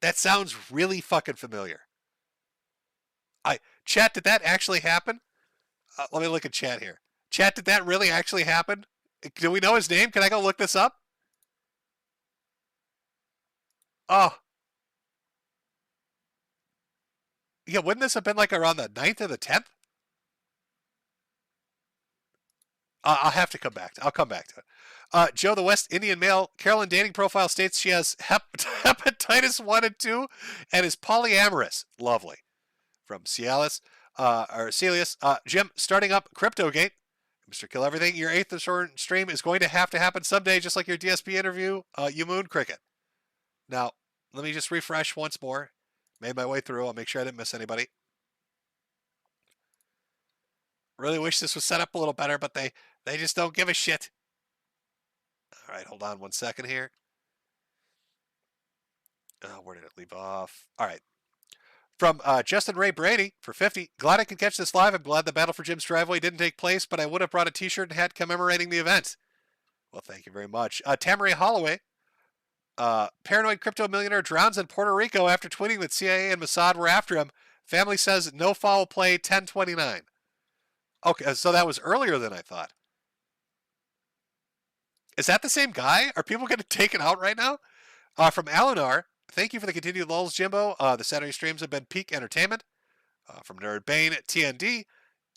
That sounds really fucking familiar. Chat, did that actually happen? Let me look at chat here. Chat, did that really actually happen? Do we know his name? Can I go look this up? Oh. Yeah, wouldn't this have been around the 9th or the 10th? I'll have to come back. I'll come back to it. Joe, the West Indian male. Carolyn dating profile states she has hepatitis 1 and 2 and is polyamorous. Lovely. From Celius, Jim, starting up CryptoGate. Mr. Kill Everything, your 8th stream is going to happen someday, just like your DSP interview, you moon cricket. Now, let me just refresh once more. Made my way through. I'll make sure I didn't miss anybody. Really wish this was set up a little better, but they just don't give a shit. All right, hold on 1 second here. Oh, where did it leave off? All right. From Justin Ray Brady for 50. Glad I could catch this live. I'm glad the Battle for Jim's Driveway didn't take place, but I would have brought a t-shirt and hat commemorating the event. Well, thank you very much. Tamaray Holloway. Paranoid crypto millionaire drowns in Puerto Rico after tweeting that CIA and Mossad were after him. Family says no foul play, 1029. Okay, so that was earlier than I thought. Is that the same guy? Are people getting taken out right now? From Alinar, thank you for the continued lulls, Jimbo. The Saturday streams have been peak entertainment. From Nerd Bane, TND,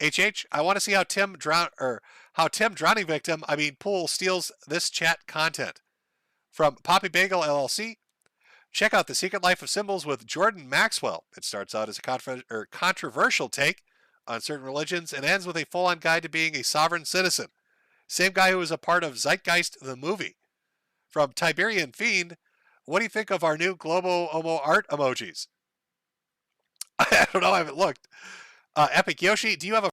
HH. I want to see how Tim drowning victim, Pool steals this chat content. From Poppy Bagel LLC, check out The Secret Life of Symbols with Jordan Maxwell. It starts out as a controversial take on certain religions and ends with a full-on guide to being a sovereign citizen. Same guy who was a part of Zeitgeist the movie. From Tiberian Fiend, what do you think of our new Globo Omo art emojis? I don't know, I haven't looked. Epic Yoshi, do you have